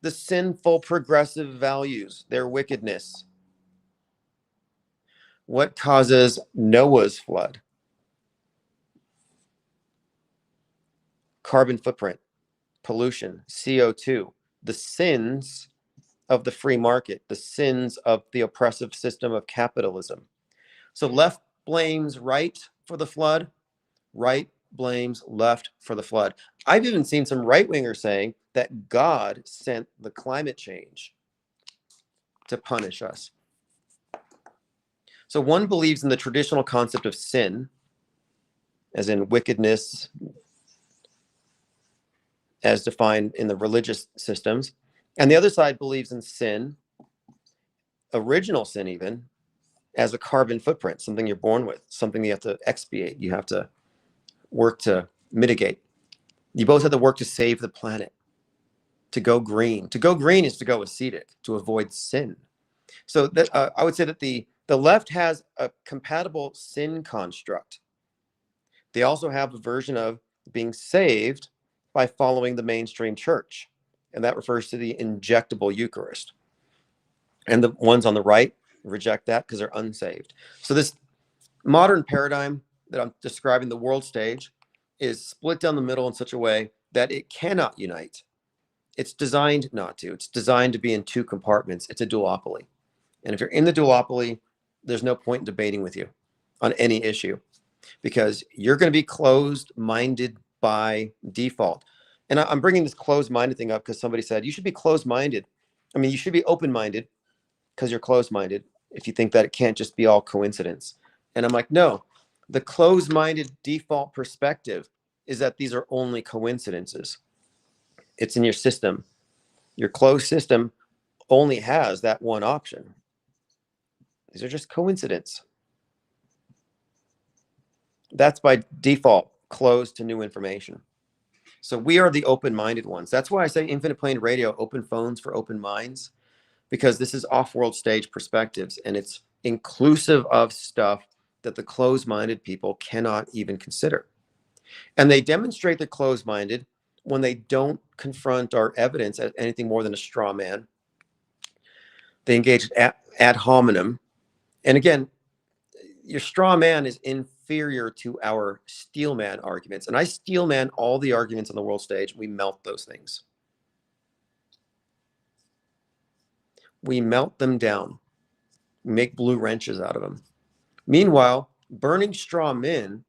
The sinful progressive values, their wickedness. What causes Noah's flood? Carbon footprint, pollution, CO2, the sins of the free market, the sins of the oppressive system of capitalism. So left blames right for the flood, right blames left for the flood. I've even seen some right-wingers saying that God sent the climate change to punish us. So one believes in the traditional concept of sin, as in wickedness, as defined in the religious systems. And the other side believes in sin, original sin even, as a carbon footprint, something you're born with, something you have to expiate, you have to work to mitigate. You both have to work to save the planet, to go green. To go green is to go ascetic, to avoid sin. So that, I would say that the left has a compatible sin construct. They also have a version of being saved by following the mainstream church, and that refers to the injectable Eucharist. And the ones on the right reject that because they're unsaved. So this modern paradigm that I'm describing, the world stage, is split down the middle in such a way that it cannot unite. It's designed not to. It's designed to be in two compartments. It's a duopoly. And if you're in the duopoly, there's no point in debating with you on any issue because you're going to be closed-minded by default. And I'm bringing this closed-minded thing up because somebody said, you should be closed-minded. I mean, you should be open-minded because you're closed-minded if you think that it can't just be all coincidence. And I'm like, no, the closed-minded default perspective is that these are only coincidences. It's in your system. Your closed system only has that one option. These are just coincidence. That's by default closed to new information. So we are the open-minded ones. That's why I say infinite plane radio, open phones for open minds, because this is off-world stage perspectives and it's inclusive of stuff that the closed-minded people cannot even consider. And they demonstrate they're closed-minded when they don't confront our evidence as anything more than a straw man. They engage ad hominem. And again, your straw man is inferior to our steel man arguments. And I steel man all the arguments on the world stage. We melt those things. We melt them down. make blue wrenches out of them. Meanwhile, burning straw men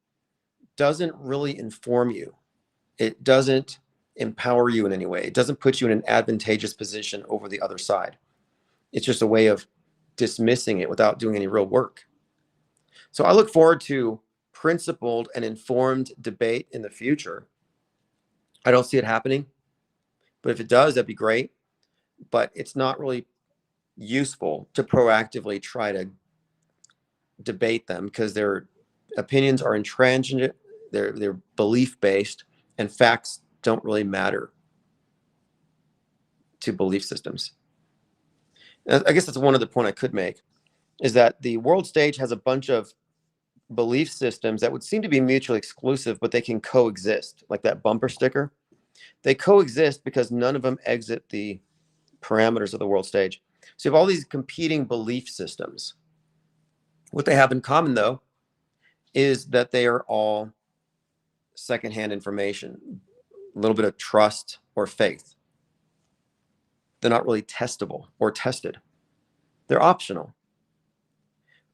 doesn't really inform you. It doesn't empower you in any way. It doesn't put you in an advantageous position over the other side. It's just a way of dismissing it without doing any real work. So I look forward to principled and informed debate in the future. I don't see it happening, but if it does, that'd be great. But it's not really useful to proactively try to debate them because their opinions are entrenched, they're belief based, and facts don't really matter to belief systems. And I guess that's one other point I could make, is that the world stage has a bunch of belief systems that would seem to be mutually exclusive, but they can coexist, like that bumper sticker. They coexist because none of them exit the parameters of the world stage. So you have all these competing belief systems. What they have in common, though, is that they are all secondhand information, a little bit of trust or faith. They're not really testable or tested. They're optional.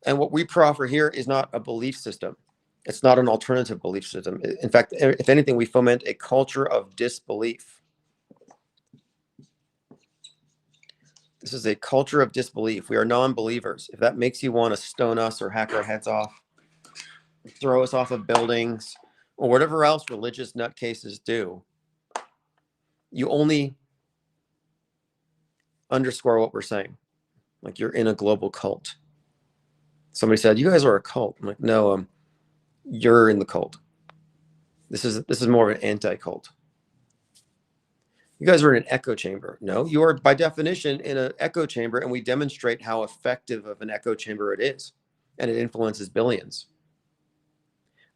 And what we proffer here is not a belief system. It's not an alternative belief system. In fact, if anything, we foment a culture of disbelief. This is a culture of disbelief. We are non-believers. If that makes you want to stone us or hack our heads off, throw us off of buildings, or whatever else religious nutcases do, you only underscore what we're saying. Like you're in a global cult. Somebody said, "You guys are a cult." I'm like, "No, you're in the cult. This is more of an anti-cult. You guys are in an echo chamber." No, you are by definition in an echo chamber, and we demonstrate how effective of an echo chamber it is, and it influences billions.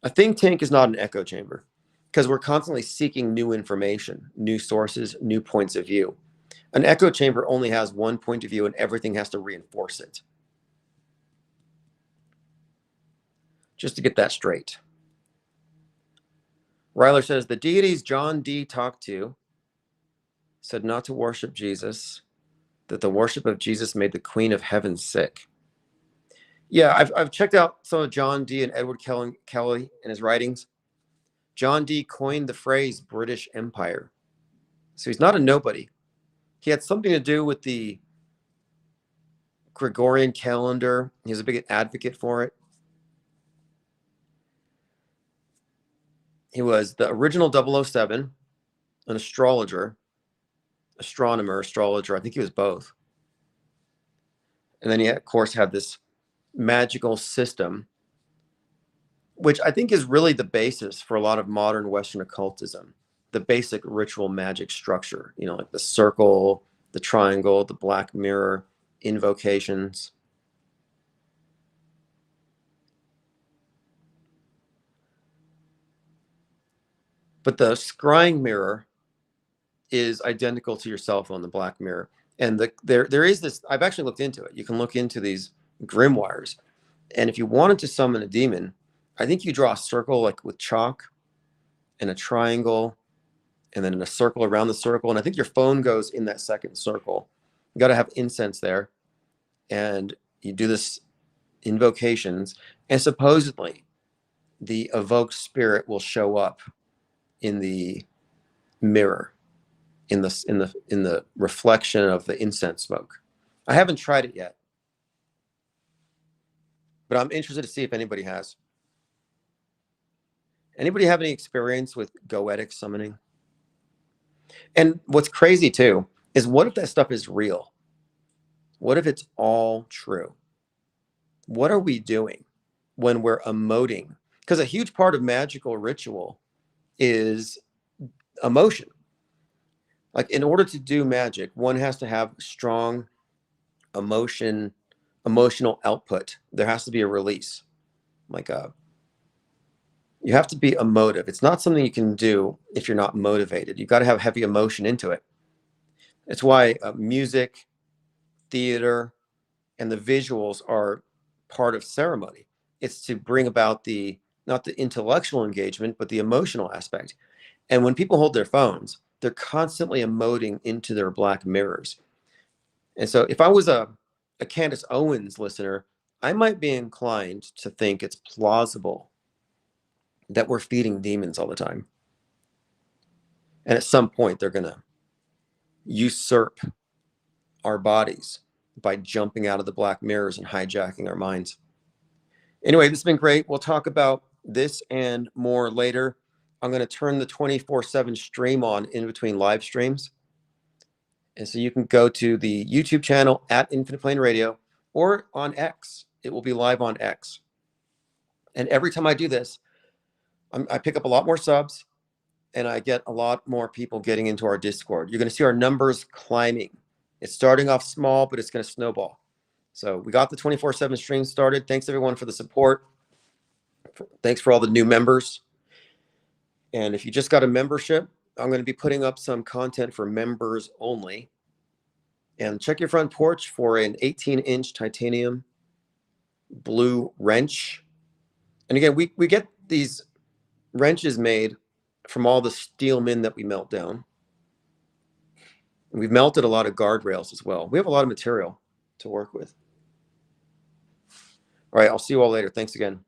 A think tank is not an echo chamber because we're constantly seeking new information, new sources, new points of view. An echo chamber only has one point of view, and everything has to reinforce it. Just to get that straight. Ryler says, the deities John Dee talked to said not to worship Jesus, that the worship of Jesus made the Queen of Heaven sick. Yeah, I've checked out some of John Dee and Edward Kelly in his writings. John Dee coined the phrase British Empire. So he's not a nobody. He had something to do with the Gregorian calendar. He was a big advocate for it. He was the original 007, an astrologer, astronomer, astrologer. I think he was both. And then he, of course, had this magical system, which I think is really the basis for a lot of modern Western occultism, the basic ritual magic structure, you know, like the circle, the triangle, the black mirror, invocations. But the scrying mirror is identical to your cell phone, the black mirror. And there is this, I've actually looked into it. You can look into these grimoires. And if you wanted to summon a demon, I think you draw a circle like with chalk and a triangle and then in a circle around the circle. And I think your phone goes in that second circle. You got to have incense there. And you do this invocations. And supposedly the evoked spirit will show up in the mirror, in the reflection of the incense smoke. I haven't tried it yet, but I'm interested to see if anybody has. Anybody have any experience with goetic summoning? And what's crazy too is, what if that stuff is real? What if it's all true? What are we doing when we're emoting? Because a huge part of magical ritual is emotion. Like, in order to do magic, one has to have strong emotional output. There has to be a release. Like you have to be emotive. It's not something you can do if you're not motivated. You've got to have heavy emotion into it. It's why music, theater, and the visuals are part of ceremony. It's to bring about not the intellectual engagement, but the emotional aspect. And when people hold their phones, they're constantly emoting into their black mirrors. And so if I was a a Candace Owens listener, I might be inclined to think it's plausible that we're feeding demons all the time. And at some point, they're going to usurp our bodies by jumping out of the black mirrors and hijacking our minds. Anyway, this has been great. We'll talk about this and more later. I'm going to turn the 24/7 stream on in between live streams. And so you can go to the YouTube channel at Infinite Plane Radio or on X. It will be live on X. And every time I do this, I pick up a lot more subs and I get a lot more people getting into our Discord. You're going to see our numbers climbing. It's starting off small, but it's going to snowball. So we got the 24/7 stream started. Thanks everyone for the support. Thanks for all the new members. And if you just got a membership, I'm going to be putting up some content for members only. And check your front porch for an 18-inch titanium blue wrench. And again, we get these wrenches made from all the steel men that we melt down. We've melted a lot of guardrails as well. We have a lot of material to work with. All right, I'll see you all later. Thanks again.